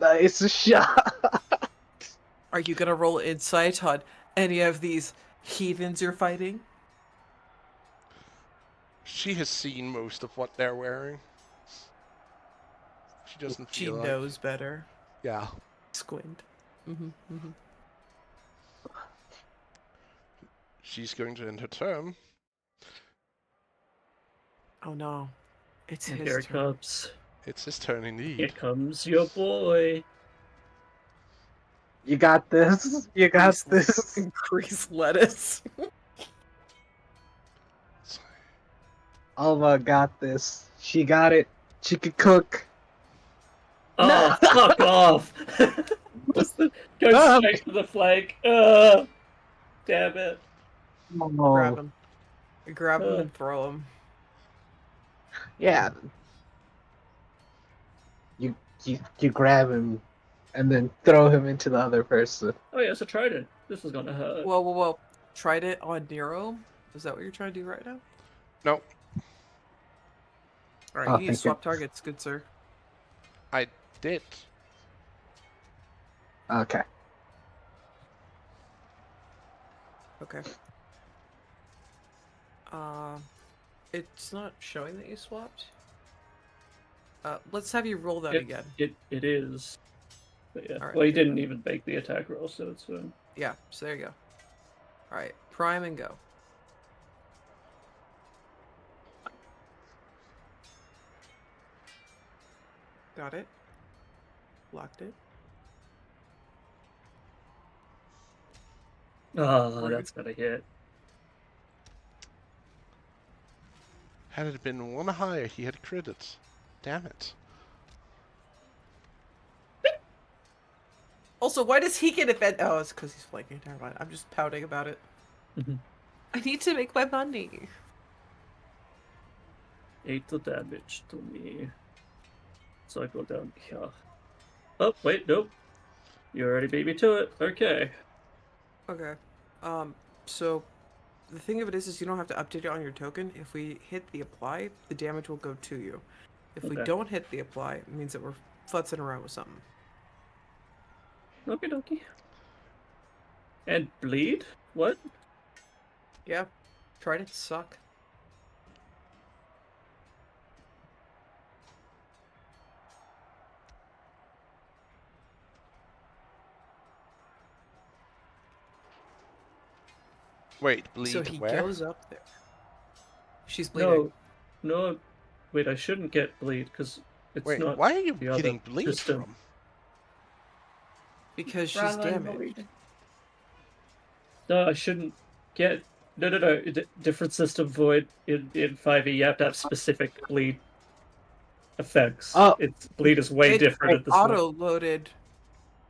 it's a shot. Are you gonna roll insight on any of these heathens you're fighting? She has seen most of what they're wearing. She doesn't She feel like... knows better. Yeah. Squint. She's going to end her term. Oh no. It's And his here it turn. comes. It's his turn indeed. Here comes your boy. You got this. You got this. Increase lettuce. Alma got this. She got it. She could cook. Oh, fuck off! Go No. straight to the flank. Damn it. Grab him. Grab him Uh. and throw him. Yeah. You grab him and then throw him into the other person. Oh yeah, it's a trident. This is gonna hurt. Whoa. Tried it on Nero? Is that what you're trying to do right now? No, Alright, Oh, you need to thank you. swap targets, good sir. I did. Okay. Okay. It's not showing that you swapped. Let's have you roll that again. It is. But yeah. Alright, Well, he there you didn't go. even make the attack roll, so it's fine. Yeah, so there you go. Alright, prime and go. Got it. Locked it. Oh, Rude. that's gonna hit. Had it been one higher, he had credits. Damn it. Also, why does he get offended? Oh, it's because he's flanking. Never mind. I'm just pouting about it. Mhm. I need to make my money. 8 of damage to me. So I go down here. Oh, wait, nope. You already beat me to it. Okay. Okay. So the thing of it is you don't have to update it on your token. If we hit the apply, the damage will go to you. If we Okay. don't hit the apply, it means that we're futzing around with something. Okie dokie. And bleed? What? Yeah. Tried to suck. Wait, bleed So he where? goes up there. She's bleeding. No. Wait, I shouldn't get bleed because it's Wait, not. why are you the other getting bleed system. from? Because she's Rather than damaged. void. No, I shouldn't get. No. Different system void in 5e. You have to have specific bleed effects. Oh. It's bleed is way different at this point. auto-loaded.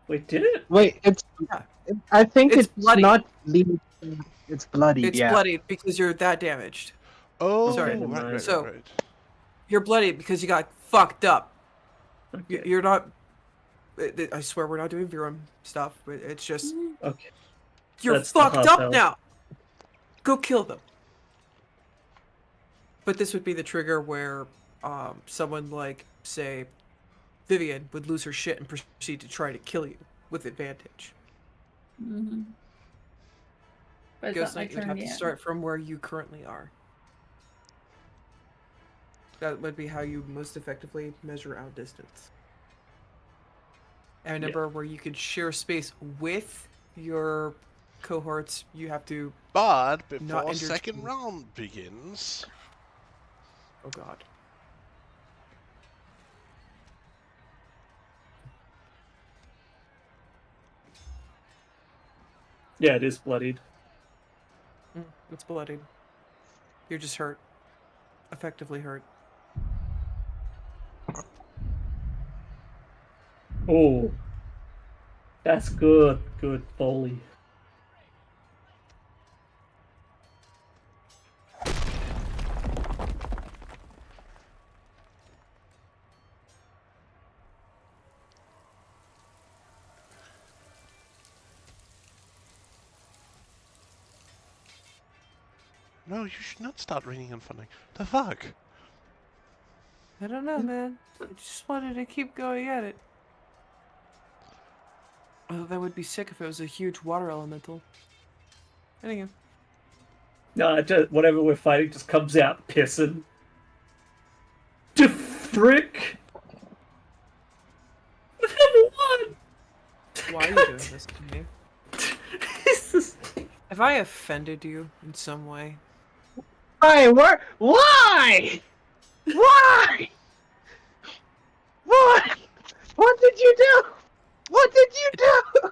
Wait, did it? Wait, it's. Yeah. I think It's it's bloody. not bleeding. It's bloody. It's yeah. bloodied because you're that damaged. Oh, Sorry. right. So- You're bloodied because you got fucked up. Okay. You're not. I swear we're not doing Virum stuff. It's just Okay. You're That's the fucked hard up bell. now. Go kill them. But this would be the trigger where someone like, say, Vivian would lose her shit and proceed to try to kill you with advantage. Mm-hmm. But it's Ghost not my Knight, you would turn have to yet. start from where you currently are. That would be how you most effectively measure out distance. And remember, where you could share space with your cohorts, you have to... But Not before enter second team. round begins, Oh god. Yeah, it is bloodied. It's bloodied. You're just hurt. Effectively hurt. Oh, that's good. Good Foley. no, you should not start raining and funny. The fuck? I don't know, man. I just wanted to keep going at it. Oh, that would be sick if it was a huge water elemental. Anyway. No, whatever we're fighting just comes out pissing. The frick! We never won! Why are you doing this to me? Have I offended you in some way? Hey, what? Why? Why? What? What did you do? What did you do?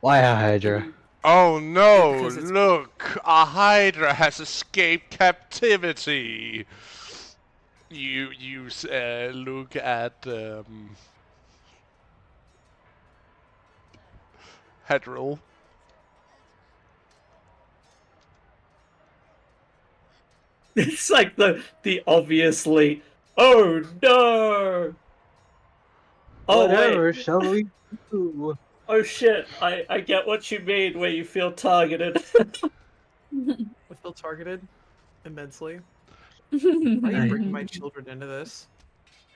Why Hydra? Oh no, Because it's- look! A Hydra has escaped captivity! You look at, Hedril. It's like the obviously. Oh no! Oh Whatever wait! shall we do? Oh shit! I get what you mean where you feel targeted. I feel targeted immensely. Why are you bringing my children into this?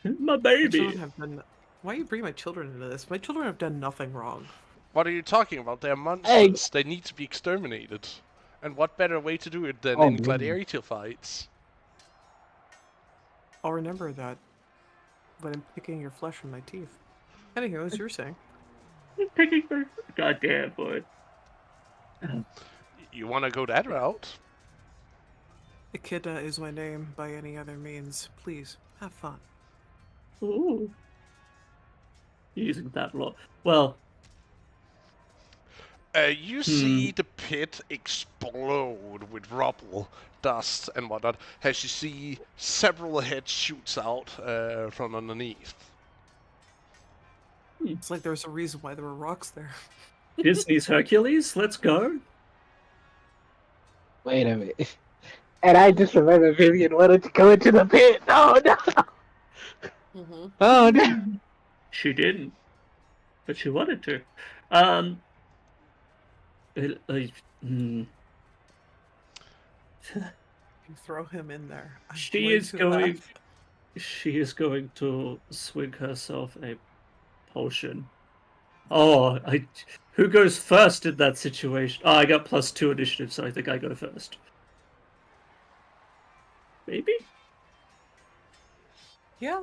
My My baby. children have done. Why are you bringing my children into this? My children have done nothing wrong. What are you talking about? They're monsters. Eggs. They need to be exterminated. And what better way to do it than Oh, in man. gladiator fights? I'll remember that when I'm picking your flesh from my teeth. Anywho, as you were saying. Picking her. Goddamn boy. You wanna go that route? Echidna is my name by any other means. Please, have fun. Ooh. Using that lot. Well, You see the pit explode with rubble, dust, and whatnot, as you see several heads shoots out from underneath. It's like there's a reason why there were rocks there. Disney's Hercules. Let's go. Wait a minute. And I just remember Vivian wanted to go into the pit. Oh no! Mm-hmm. Oh no! She didn't, but she wanted to. Hmm. You throw him in there. I'm She is to going. laugh. She is going to swing herself a potion. Oh, who goes first in that situation? Oh, I got +2 initiative, so I think I go first. Maybe? Yeah.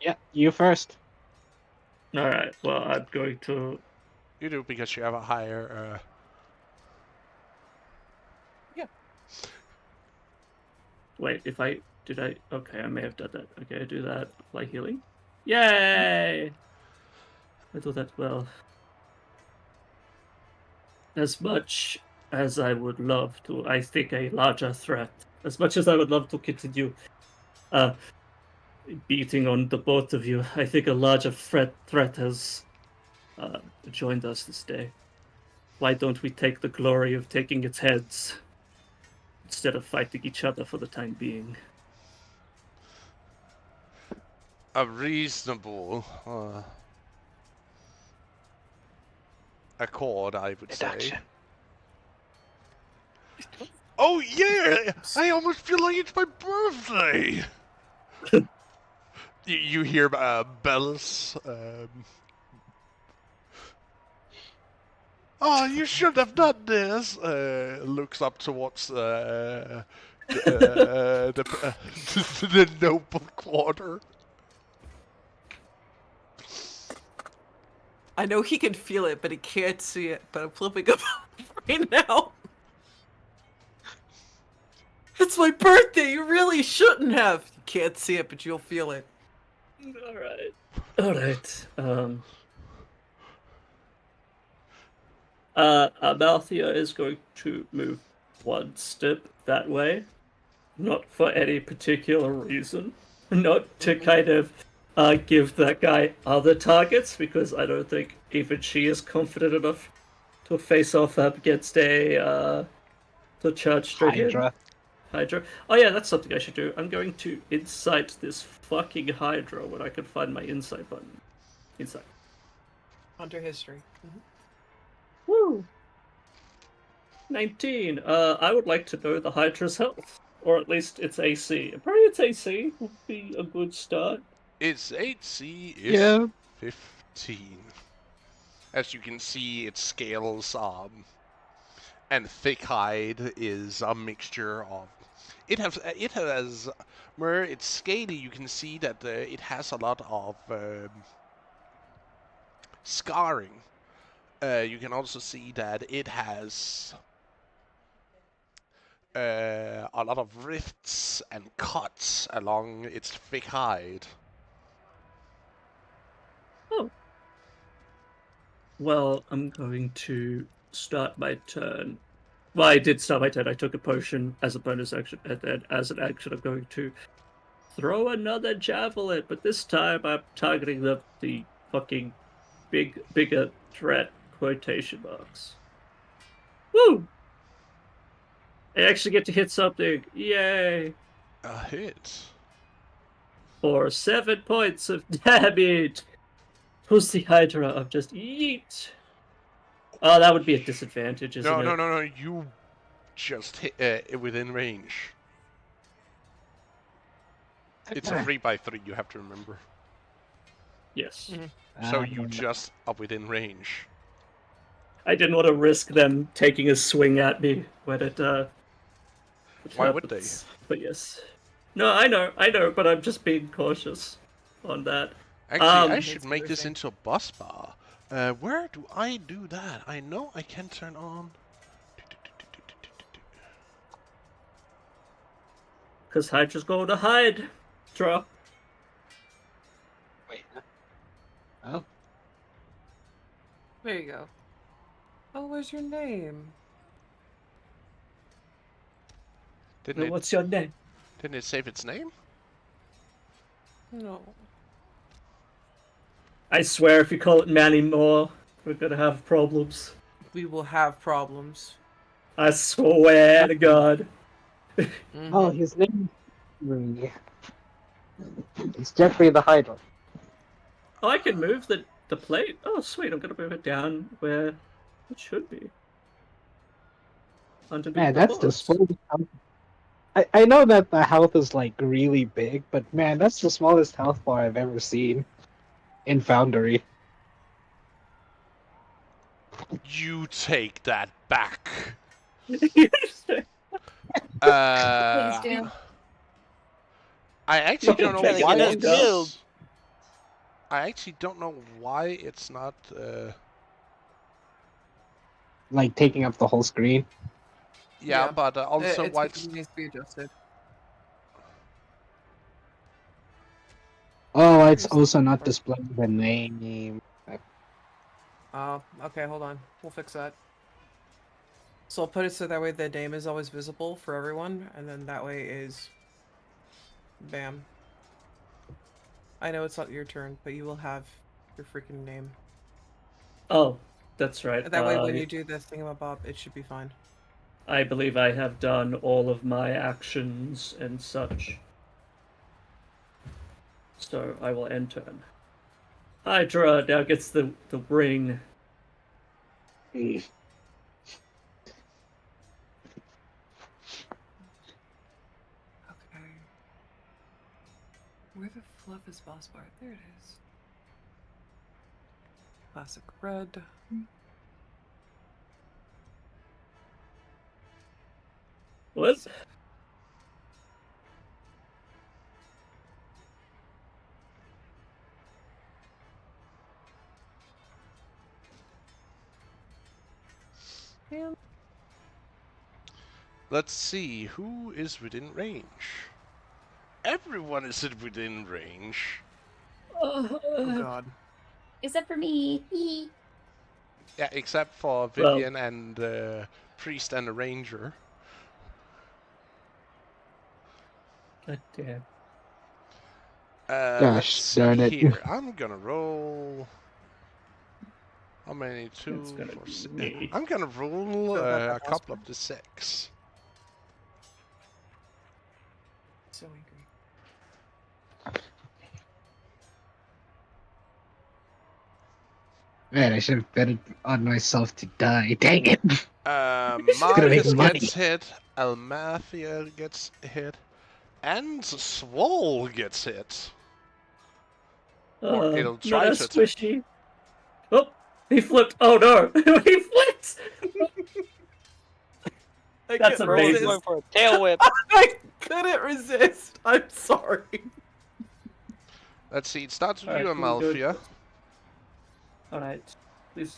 Yeah, you first. Alright, well, I'm going to. You do because you have a higher. Wait, if I. Did I. Okay, I may have done that. Okay, I do that. Apply healing. Yay! I do that well. As much as I would love to, I think a larger threat. As much as I would love to continue beating on the both of you, I think a larger threat has joined us this day. Why don't we take the glory of taking its heads instead of fighting each other for the time being? A reasonable accord, I would say. Deduction. Oh yeah! I almost feel like it's my birthday! you hear bells. Oh, you should have done this! Looks up towards the the noble quarter. I know he can feel it, but he can't see it. But I'm flipping up right now. It's my birthday. You really shouldn't have. You can't see it, but you'll feel it. All right. Amalthea is going to move one step that way, not for any particular reason, not to kind of give that guy other targets, because I don't think even she is confident enough to face off up against the charged dragon. Hydra. Oh yeah, that's something I should do. I'm going to insight this fucking Hydra when I can find my insight button. Insight. Hunter history. Woo! 19. I would like to know the Hydra's health. Or at least its AC. Probably its AC would be a good start. Its AC is 15. As you can see, its scales and thick hide is a mixture of. It has where it's scaly. You can see that it has a lot of scarring. You can also see that it has a lot of rifts and cuts along its thick hide. Oh. Well, I'm going to start my turn. Well, I did start my turn. I took a potion as a bonus action, and then as an action, I'm going to throw another javelin. But this time, I'm targeting the fucking bigger threat. Quotation marks. Woo! I actually get to hit something. Yay! A hit. For 7 points of damage. Who's the Hydra of just yeet? Oh, that would be a disadvantage, isn't it? No. You just hit within range. It's a 3x3. You have to remember. Yes. So you just are within range. I didn't want to risk them taking a swing at me when it. Why would they? But yes. No, I know, but I'm just being cautious on that. Actually, I should make this into a bus bar. Where do I do that? I know I can turn on. Because Hydra's going to hide. Draw. Wait. Oh. There you go. Oh, where's your name? What's your name? Didn't it save its name? No. I swear, if you call it Manny Moore, we're gonna have problems. We will have problems. I swear to God. Oh, his name is It's Jeffrey the Hydra. Oh, I can move the plate. Oh, sweet! I'm gonna move it down where it should be. Underneath Man, the that's the boss. smallest health. I know that the health is like really big, but man, that's the smallest health bar I've ever seen in Foundry. You take that back. Please do. I actually don't know Trying to why get us it's. killed. I actually don't know why it's not. Like taking up the whole screen. Yeah, but also it's why because it needs to be adjusted. Oh, it's also not displaying the name. Oh, okay, hold on. We'll fix that. So I'll put it so that way the name is always visible for everyone, and then that way is... Bam. I know it's not your turn, but you will have your freaking name. Oh, that's right. That way when you do the thingamabob, it should be fine. I believe I have done all of my actions and such. So I will end turn. Hydra now gets the ring. Mm. Okay. Where the fluff is boss bar? There it is. Classic red. What? Let's see, who is within range? Everyone is within range. Oh god. Except for me. Hee. Yeah, except for Well- Vivian and Priest and the Ranger. God damn. Let's Gosh, darn see it. here. I'm gonna roll. How many? Two, It's gonna four, be six. me. I'm gonna roll So that a boss couple bar. of the six. So angry. Man, I should have betted on myself to die. Dang it. gonna make Marcus money. gets hit. Almathia gets hit. And Swole gets hit. Or it'll Not try as to attack. squishy. Oh, he flipped. Oh no, he flipped. I That's couldn't amazing. resist. Going for a tail whip. I couldn't resist. I'm sorry. Let's see, it starts with Alright, you, can we do it? Amalthea. Alright, please.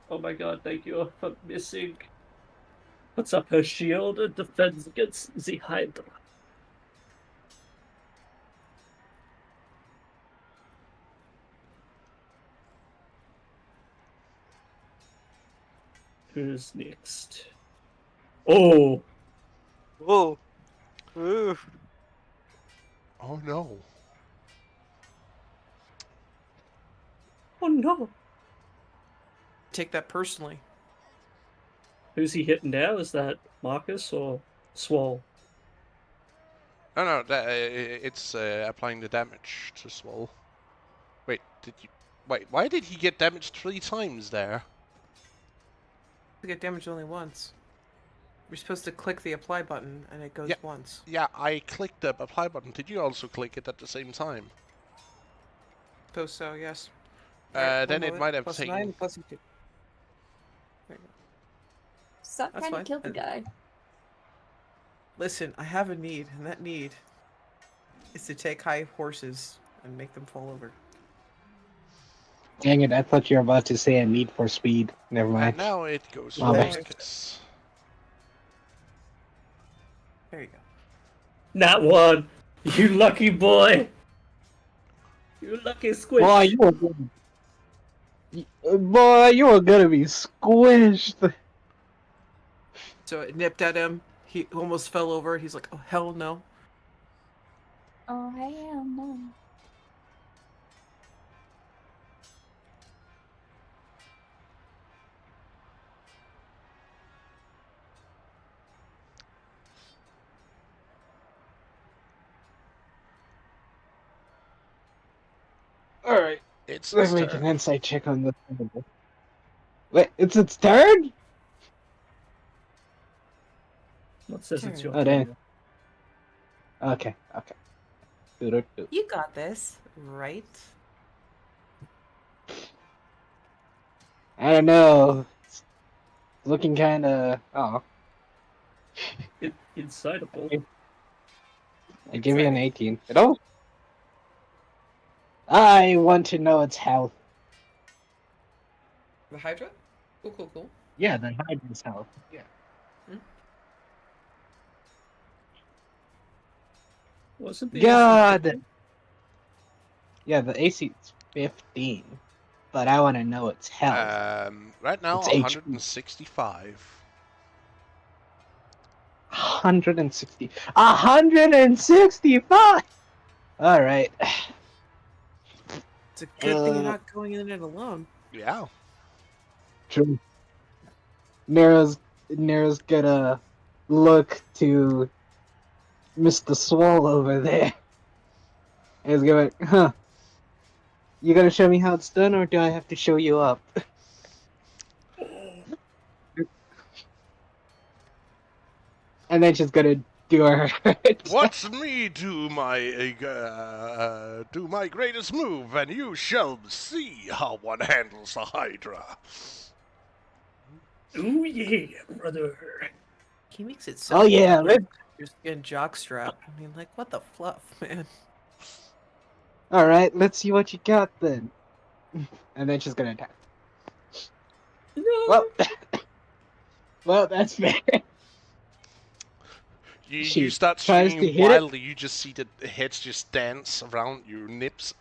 Oh my god, thank you for missing. Puts up her shield and defends against the Hydra. Who's next? Oh! Whoa. Ooh. Oh no. Oh no! Take that personally. Who's he hitting now? Is that Marcus or Swole? No, it's applying the damage to Swole. Wait, why did he get damaged 3 times there? You get damaged only once. You're supposed to click the apply button and it goes Yeah. once. Yeah, I clicked the apply button. Did you also click it at the same time? Suppose so, yes. Then it might have plus taken. 9 plus 2. There you go. Stop That's trying fine. to kill the And- guy. Listen, I have a need, and that need is to take high horses and make them fall over. Dang it, I thought you were about to say a need for speed. Never And mind. now it goes My for bad. Marcus. There you go. Nat 1! You lucky boy! You lucky squish! Boy, you were gonna be squished. So it nipped at him. He almost fell over. He's like, oh, hell no. Oh, hell no. Alright, It's let's its make an turn. insight check on this. Wait, it's its turn? What says it's your Oh, dang. turn? Okay. Doo-doo-doo. You got this, right? I don't know. It's looking kinda. Oh, Insightable. I give you an 18. It all. I want to know its health. The Hydra? Cool. Yeah, the Hydra's health. Yeah. Wasn't the God! AC Yeah, the AC is 15. But I want to know its health. Right now, It's HP. 165. 160. 165! Alright. It's a good thing you're not going in it alone. Yeah. True. Nero's gonna look to Mr. Swole over there. And he's gonna, huh. You gonna show me how it's done, or do I have to show you up? and then she's gonna do her. Watch me do my greatest move, and you shall see how one handles a Hydra. Ooh yeah, brother. He makes it so. Oh yeah, Your skin jockstrap. I mean, like, what the fluff, man? all right. Let's see what you got then. And then she's gonna attack. No. Well, well, that's fair. You She start tries swinging to hit it. wildly. You just see the heads just dance around your nips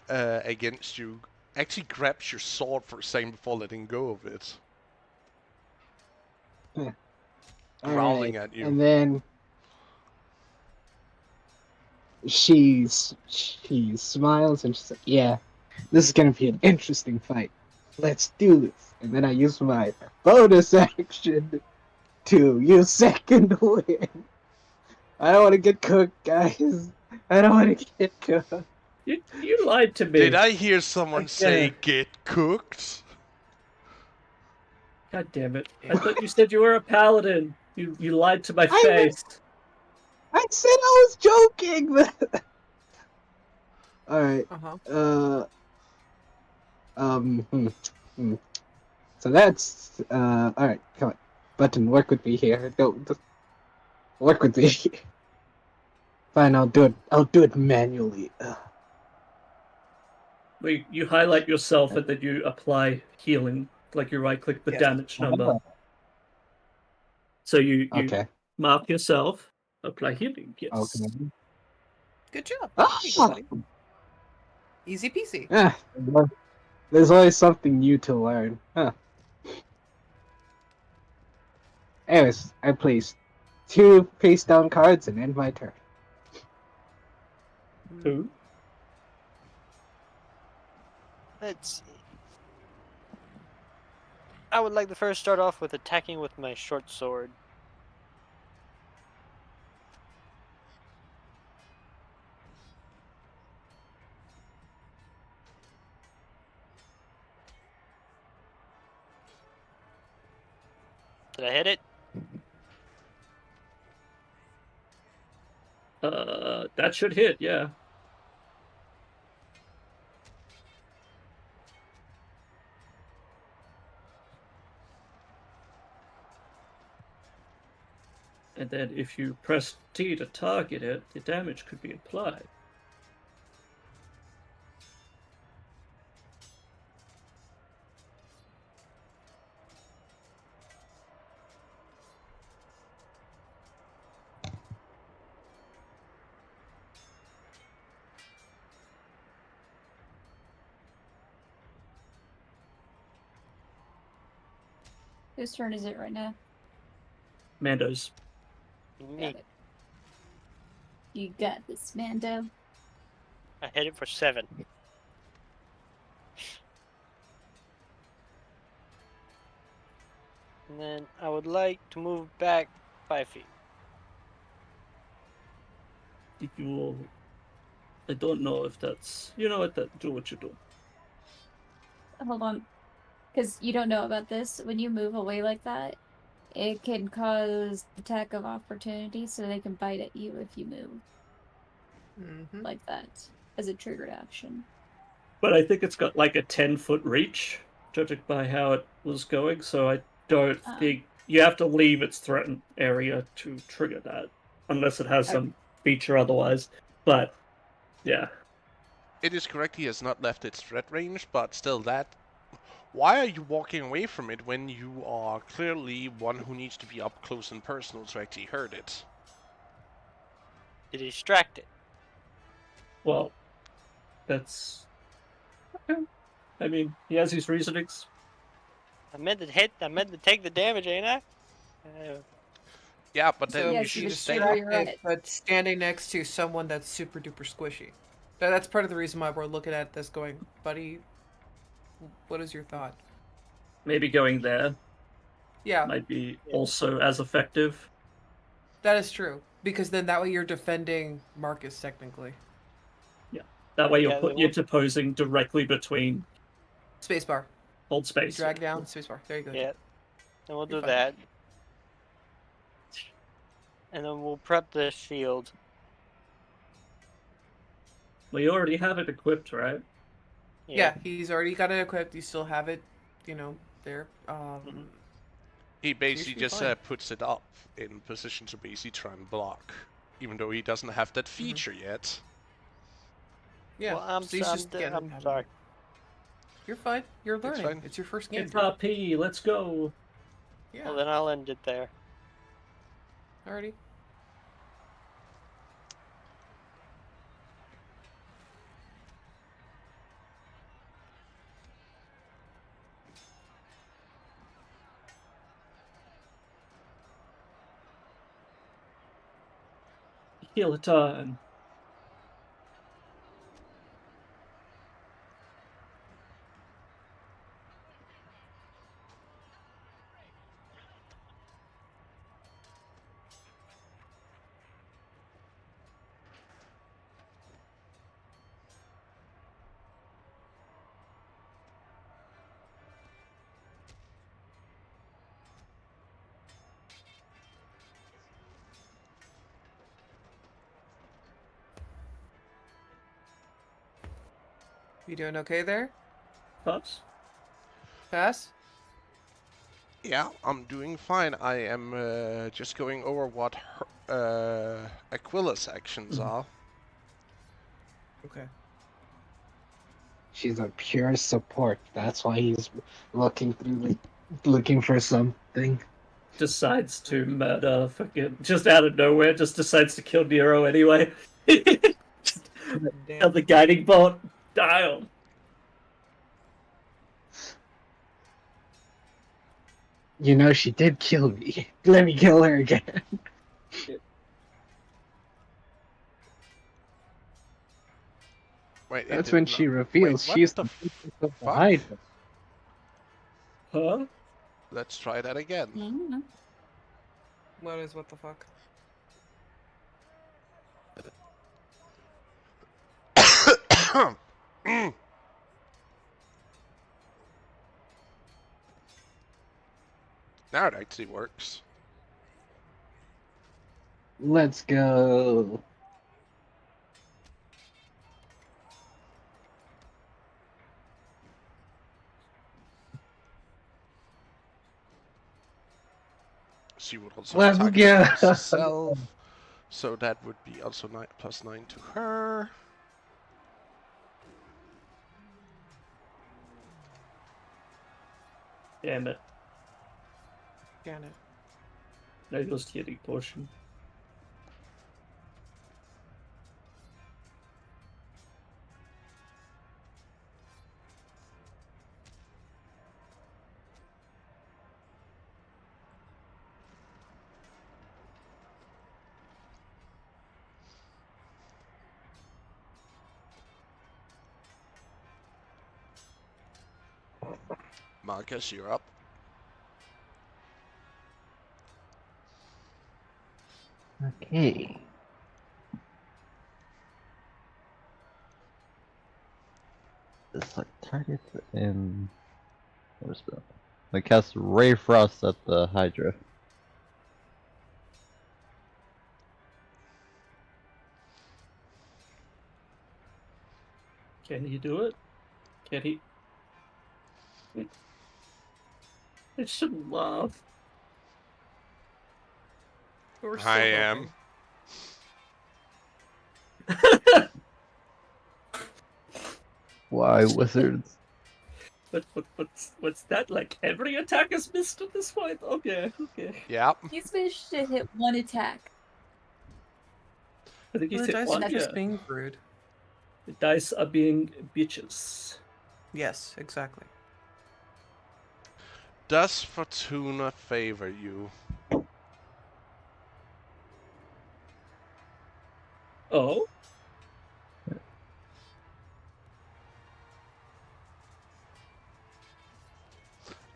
against you. Actually grabs your sword for a second before letting go of it. Growling at you. And then she smiles and she's like, "Yeah, this is gonna be an interesting fight. Let's do this." And then I use my bonus action to use second wind. I don't want to get cooked, guys. I don't want to get cooked. You lied to me. Did I hear someone say "get cooked"? God damn it! I thought you said you were a paladin. You lied to my I face. I said I was joking. But... All right. So that's all right. Come on, Button, work with me here. Don't work with me. Fine, I'll do it. I'll do it manually. You highlight yourself and then you apply healing. Like you right-click the damage number. So you Okay. mark yourself, apply healing. Yes. Okay. Good job. Ah! There you go, buddy. Easy peasy. Ah, there's always something new to learn. Huh. Anyways, I placed 2 face-down cards and end my turn. Who? Let's see. I would like to first start off with attacking with my short sword. Did I hit it? That should hit, yeah. And then if you press T to target it, the damage could be applied. Whose turn is it right now? Mando's. Got it. You got this, Mando. I hit it for 7. And then I would like to move back 5 feet. If you, I don't know if that's, you know what, do what you do. Hold on. Because you don't know about this. When you move away like that, it can cause attack of opportunity, so they can bite at you if you move. Like that. As a triggered action. But I think it's got like a 10-foot reach, judging by how it was going, so I don't think you have to leave its threatened area to trigger that, unless it has some feature otherwise. But, yeah. It is correct, he has not left its threat range, but still that... Why are you walking away from it when you are clearly one who needs to be up close and personal to actually hurt it? To distract it. Well, that's... Okay. I mean, he has his reasonings. I meant to hit, I meant to take the damage, ain't I? Yeah, but then So you should stay... distracted, but standing next to someone that's super duper squishy. That's part of the reason why we're looking at this going, buddy, what is your thought? Maybe going there Yeah. might be also as effective. That is true. Because then that way you're defending Marcus, technically. Yeah. That way you're Yeah, putting interposing directly between... Spacebar. Hold space. Drag down, spacebar. There you go. Yeah. And we'll do You're fine. that. and then we'll prep the shield. Well, you already have it equipped, right? Yeah, he's already got it equipped. You still have it, there. He basically should be just fine. puts it up in position to basically try and block, even though he doesn't have that feature yet. Yeah, Well, I'm, so he's just getting I'm habit. sorry. You're fine. You're learning. fine. It's your first game. It's RP, let's go. Yeah. Well, then I'll end it there. Alrighty. Heal time. You doing okay there? Pass. Pass? Yeah, I'm doing fine. I am just going over what Aquila's actions are. Okay. She's a pure support. That's why he's looking for something. Decides to murder fucking just out of nowhere, just decides to kill Nero anyway. Just tell the guiding bolt, dial. You know, she did kill me. Let me kill her again. Wait, That's when she reveals Wait, she's what the fuck? behind her. Huh? Let's try that again. Mm-hmm. What is what the fuck? Now it actually works. Let's go. She would also Let's attack go. herself, so that would be also +9 to her. Damn it. Can it? There goes healing potion. Marcus, you're up. Okay. It's like target in. Where's the? I cast Ray Frost at the Hydra. Can he do it? Can he? It should laugh. We're still I am. hoping. Why wizards? What's that? Like every attack is missed at this point? Okay. Yep. He's managed to hit one attack. I think he's Well, the hit dice one. are just Yeah. being rude. The dice are being bitches. Yes, exactly. Does Fortuna favor you? Oh?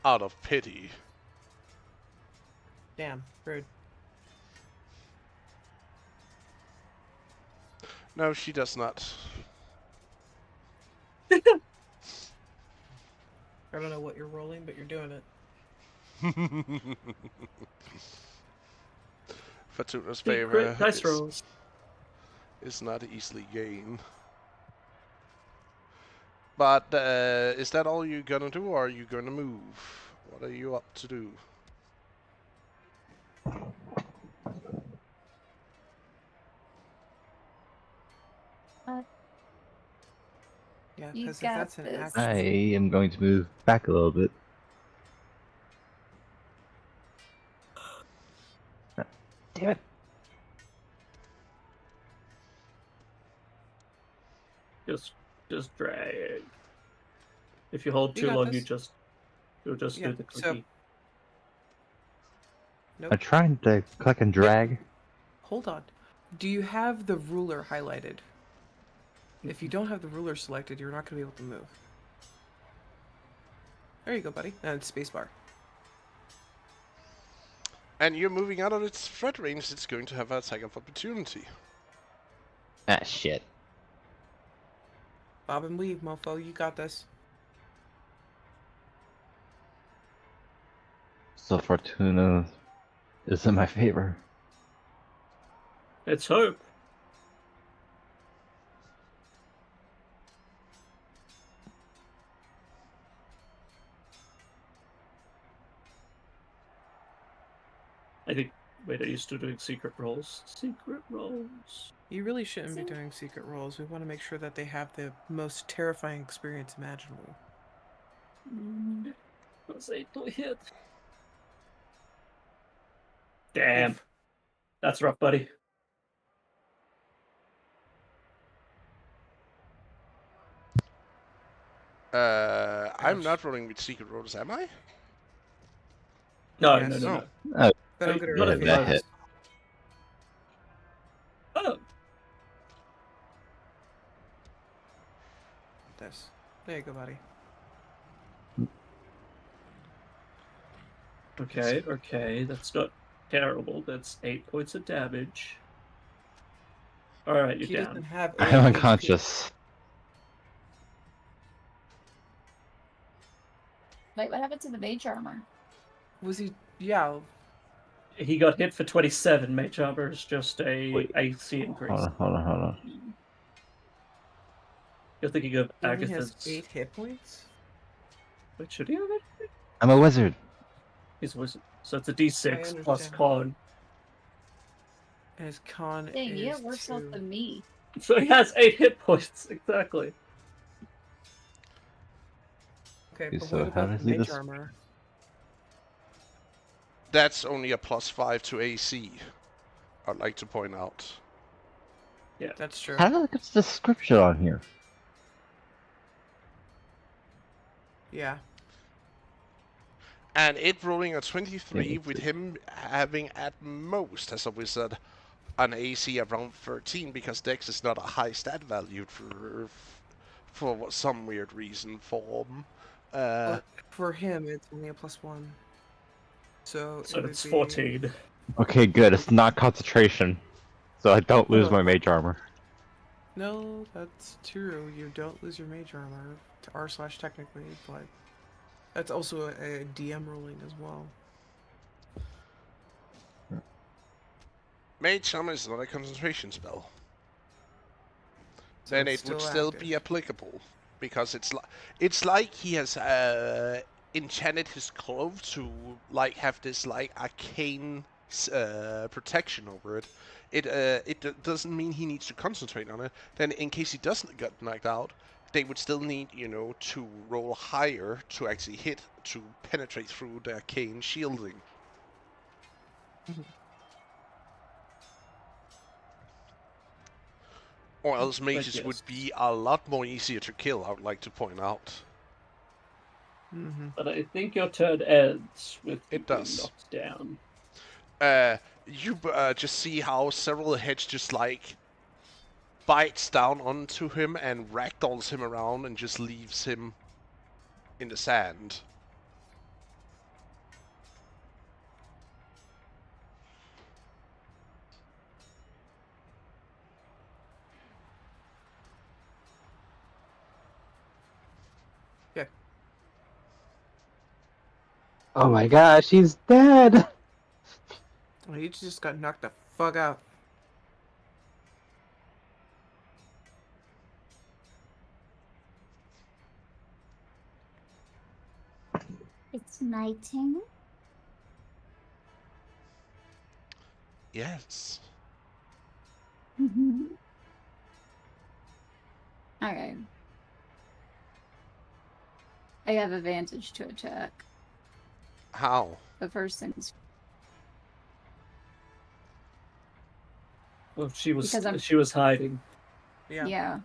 Out of pity. Damn, rude. No, she does not. I don't know what you're rolling, but you're doing it. Fortuna's Secret favor dice rolls. is not easily gained. But is that all you're gonna do, or are you gonna move? What are you up to do? Yeah, You because if got that's an this. I action. am going to move back a little bit. Damn it. Just drag. If you hold You too got long, this. you'll just Yeah, do the so- clicky. Nope. I'm trying to click and drag. Hold on. Do you have the ruler highlighted? If you don't have the ruler selected, you're not going to be able to move. There you go, buddy. And it's spacebar. And you're moving out of its threat range, it's going to have an attack of opportunity. Ah, shit. Bob and weave, mofo. You got this. So Fortuna is in my favor. Let's hope. I think. Wait, are you still doing secret rolls? Secret rolls. You really shouldn't be See? doing secret rolls. We want to make sure that they have the most terrifying experience imaginable. Plus 8 to hit. Damn. Oof. That's rough, buddy. I'm Ouch. not rolling with secret rolls, am I? No, Yes. no, no, no. Oh, But I'm Hey, going not to at that hit. Oh, this. There you go, buddy. okay. That's not terrible. That's 8 points of damage. Alright, He you're doesn't down. have I'm any HP. unconscious. Wait, what happened to the mage armor? Was he? Yeah. He got hit for 27. Mage armor is just a Wait. AC increase. Hold on. You're thinking of He only has Agatha's. 8 hit points? Wait, should he have it? I'm a wizard. He's a wizard. So it's a D6 understand. plus con. And his con Dang, you is have worse health 2. than me. So he has 8 hit points. Exactly. Okay, but So what how about does the he mage dis- armor? That's only a +5 to AC. I'd like to point out. That's true. How do I get the description on here? Yeah. And it rolling a 23 Yeah, with him having at most, as a wizard, an AC around 13 because Dex is not a high stat value for some weird reason for him. But for him, it's only a +1. So So it would it's be- 14. Okay, good. It's not concentration. So I don't lose my mage armor. No, that's true. You don't lose your mage armor to r/ technically, but that's also a DM ruling as well. Mage Armor is not a concentration spell. So Then it's it would still still active. be applicable. Because it's like he has enchanted his clove to like have this like arcane protection over it. It doesn't mean he needs to concentrate on it. Then in case he doesn't get knocked out, they would still need, to roll higher to actually hit, to penetrate through the arcane shielding. Or else mages yes. would be a lot more easier to kill, I would like to point out. Mm-hmm. But I think your turn ends with It you being does. knocked down. You just see how several heads just like bites down onto him and ragdolls him around and just leaves him in the sand. Oh my gosh, he's dead! Well, he just got knocked the fuck out. It's nighting. Yes. Mm-hmm. Okay. I have advantage to attack. How? The first thing's Well, she was Because I'm- she was hiding. yeah.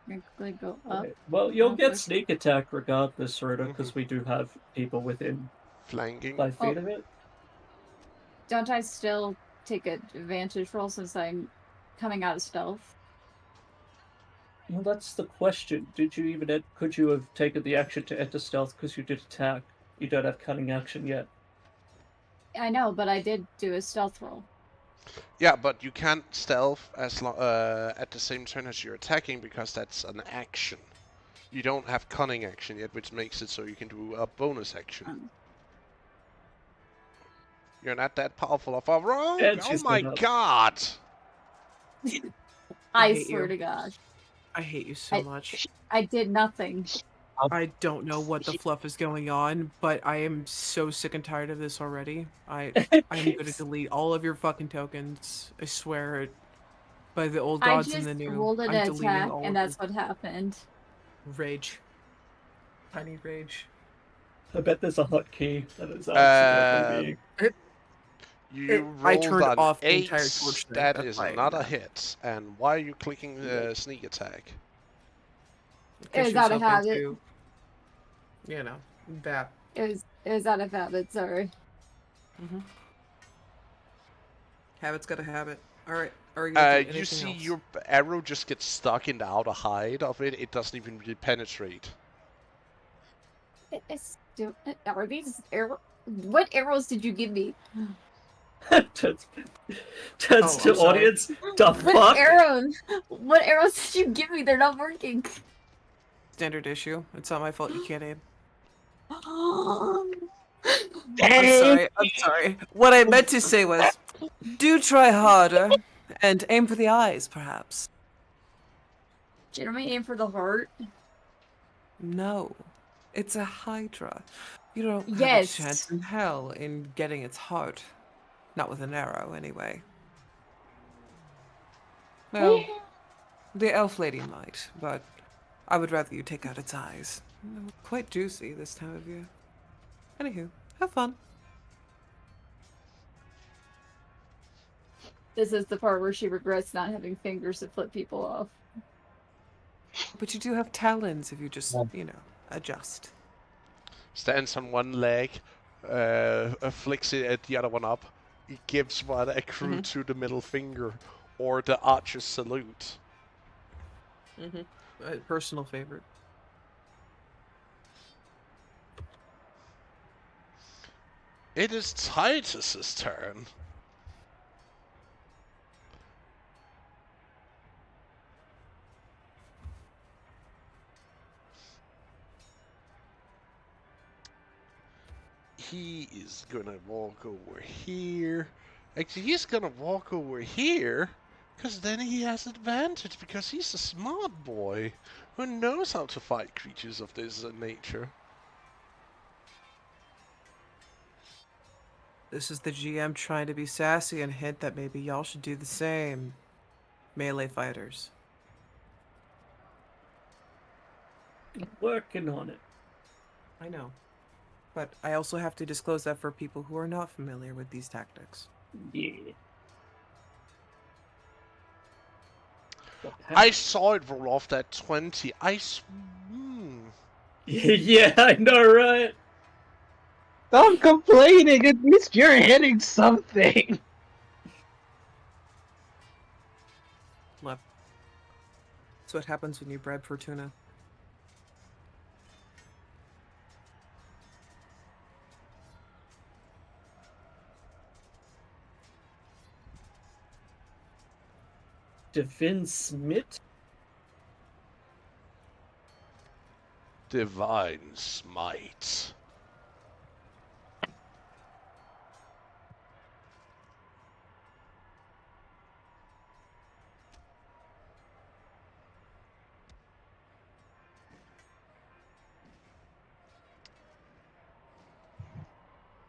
Quickly go up. Right. Well, you'll get first. sneak attack regardless, Rhoda, Mm-hmm. because we do have people within Flanking. 5 feet Oh. of it. Don't I still take an advantage roll since I'm coming out of stealth? Well, that's the question. Did you even could you have taken the action to enter stealth because you did attack? You don't have cunning action yet. I know, but I did do a stealth roll. Yeah, but you can't stealth at the same turn as you're attacking because that's an action. You don't have cunning action yet, which makes it so you can do a bonus action. You're not that powerful of a rogue. And Oh she's my lit up. god! I hate swear you. to God. I hate you so much. I did nothing. I don't know what the fluff is going on, but I am so sick and tired of this already. I'm gonna delete all of your fucking tokens. I swear it. By the old I gods just and the new. rolled an I'm deleting attack, all and of that's what happened. your rage. Tiny rage. I bet there's a hotkey that is absolutely being. You I rolled turned an off the 8. entire torch thing, That that's is why, not a yeah. hit. And why are you clicking sneak attack? Get was out of yourself habit. into, you know, that. It was out of habit, sorry. Habit's got a habit. Alright, are you You anything see else? your arrow just gets stuck in the outer hide of it. It doesn't even really penetrate. Are these arrows? What arrows did you give me? Turns Oh, to I'm sorry. audience. The What fuck? arrows? What arrows did you give me? They're not working. Standard issue. It's not my fault you can't aim. Oh, I'm sorry. What I meant to say was, do try harder, and aim for the eyes, perhaps. Jeremy, aim for the heart. No. It's a Hydra. You don't have Yes. a chance in hell in getting its heart. Not with an arrow, anyway. Well, the elf lady might, but I would rather you take out its eyes. They're quite juicy this time of year. Anywho, have fun. This is the part where she regrets not having fingers to flip people off. But you do have talons if you just, you know, adjust. Stands on one leg, flicks it at the other one up. He gives one a crew to the middle finger, or the archer's salute. Personal favorite. It is Titus's turn. He is gonna walk over here. Actually, he's gonna walk over here, because then he has advantage, because he's a smart boy who knows how to fight creatures of this nature. This is the GM trying to be sassy and hint that maybe y'all should do the same. Melee fighters. Working on it. I know. But I also have to disclose that for people who are not familiar with these tactics. Yeah. I saw it roll off that 20. Yeah, I know, right? Stop complaining. At least you're hitting something. Left. That's what happens when you bribe Fortuna. Devin Smith? Divine Smite.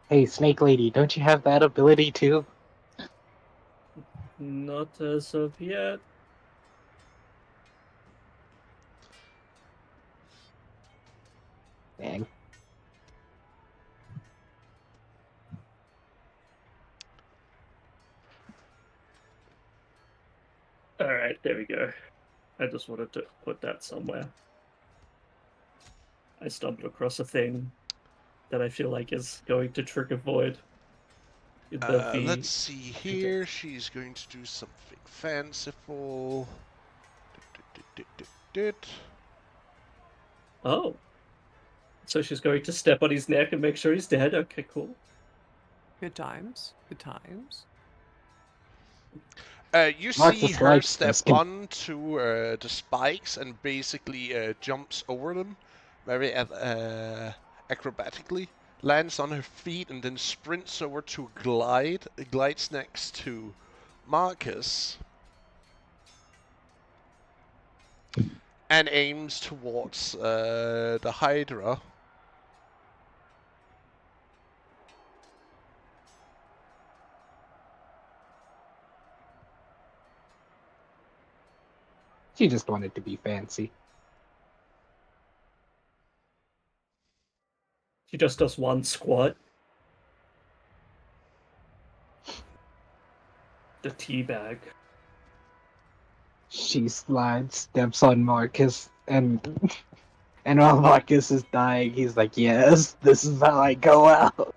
Hey, Snake Lady, don't you have that ability too? Not as of yet. Dang. Alright, there we go. I just wanted to put that somewhere. I stumbled across a thing that I feel like is going to trigger Void. Let's see here. She's going to do something fanciful. Oh. So she's going to step on his neck and make sure he's dead? Okay, cool. Good times. Good times. You Mark see the her spikes, step Baskin. onto the spikes and basically jumps over them very acrobatically, lands on her feet and then sprints over to glide, glides next to Marcus, and aims towards the Hydra. She just wanted to be fancy. She just does one squat. The teabag. She slides, steps on Marcus, and while Marcus is dying, he's like, "Yes, this is how I go out."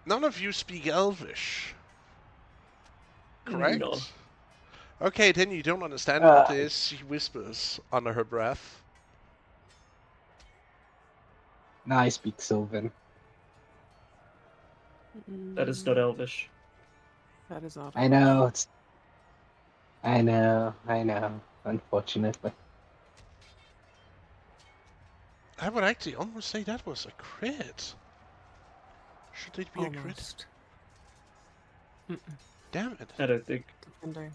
None of you speak Elvish, correct? No. Okay, then you don't understand what it is she whispers under her breath. Now I speak Sylvan. That is not Elvish. That is not. I know, it's... I know, unfortunately. I would actually almost say that was a crit. Should it be a crit? Almost. Damn it. I don't think. Depending.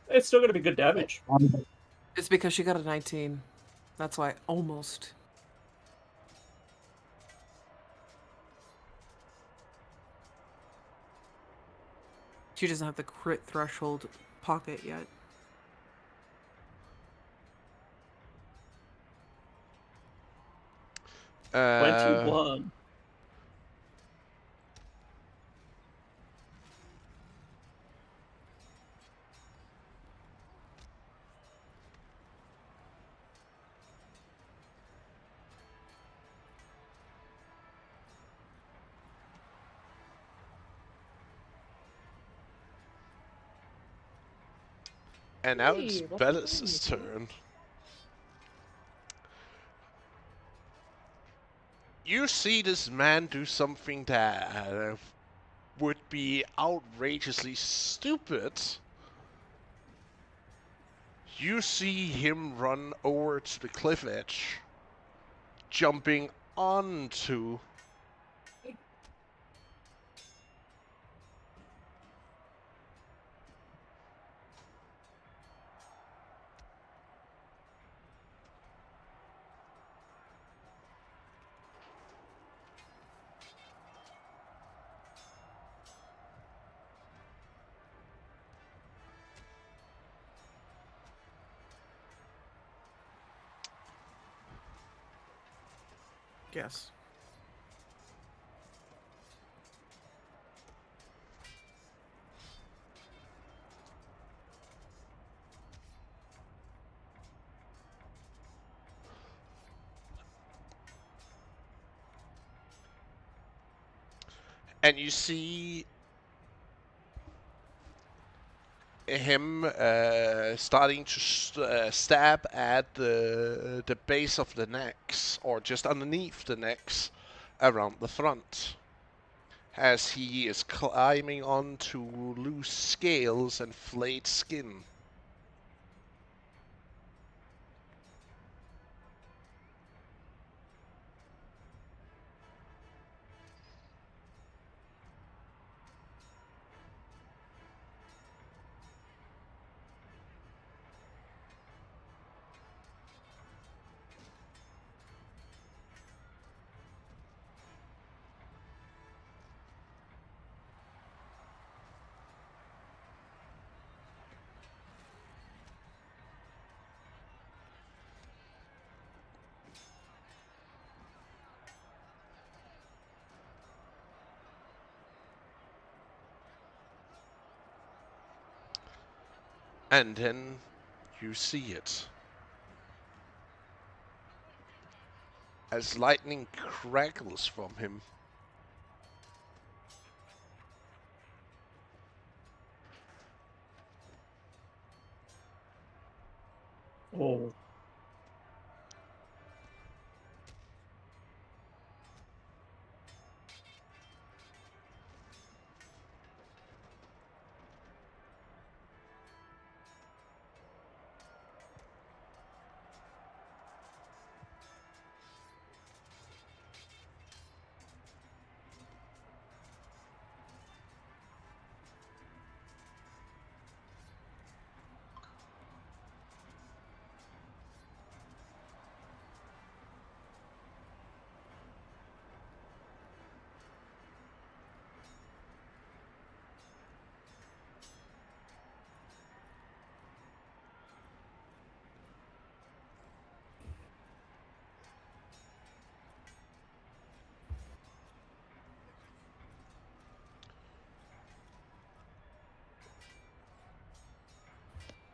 It's still going to be good damage. It's because she got a 19. That's why almost. She doesn't have the crit threshold pocket yet. Uh, 21. and now it's Hey, what's Bellis's turn. You see this man do something that would be outrageously stupid. You see him run over to the cliff edge, jumping onto Yes. and you see him starting to stab at the base of the necks, or just underneath the necks, around the front. as he is climbing onto loose scales and flayed skin. And then you see it. As lightning crackles from him. Oh.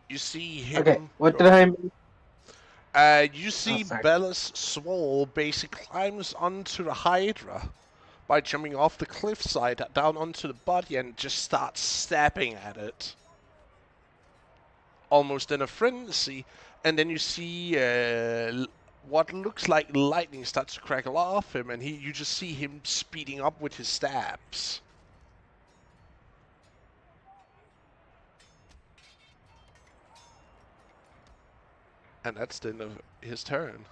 You see him. Okay, what did I miss? You see sorry. Bellis Swole basically climbs onto the Hydra by jumping off the cliffside down onto the body and just starts stabbing at it. Almost in a frenzy. And then you see what looks like lightning starts to crackle off him, and you just see him speeding up with his stabs. And that's the end of his turn.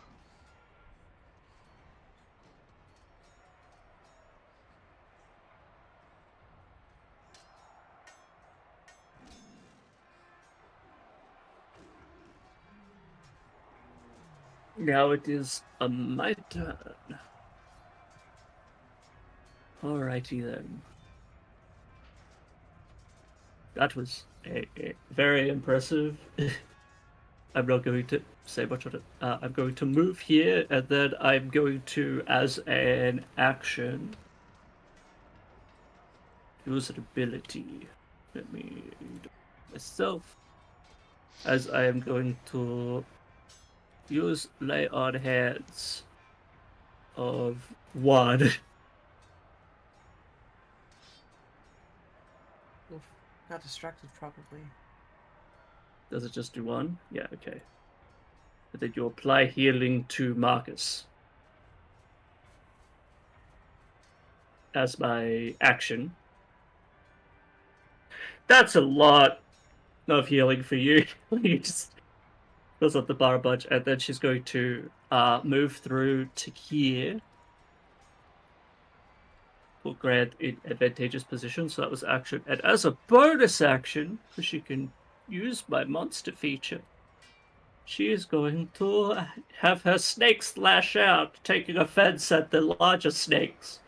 Now it is my turn. Alrighty then. That was a very impressive. I'm not going to say much on it. I'm going to move here, and then I'm going to, as an action, use an ability. Let me do it myself. As I am going to use Lay on Hands of 1. Oof, got distracted probably. Does it just do 1? Yeah, okay. And then you apply healing to Marcus as my action. That's a lot of healing for you. You just fills up the bar a bunch, and then she's going to move through to here. Will grant an advantageous position, so that was action. And as a bonus action, because she can use my monster feature, she is going to have her snakes lash out, taking offense at the larger snakes.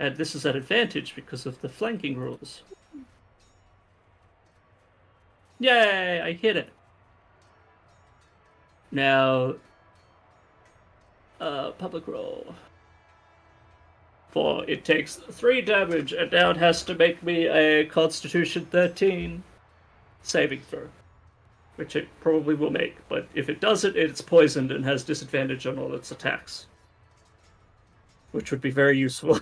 And this is an advantage because of the flanking rules. Yay, I hit it. Now, public roll. For it takes 3 damage, and now it has to make me a Constitution 13 saving throw. Which it probably will make, but if it doesn't, it's poisoned and has disadvantage on all its attacks. Which would be very useful.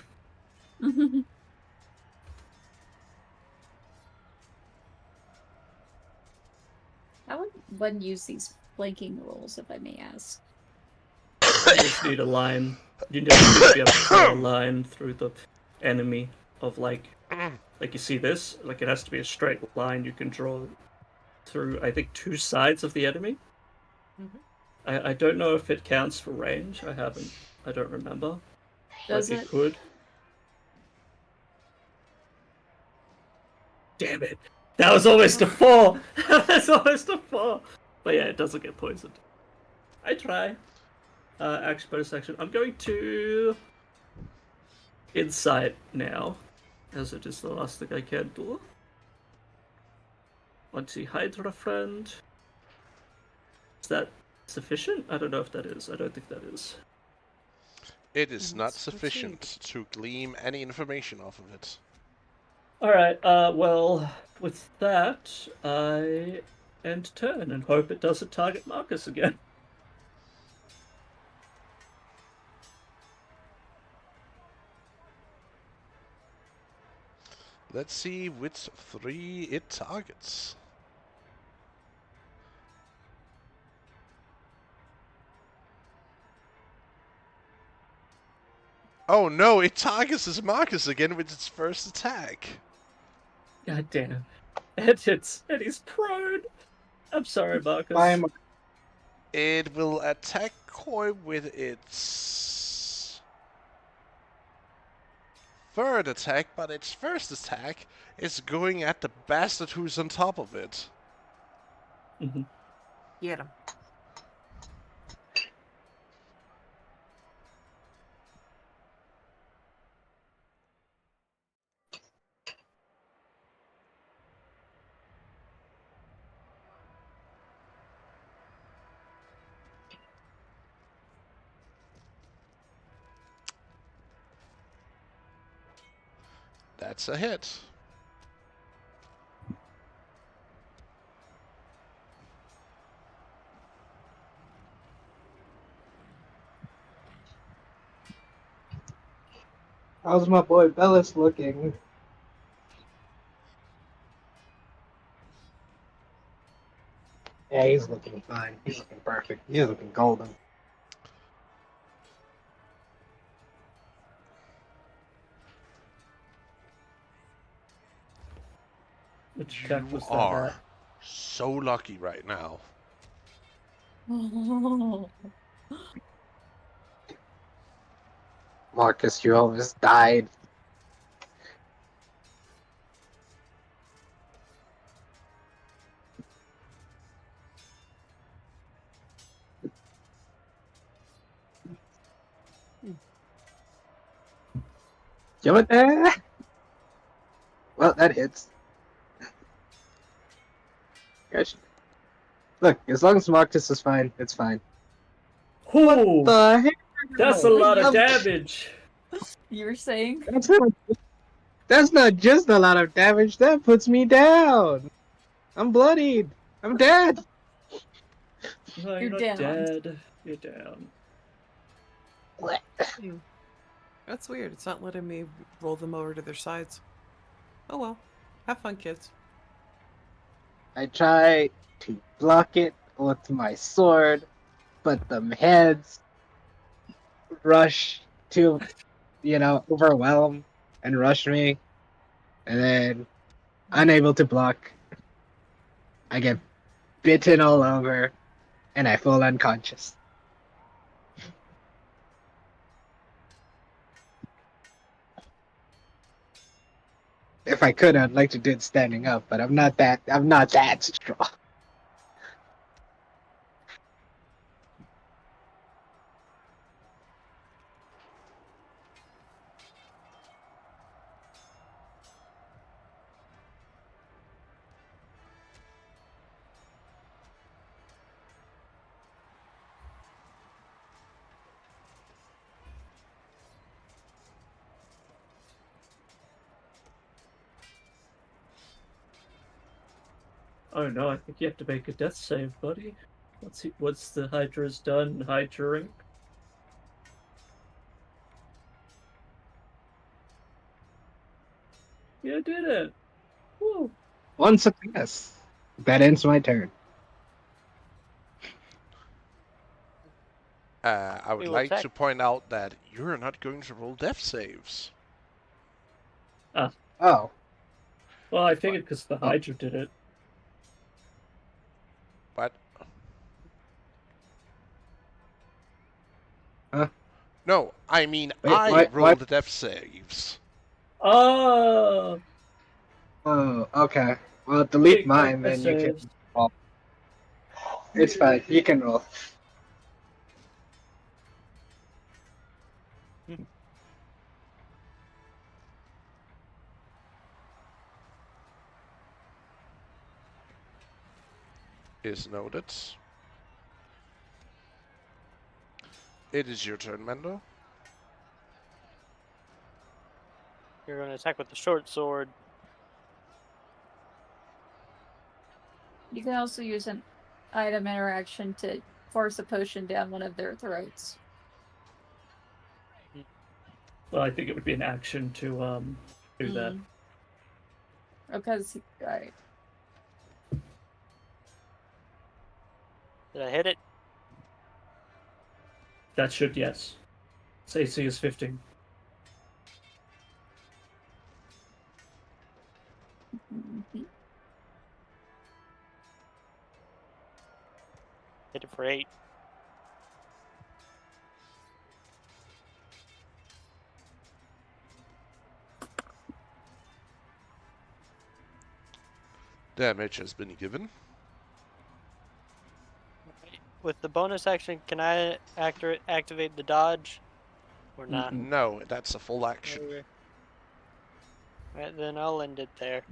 How would one use these flanking rules, if I may ask? You just need a line. You just need to be able to draw a line through the... enemy of like you see this, like it has to be a straight line you can draw through, I think, 2 sides of the enemy. I don't know if it counts for range. I don't remember. Does Like it? it could. Damn it. That was almost a 4! That's almost a 4! But yeah, it doesn't get poisoned. I try. Action bonus action. I'm going to Insight now, as it is the last thing I can do. Let's see, Hydra Friend. Is that sufficient? I don't know if that is. I don't think that is. It is not Let's sufficient to glean any information off of it. Alright, well, with that, I end turn and hope it doesn't target Marcus again. Let's see which 3 it targets. Oh no, it targets Marcus again with its first attack. God damn. And he's prone. I'm sorry, Marcus. I'm It will attack Koi with its third attack, but its first attack is going at the bastard who's on top of it. Get him. That's a hit. How's my boy Bellis looking? Yeah, he's looking fine. He's looking perfect. He's looking golden. Which deck You was that are at? so lucky right now. Marcus, you almost died. You what? Well, that hits. Gosh. Look, as long as Marcus is fine, it's fine. Ooh, The heck? that's a lot of I'm- damage. You were saying? That's not just a lot of damage. That puts me down. I'm bloodied. I'm dead. No, You're not down. dead. You're down. That's weird. It's not letting me roll them over to their sides. Oh well. Have fun, kids. I try to block it with my sword, but the heads rush to, overwhelm and rush me, and then unable to block. I get bitten all over, and I fall unconscious. If I could, I'd like to do it standing up, but I'm not that strong. Oh no, I think you have to make a death save, buddy. What's the Hydra's done? Hydra. You did it. Woo. One success. That ends my turn. I would We will like attack. to point out that you're not going to roll death saves. Oh. Well, I figured because the Hydra did it. But Huh? no, I mean Wait, I what- roll what? the death saves. Oh! Oh, okay. Well, delete Big mine, then you can. Well, it's fine. You can roll. Is noted. It is your turn, Mendo. You're going to attack with the short sword. You can also use an item interaction to force a potion down one of their throats. Well, I think it would be an action to do that. Because, right. Did I hit it? That should, yes. Its AC is 15. Hit it for 8. Damage has been given. With the bonus action, can I activate the dodge? Or not? No, that's a full action. Okay. Right, then I'll end it there.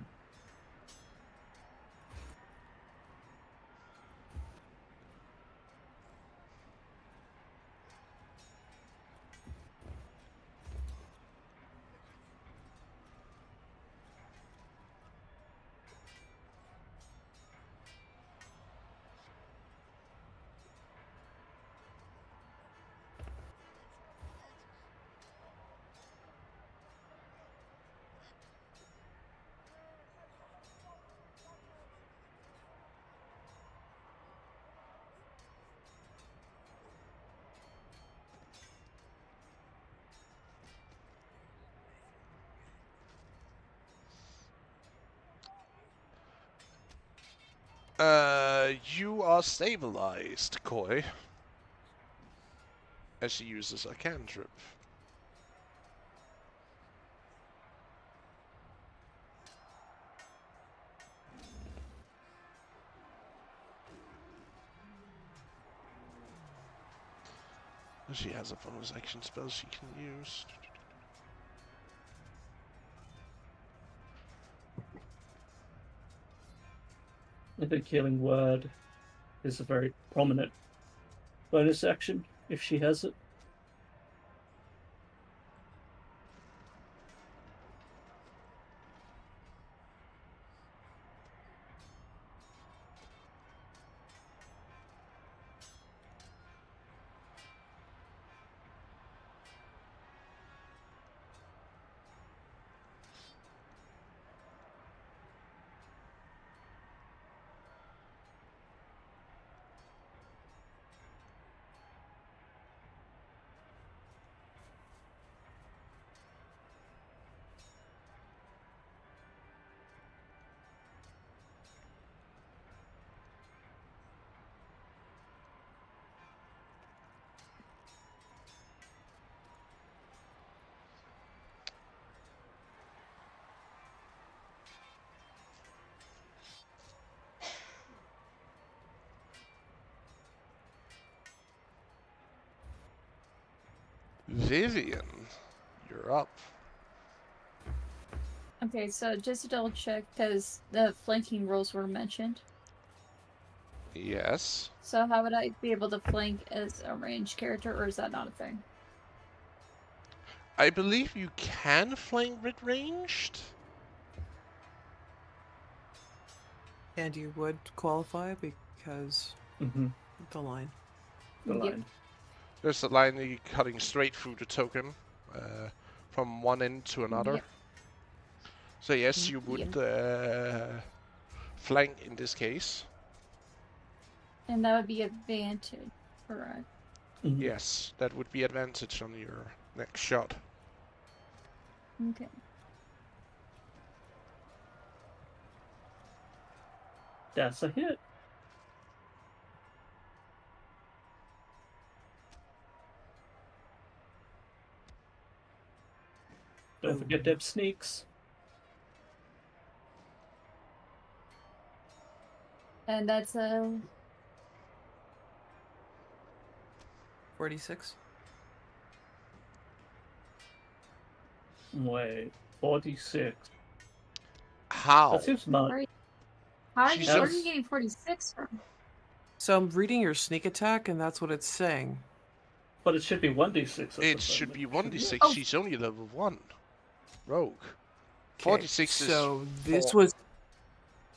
You are stabilized, Koi. As she uses a cantrip. She has a bonus action spell she can use. I think Healing Word is a very prominent bonus action, if she has it. Vivian, you're up. Okay, so just to double check, because the flanking rules were mentioned. Yes. So how would I be able to flank as a ranged character, or is that not a thing? I believe you can flank mid-ranged. And you would qualify because the line. The Yep. line. There's a line that you're cutting straight through the token, from one end to another. Yep. So yes, you would flank in this case. And that would be advantage, correct? Yes, that would be advantage on your next shot. Okay. That's a hit. Don't forget them sneaks. And that's a 46. Wait, 46. How? That seems not. how are She's you, where are just- you getting 46 from? So I'm reading your sneak attack, and that's what it's saying. But it should be 1d6. at It the should moment, be shouldn't it? 1d6. Oh. She's only level 1. Rogue. 'Kay, 46 is. so this 4. was.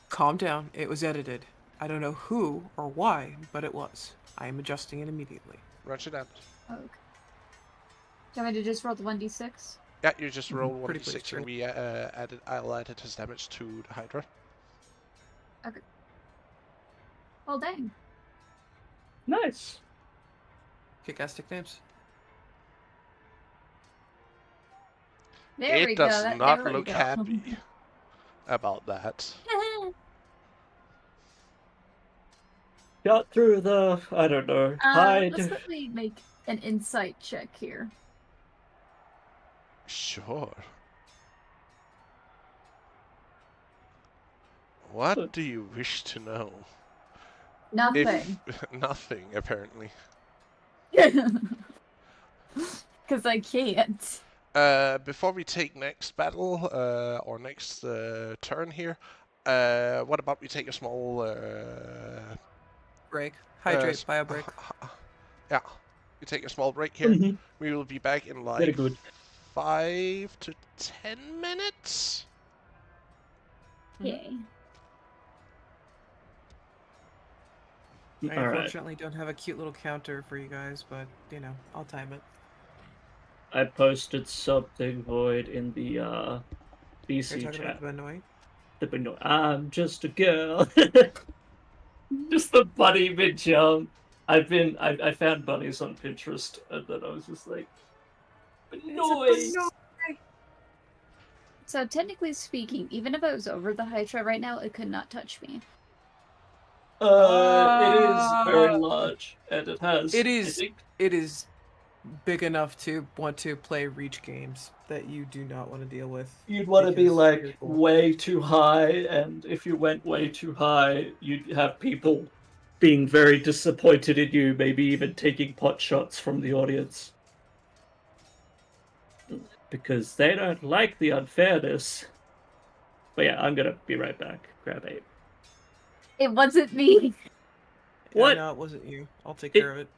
Calm down. It was edited. I don't know who or why, but it was. I am adjusting it immediately. Roger that. Okay. Do you want me to just roll the 1d6? Yeah, you just roll Pretty please, 1d6 and we I'll add his damage to the Hydra. Oh, dang. Nice. Kick-ass names. There we It go. does There not we look go. happy about that. Got through the, I don't know, hide. Let's let me make an insight check here. Sure. What do you wish to know? Nothing. Nothing, apparently. Because I can't. Before we take next battle, or next turn here, what about we take a small Break. Hydrate. s- Bio break. yeah, we take a small break here. Mhm. We will be back in Very like good. 5 to 10 minutes. Okay. I Alright. unfortunately don't have a cute little counter for you guys, but, you know, I'll time it. I posted something void in the Are BC you talking chat. about the Benoit? But no, I'm just a girl. Just the bunny mid jump. I found bunnies on Pinterest and then I was just like, noise. So technically speaking, even if I was over the Hydra right now, it could not touch me. It is very large and it has. It I is. think, It is big enough to want to play reach games that you do not want to deal with. you'd want to be because like you're cool. way too high, and if you went way too high, you'd have people being very disappointed in you, maybe even taking pot shots from the audience. Because they don't like the unfairness. But yeah, I'm gonna be right back. Grab 8. It wasn't me. What? No, it wasn't you. I'll take It- care of it.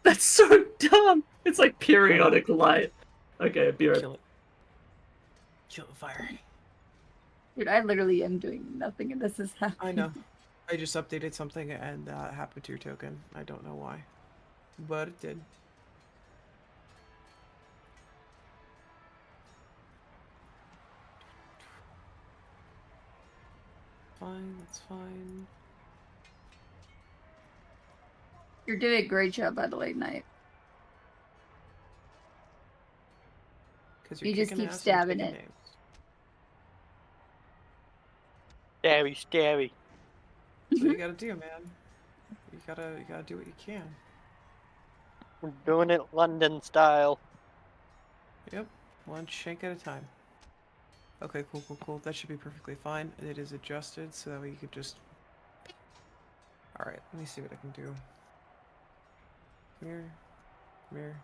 That's so dumb! It's like periodic light. Okay, be right back. Kill it. Kill the fire. Dude, I literally am doing nothing and this is happening. I know. I just updated something and it happened to your token. I don't know why. But it did. Fine, that's fine. You're doing a great job, by the way, Knight. Because You just keep stabbing it. Stabby, stabby. So you gotta do, man. You gotta do what you can. We're doing it London style. Yep, one shank at a time. Okay, cool. That should be perfectly fine. It is adjusted so that way you could just... Alright, let me see what I can do. Come here. Come here.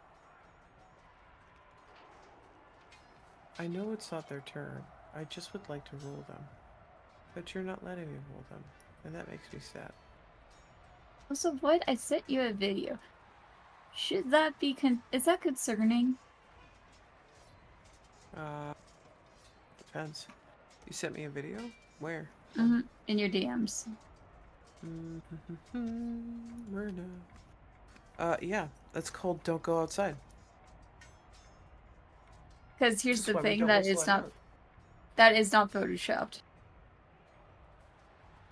I know it's not their turn. I just would like to roll them. But you're not letting me roll them. And that makes me sad. Also, Void, I sent you a video. Should that be is that concerning? Depends. You sent me a video? Where? Mm-hmm. In your DMs. Where now? Yeah, that's called Don't Go Outside. Because here's That's the why we thing, don't that whistle is at not night. that is not photoshopped.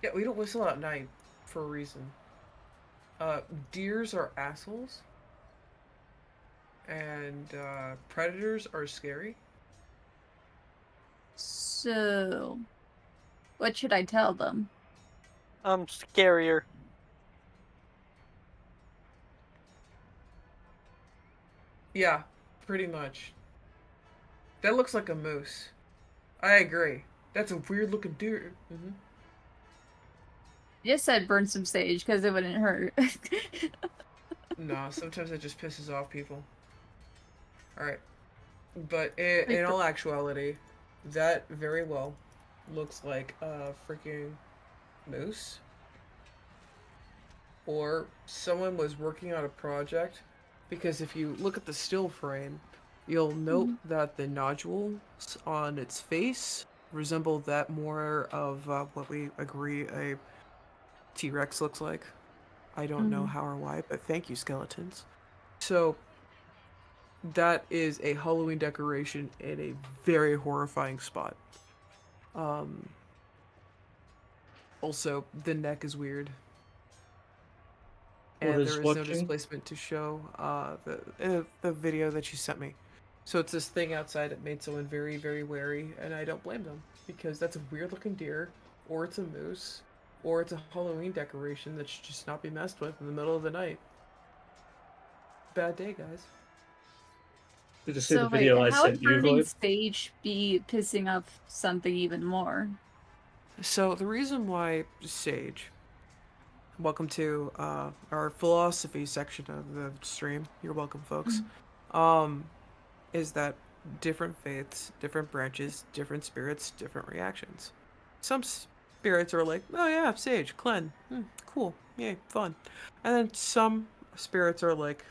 Yeah, we don't whistle at night for a reason. Deers are assholes. And predators are scary. So, what should I tell them? scarier. Yeah, pretty much. That looks like a moose. I agree. That's a weird looking deer. Mm-hmm. Just said burn some sage because it wouldn't hurt. No, sometimes it just pisses off people. Alright. But in all actuality, that very well looks like a freaking moose. Or someone was working on a project, because if you look at the still frame, you'll note that the nodules on its face resemble that more of what we agree a T-Rex looks like. I don't know how or why, but thank you, skeletons. So, that is a Halloween decoration in a very horrifying spot. Also, the neck is weird. What And is there is no watching? displacement to show the video that you sent me. So it's this thing outside that made someone very, very wary, and I don't blame them, because that's a weird looking deer, or it's a moose, or it's a Halloween decoration that should just not be messed with in the middle of the night. Bad day, guys. Did you see So the video wait, I how sent would you, burning Void? sage be pissing off something even more? So the reason why sage, welcome to our philosophy section of the stream. You're welcome, folks. Is that different faiths, different branches, different spirits, different reactions. Some spirits are like, oh yeah, sage, cleanse, cool, yay, fun. And then some spirits are like,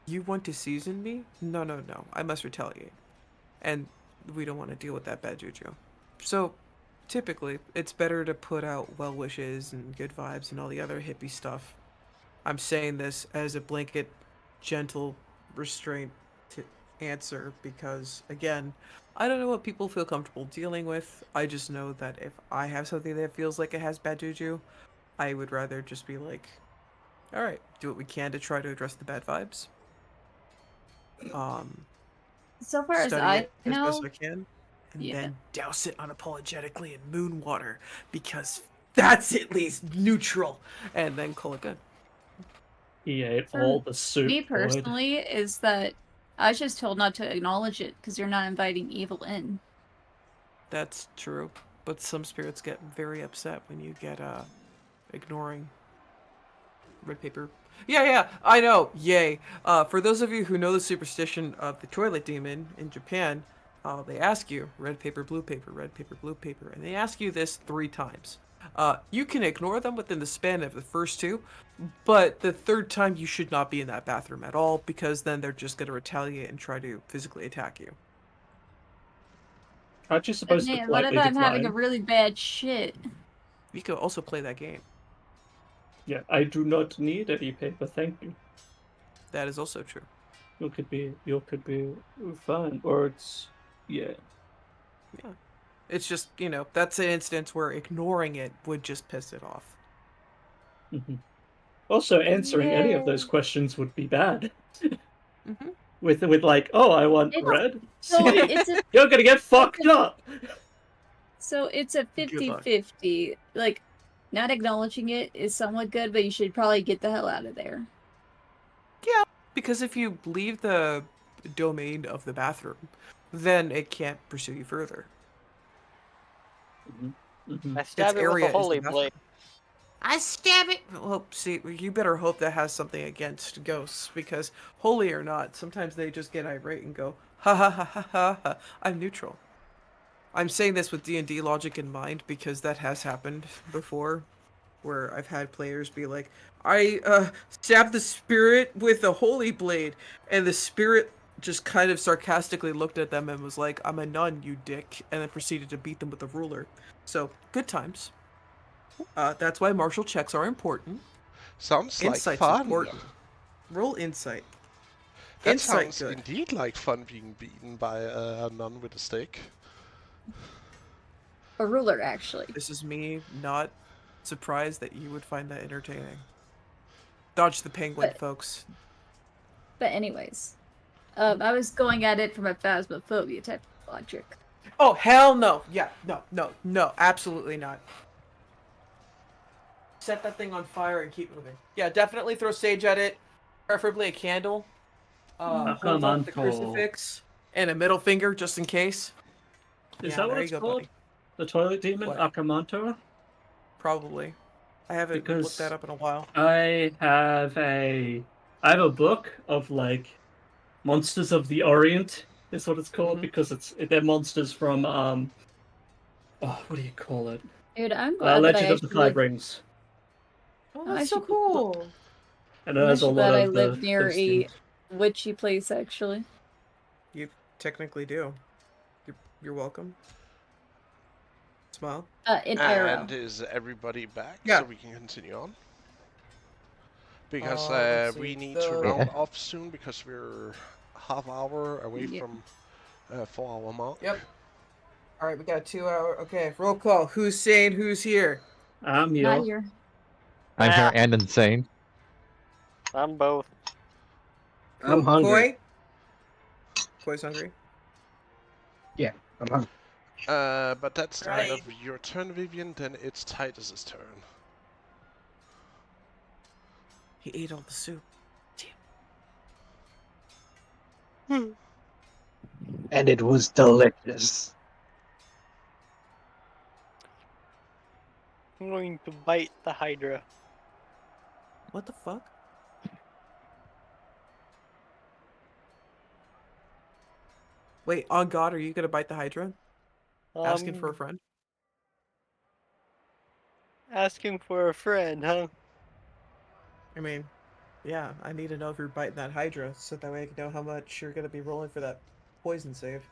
you want to season me? No, no, no, I must retaliate. And we don't want to deal with that bad juju. So, typically, it's better to put out well wishes and good vibes and all the other hippie stuff. I'm saying this as a blanket, gentle restraint to answer because, again, I don't know what people feel comfortable dealing with. I just know that if I have something that feels like it has bad juju, I would rather just be like, alright, do what we can to try to address the bad vibes. So far as Study I it as know, best I can, and yeah. then douse it unapologetically in moon water because that's at least neutral, and then call it good. He ate For all the soup, me Void. personally, is that I was just told not to acknowledge it because you're not inviting evil in. That's true, but some spirits get very upset when you get ignoring red paper. Yeah, I know. Yay. For those of you who know the superstition of the toilet demon in Japan, they ask you red paper, blue paper, red paper, blue paper, and they ask you this 3 times. You can ignore them within the span of the first 2, but the 3rd time you should not be in that bathroom at all because then they're just going to retaliate and try to physically attack you. Aren't you But supposed to man, what if politely I'm having a decline? really bad shit? You could also play that game. Yeah, I do not need any paper, thank you. That is also true. You could be fine, or it's yeah. Yeah. It's just, that's an instance where ignoring it would just piss it off. Also, answering any of those Yeah. questions would be bad. Mhm. With like, oh, I want It's- red. So it's a You're gonna get fucked up. so it's a Good luck. 50-50. Like, not acknowledging it is somewhat good, but you should probably get the hell out of there. Yeah, because if you leave the domain of the bathroom, then it can't pursue you further. I stab it with area a is the holy bathroom. blade. I stab it. Well, see, you better hope that has something against ghosts, because holy or not, sometimes they just get irate and go, ha ha ha ha ha ha, I'm neutral. I'm saying this with D&D logic in mind, because that has happened before, where I've had players be like, I stabbed the spirit with a holy blade, and the spirit just kind of sarcastically looked at them and was like, I'm a nun, you dick, and then proceeded to beat them with a ruler. So, good times. That's why martial checks are important. Sounds like Insight's fun. important. Roll insight. That Insight sounds good. indeed like fun being beaten by a nun with a stick. A ruler, actually. This is me not surprised that you would find that entertaining. Dodge the penguin, But- folks. But anyways, I was going at it from a phasmophobia type of logic. Oh, hell no. Yeah, no, absolutely not. set that thing on fire and keep moving. Yeah, definitely throw sage at it. Preferably a candle. Hold up the Akamanto. crucifix and a middle finger just in case. Is Yeah, that what there it's you go, called? buddy. The toilet demon, What? Akamanto? Probably. I haven't looked Because that up in a while. I have a book of like monsters of the Orient is what it's called, Mhm. because they're monsters from what do you call it? Dude, I'm glad that I Legend of the actually Five live. Rings. Oh, I'm that's so actually, cool. And it I'm has a actually lot glad I of live near those a themes. witchy place. Actually, You technically do. You're welcome. Smile. an arrow. And is everybody back Yeah. so we can continue on? Because Let's we see. need to round Yeah. off soon because we're half hour away Yeah. from 4 hour mark. Yep. All right, we got 2 hour. Okay, roll call. Who's saying who's here? I'm Not here. here. I'm here Ah. and insane. I'm both. I'm hungry. Koi's hungry. I'm hungry. But that's the end Right. of your turn, Vivian. Then it's Titus's turn. He ate all the soup. And it was delicious. I'm going to bite the Hydra. What the fuck? Wait, on God, are you gonna bite the Hydra? Asking for a friend? Asking for a friend, huh? I mean, yeah, I need to know if you're biting that Hydra, so that way I can know how much you're gonna be rolling for that poison save.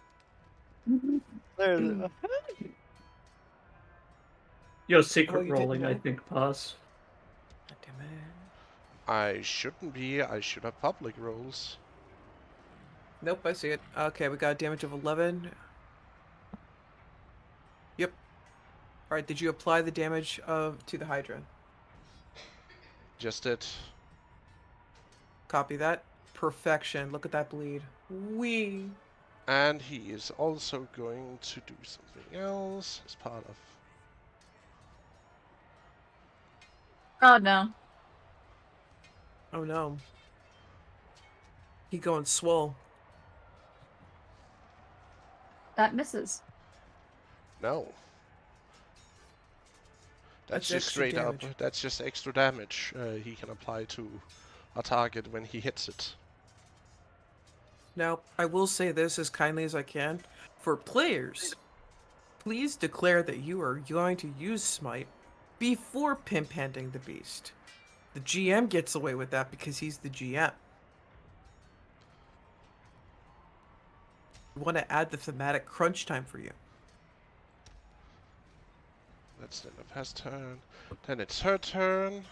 There's Your secret Oh, you didn't rolling, I know? think, pass. God damn it. I shouldn't be. I should have public rolls. Nope, I see it. Okay, we got a damage of 11. Yep. Alright, did you apply the damage to the Hydra? Just it. Copy that. Perfection. Look at that bleed. Wee. And he is also going to do something else as part of... Oh no. Oh no. He going swole. That misses. No. That's just extra straight up. damage. That's just extra damage he can apply to a target when he hits it. Now, I will say this as kindly as I can. For players, please declare that you are going to use Smite before pimp handing the beast. The GM gets away with that because he's the GM. We want to add the thematic crunch time for you. That's the end of his turn. Then it's her turn.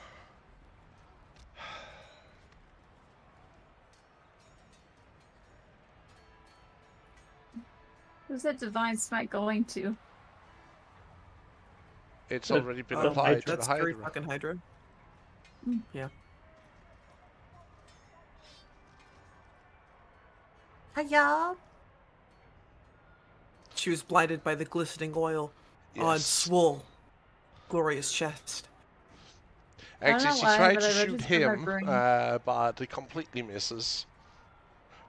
Who's that divine smite going to? It's The- already been the applied to the That's very Hydra. fucking Hydra. Mm. Yeah. Hiya. She was blinded by the glistening oil on Yes. Swole. Glorious chest. I don't Actually, know she why, tried but to I shoot registered my him, brain. but it completely misses.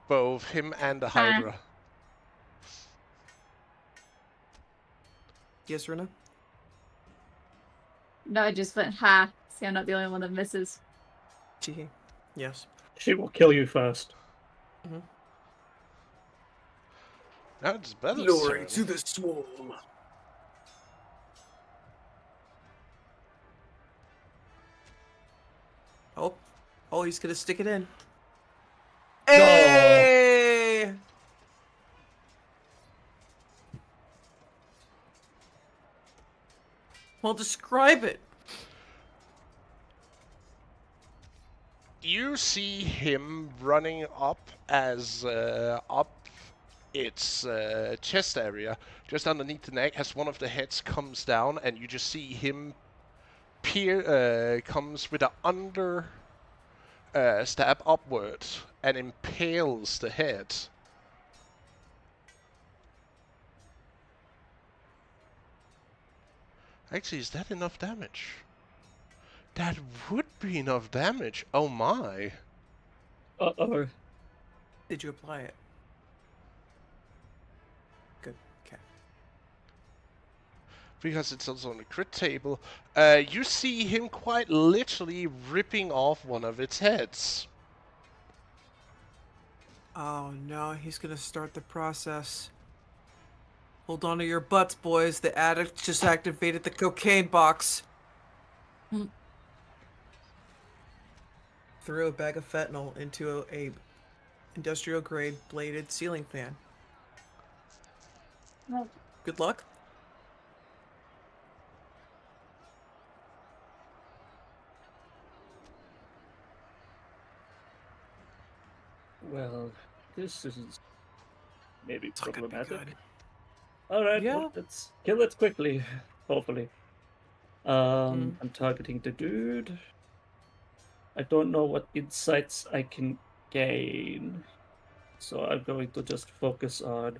Both him and the Ah. Hydra. Yes, Runa? No, I just went ha. See, I'm not the only one that misses. Teehee. Yes. She will kill you first. Now it's Bella's turn. the Swole. Oh. Oh, he's gonna stick it in. Hey! Well, describe it. You see him running up as up its chest area, just underneath the neck, as one of the heads comes down, and you just see him comes with an under stab upward and impales the head. Actually, is that enough damage? That would be enough damage. Oh my. Uh-oh. Did you apply it? Good. Okay. Because it's also on the crit table. You see him quite literally ripping off one of its heads. Oh no, he's gonna start the process. Hold on to your butts, boys. The addict just activated the cocaine box. Hmm. Threw a bag of fentanyl into a industrial grade bladed ceiling fan. Well, Good luck. Well, this is maybe It's not gonna be problematic. good. Alright, Yeah. well, let's kill it quickly, hopefully. I'm targeting the dude. I don't know what insights I can gain. So I'm going to just focus on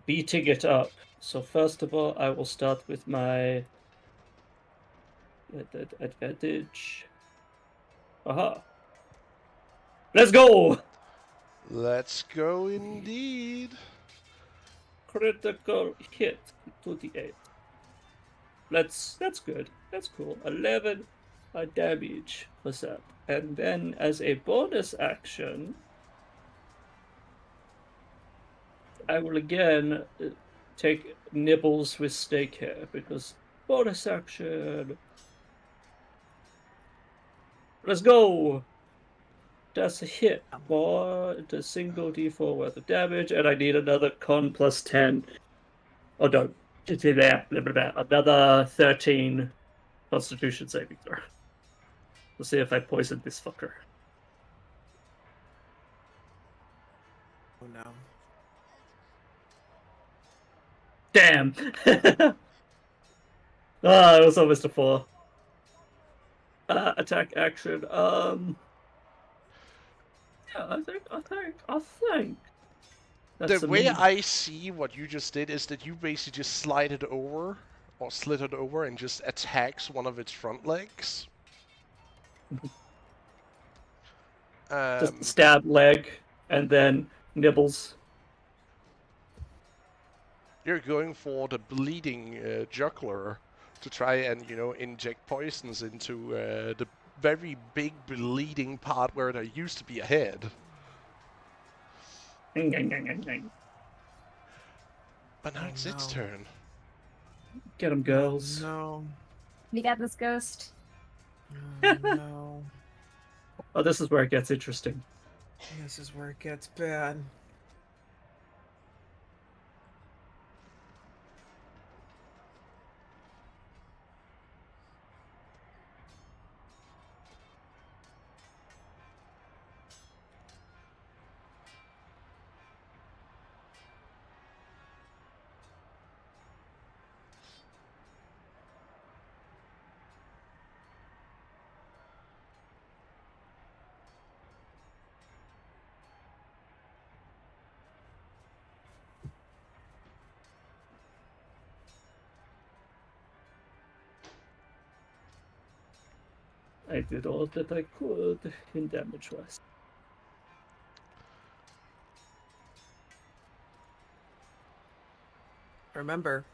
beating it up. So first of all, I will start with my advantage. Aha. Let's go! Let's go indeed. Critical hit to the 8. That's good. That's cool. 11 damage was that. And then as a bonus action, I will again take nibbles with steak hair because bonus action. Let's go. That's a hit for the single d4 worth of damage, and I need another con plus 10. Oh no, another 13 Constitution saving throw. We'll see if I poison this fucker. Oh no. Damn! Ah, it was almost a 4. Attack action. Yeah, I think. That's The a way min- I see what you just did is that you basically just slide it over, or slid it over, and just attacks one of its front legs. Just stab leg and then nibbles. You're going for the bleeding jugular to try and, inject poisons into the very big bleeding part where there used to be a head. But now it's its turn. Get him, girls. No. we got this ghost. Oh, no. Oh, this is where it gets interesting. This is where it gets bad. I did all that I could in damage wise. Remember,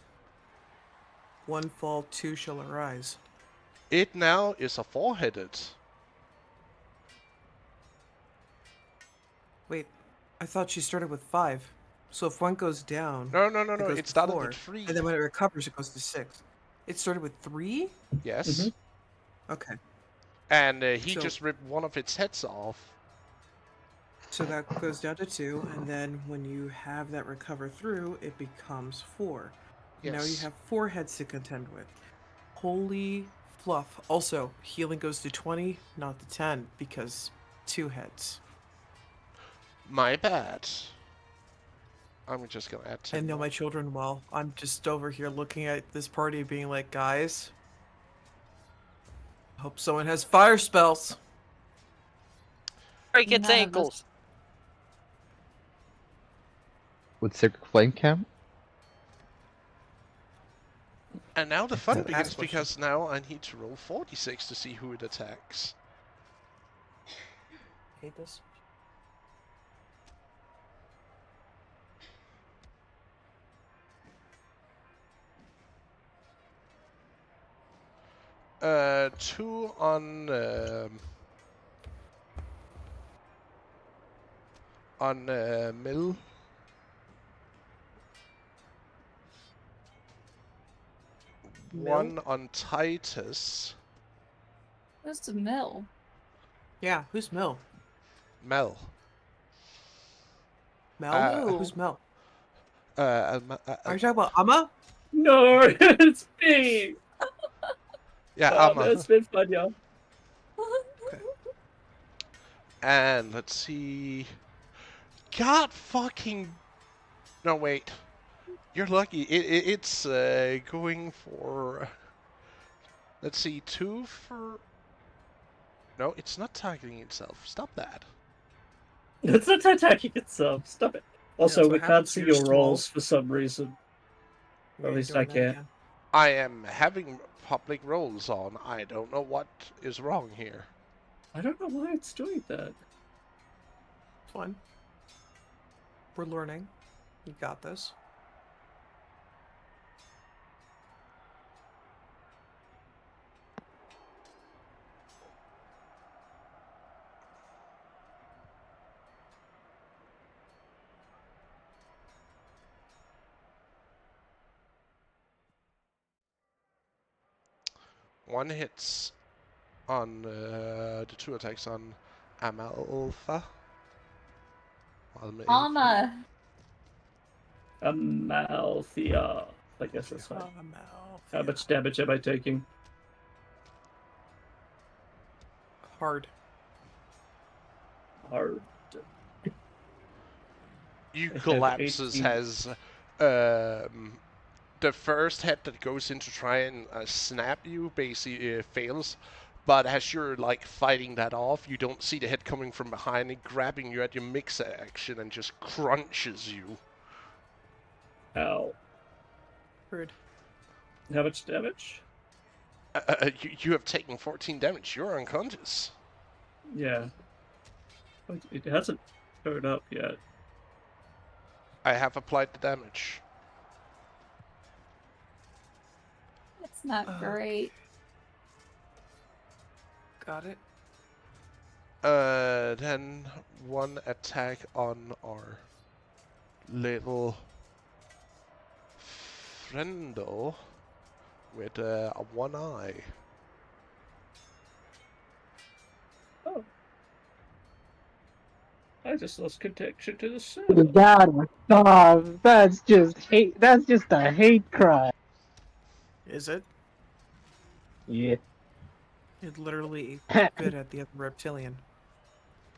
one fall, two shall arise. It now is a four-headed. Wait, I thought she started with 5. So if one goes down, No, goes it to started 4, with 3. and then when it recovers, it goes to 6. It started with 3? Yes. Okay. And he So- just ripped one of its heads off. So that goes down to 2, and then when you have that recover through, it becomes 4. Now you Yes. have 4 heads to contend with. Holy fluff. Also, healing goes to 20, not to 10, because 2 heads. My bad. I'm just gonna add 10 I know more. my children well. I'm just over here looking at this party being like, guys, I hope someone has fire spells. Break its None of us- ankles. Would Sacred Flame count? And now the fun So begins ask questions. because now I need to roll 46 to see who it attacks. Hate this. Two on Mill. One on Titus. Who's the mill? Yeah, who's Mel? Mel. Mel? Who's Mel? Are you talking about Amma? No, it's me. yeah, Amma. It's been fun, y'all. And let's see. God fucking. No, wait. You're lucky. It's going for. Let's see, 2 for. No, it's not targeting itself. Stop that. It's not attacking itself. Stop it. Also, that's we what can't happens see when you're your small. rolls for some reason. Or at least I can't. I am having public rolls on. I don't know what is wrong here. I don't know why it's doing that. It's fine. We're learning. You got this. One hits on the 2 attacks on Amalfa. Alma. Amalthea. I guess that's fine. How much damage am I taking? Hard. Hard. You I have collapses 18. has the first head that goes in to try and snap you basically fails, but as you're like fighting that off, you don't see the head coming from behind and grabbing you at your mix action and just crunches you. Ow. Rude. How much damage? You have taken 14 damage. You're unconscious. Yeah. But it hasn't showed up yet. I have applied the damage. It's not great. Got it. Then one attack on our little friendo with a 1 eye. Oh. I just lost connection to the The server. God, stop! That's just hate. That's just a hate crime. Is it? Yeah. It literally good at the other reptilian.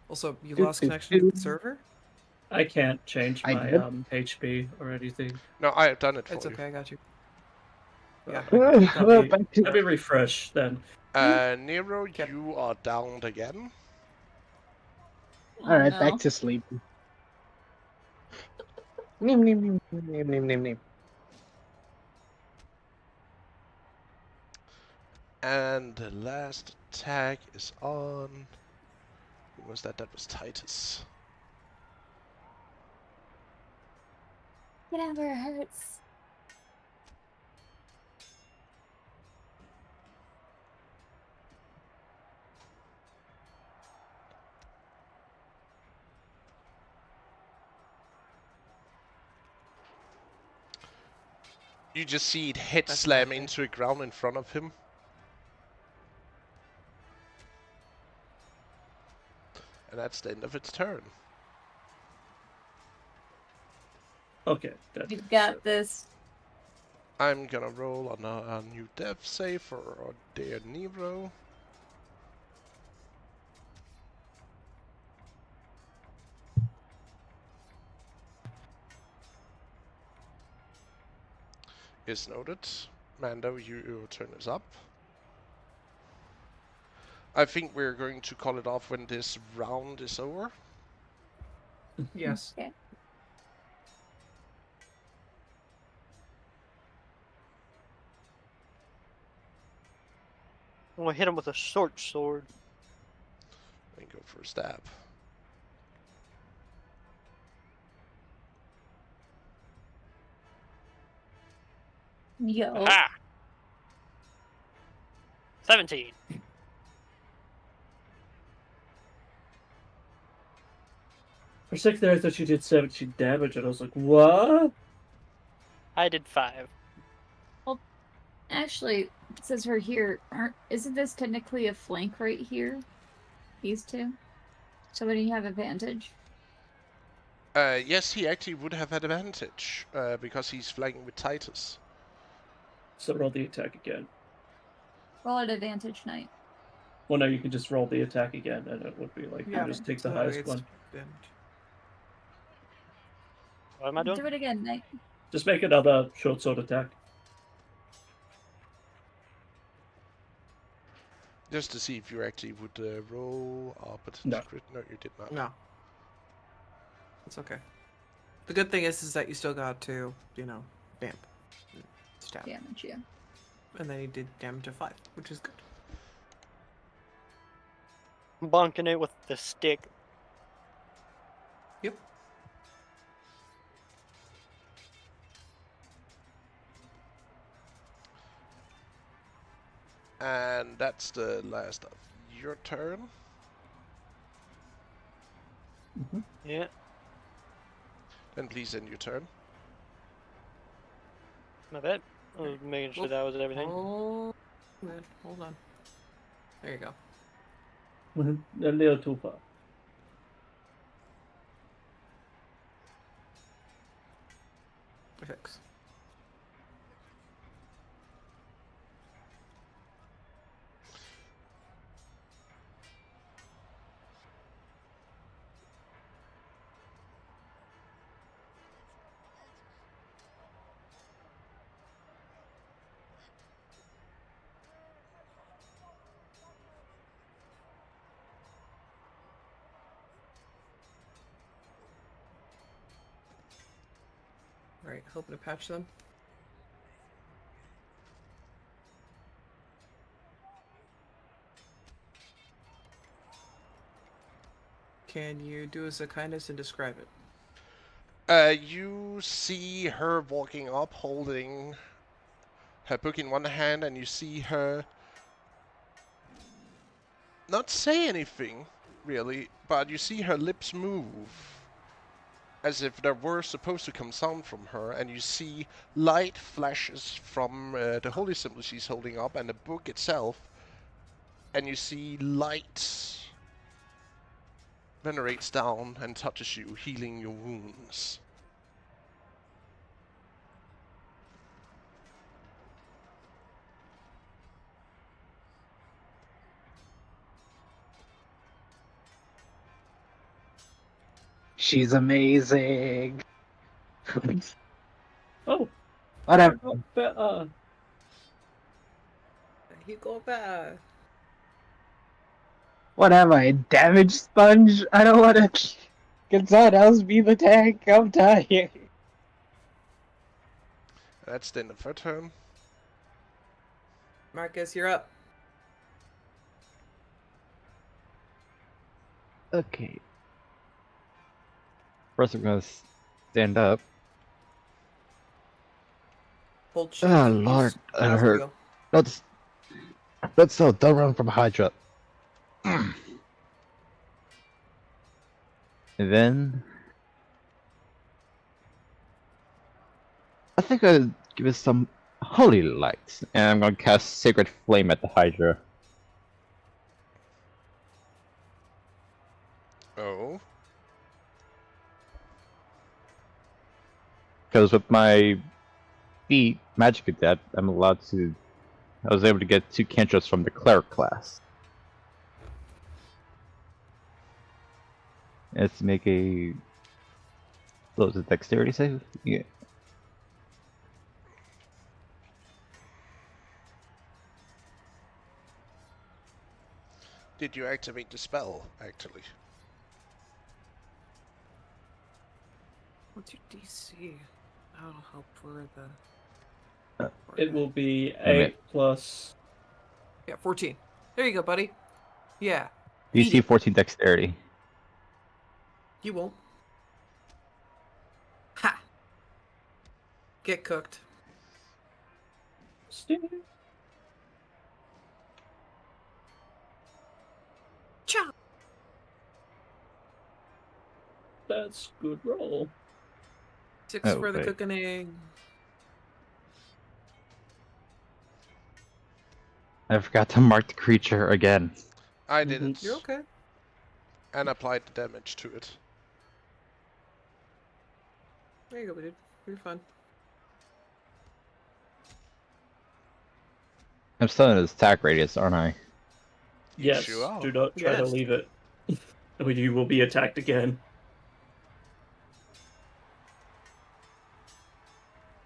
Also, you lost connection to the server? I can't change I my did. HP or anything. No, I have done it for It's you. okay, I got you. Yeah. Well, back to- Let me refresh then. Nero, you are downed again. All right, no. back to sleep. Nim, nim, nim, nim, nim, nim, nim. And the last attack is on. Who was that? That was Titus. Whatever hurts. You just see it head That's slam okay. into the ground in front of him. And that's the end of its turn. Okay. That, We've got this. I'm gonna roll on a new death save for our dear Nero. Is noted. Mando, your turn is up. I think we're going to call it off when this round is over. Yes. Okay. I'm gonna hit him with a short sword. And go for a stab. Yo. Aha! 17. For a sec there, I thought you did 17 damage, and I was like, what? I did 5. Actually, it says her here. Isn't this technically a flank right here? These two? So wouldn't you have advantage? Yes, he actually would have had advantage, because he's flanking with Titus. So roll the attack again. Roll at advantage, knight. Well, no, you can just roll the attack again, and it would be like, Yeah, you just take the so highest it's one. damage. What am I doing? Do it again, knight. Just make another short sword attack. Just to see if you actually would roll up. No. No, you did not. No. It's okay. The good thing is that you still got to, vamp. Stab. Damage, yeah. And then he did damage of 5, which is good. Bonking it with the stick. Yep. And that's the last of your turn. Yeah. Then please end your turn. My bad. I was making sure Whoop. that was everything. Oh, man. Hold on. There you go. A little too far. Fix. Right, hoping to patch them. Can you do us a kindness and describe it? You see her walking up, holding her book in one hand, and you see her not say anything, really, but you see her lips move, as if there were supposed to come sound from her, and you see light flashes from the holy symbol she's holding up and the book itself, and you see light venerates down and touches you, healing your wounds. She's amazing. Oh, Whatever. better. He go back. What am I, a damage sponge? I don't want to. Can someone else be the tank? I'm tired. That's the end of her turn. Marcus, you're up. Okay. First, I'm gonna stand up. Hold shift. Ah, use Lord, that mouse hurt. wheel. Let's so don't run from Hydra. And then I think I'll give it some holy light, and I'm gonna cast Sacred Flame at the Hydra. Oh. Because with my feat magic adept, I'm allowed to. I was able to get 2 cantrips from the cleric class. Let's make a. What was it, dexterity save? Yeah. Did you activate the spell, actually? What's your DC? That'll help for the. It will be Okay. 8 plus. Yeah, 14. There you go, buddy. Yeah. DC 14 dexterity. You won't. Ha! Get cooked. Sting. Cha! That's good roll. 6 for the Okay. cooking. I forgot to mark the creature again. I did Mhm. it. You're okay. And applied the damage to it. There you go, dude. You're fine. I'm still in his attack radius, aren't I? Yes, you are. do not try to Yes. leave it. Or you will be attacked again.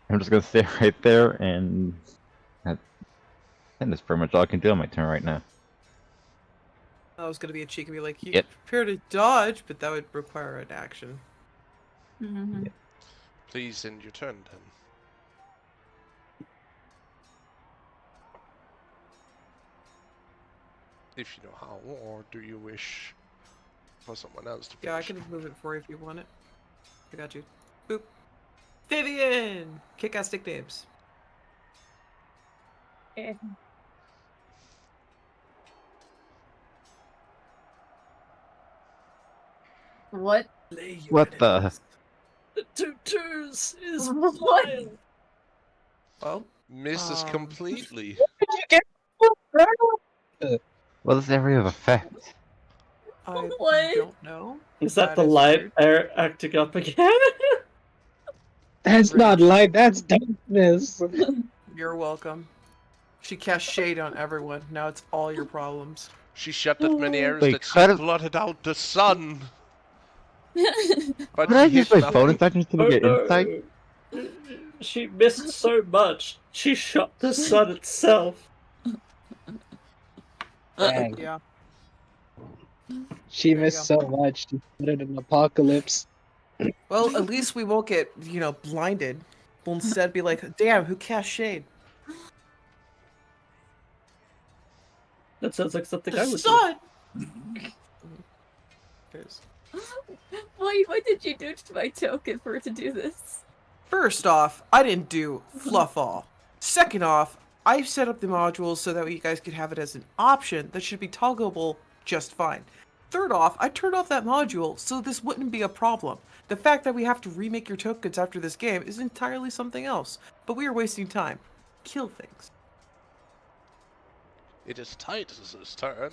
I'm just gonna stay right there, and that's pretty much all I can do on my turn right now. I was gonna be a cheek and be like, you Yep. prepare to dodge, but that would require an action. Mm-hmm. Please end your turn then. If you know how, or do you wish for someone else to finish? Yeah, I can move it for you if you want it. I got you. Boop. Vivian! Kick-ass stick names. What? What the? The 2/2s is What? wild. Well, Misses completely. What is area of effect? I What? don't know. Is that the is light weird. air acting up again? That's not light, that's darkness. You're welcome. She cast shade on everyone. Now it's all your problems. She shot that many arrows Wait, that she cut it- blotted out the sun. But Did I she use hit my nothing. bonus action to get insight? She missed so much. She shot the sun itself. Dang. Yeah. She There you missed so much, she put it in apocalypse. Well, at least we won't get, blinded. We'll instead be like, damn, who cast shade? That sounds like something I The would do. sun! It is. What did you do to my token for it to do this? First off, I didn't do fluff all. Second off, I set up the modules so that you guys could have it as an option that should be toggleable just fine. Third off, I turned off that module so this wouldn't be a problem. The fact that we have to remake your tokens after this game is entirely something else, but we are wasting time. Kill things. It is Titus's turn.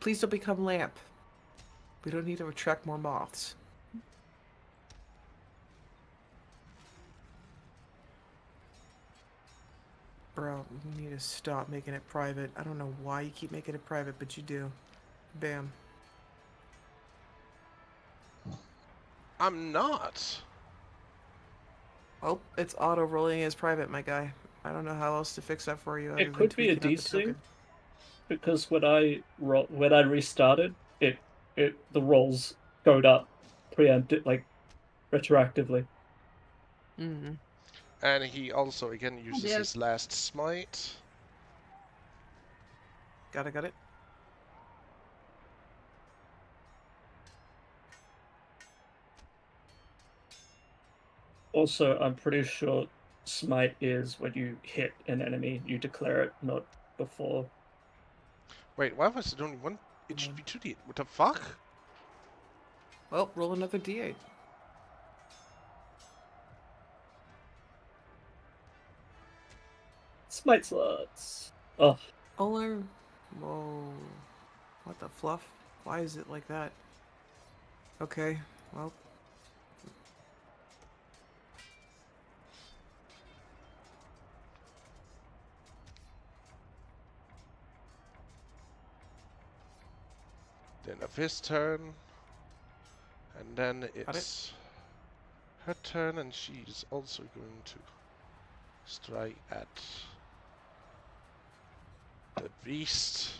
Please don't become lamp. We don't need to attract more moths. Bro, you need to stop making it private. I don't know why you keep making it private, but you do. Bam. I'm not. Oh, it's auto-rolling as private, my guy. I don't know how else to fix that for you. other It than could be a tweaking out the DC, token. because when I restarted, the rolls showed up preempted, like retroactively. Mm-hmm. And he also again uses Yeah. his last smite. Got it. Also, I'm pretty sure smite is when you hit an enemy, you declare it, not before. Wait, why was it only one? It should be 2d. What the fuck? Well, roll another d8. Smite slots. Oh, Whoa. What the fluff? Why is it like that? Okay, well. Then of his turn. And then it's her turn, and she's also going to strike at the beast.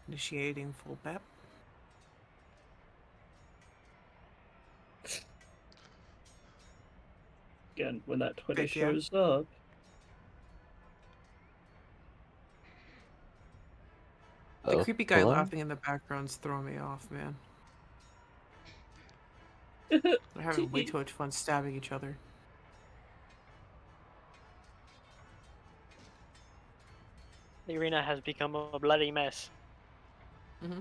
Initiating full BEP. Again, when that 20 Heck yeah. shows up. The Oh, creepy guy hello? laughing in the background's throwing me off, man. They're having way too much fun stabbing each other. The arena has become a bloody mess. Mm-hmm.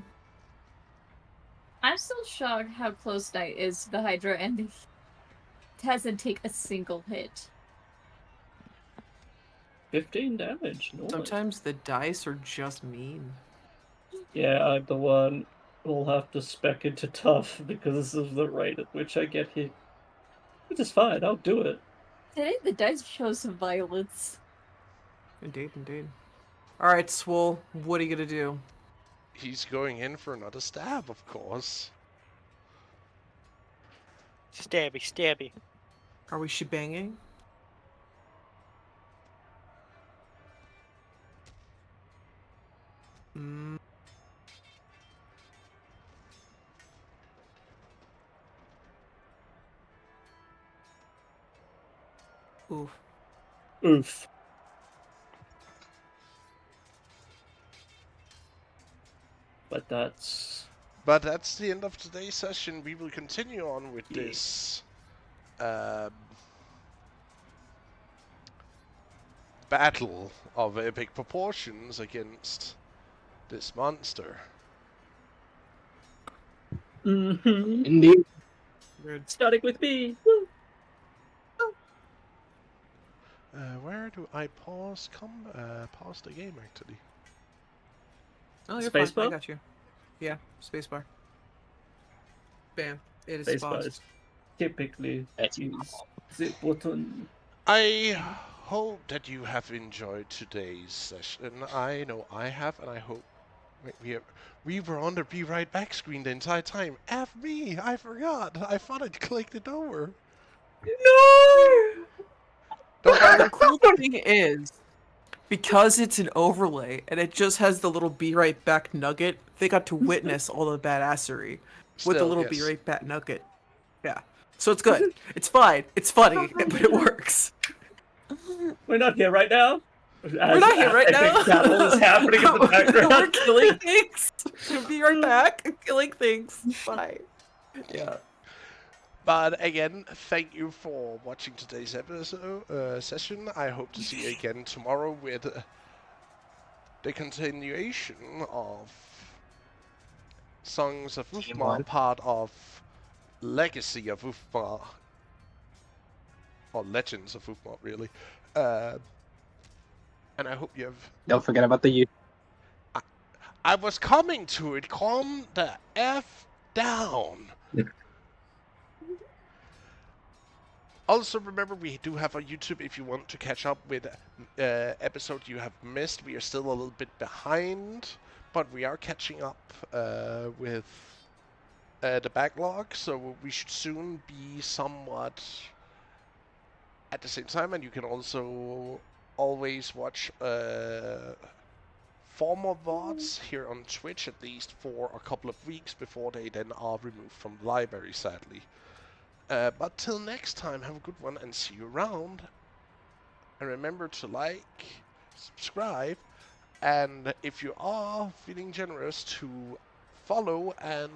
I'm still shocked how close Knight is to the Hydra and it hasn't taken a single hit. 15 damage. Nice. Sometimes the dice are just mean. Yeah, I'm the one who'll have to spec into tough because of the rate at which I get hit. Which is fine, I'll do it. Today the dice show some violence. Indeed, indeed. Alright, Swole, what are you gonna do? He's going in for another stab, of course. Stabby, stabby. Are we shebanging? Mm. Oof. Oof. But that's the end of today's session. We will continue on with this battle of epic proportions against this monster. mm-hmm. Indeed. Weird. Starting with me. Woo. Where do I pause? Pause the game actually. Oh, you're fine. I Spacebar? got you. Yeah, spacebar. Bam. It is Spacebar paused. is typically use the button. I hope that you have enjoyed today's session. I know I have, and I hope we were on the Be Right Back screen the entire time. F me! I forgot. I thought I'd clicked it over. No! Don't worry. The cool thing is, because it's an overlay and it just has the little Be Right Back nugget, they got to witness all the badassery with the Still, little yes. Be Right Back nugget. Yeah. So it's good. It's fine. It's funny, but it works. We're not here right now. We're not here right now. Epic battle is happening in the We're background. killing things. Be right back. Killing things. Bye. Yeah. But again, thank you for watching today's session. I hope to see you again tomorrow with the continuation of Songs of Uthmar, part of Legacy of Uthmar. Or Legends of Uthmar, really. And I hope you have... Don't forget about the youth. I was coming to it. Calm the F down. Also, remember, we do have a YouTube if you want to catch up with episodes you have missed. We are still a little bit behind, but we are catching up with the backlog, so we should soon be somewhat at the same time. And you can also always watch former VODs here on Twitch, at least for a couple of weeks before they then are removed from the library, sadly. But till next time, have a good one and see you around. And remember to like, subscribe, and if you are feeling generous, to follow and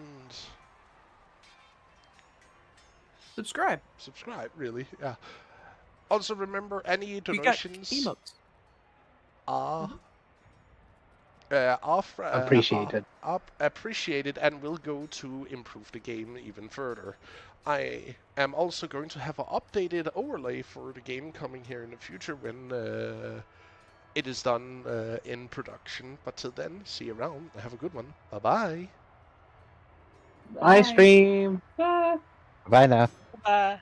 Subscribe. subscribe, really, yeah. Also remember, any We got donations emotes. are Appreciated. appreciated and will go to improve the game even further. I am also going to have an updated overlay for the game coming here in the future when it is done in production. But till then, see you around. Have a good one. Bye-bye. Bye, stream. Bye. Bye now. Bye.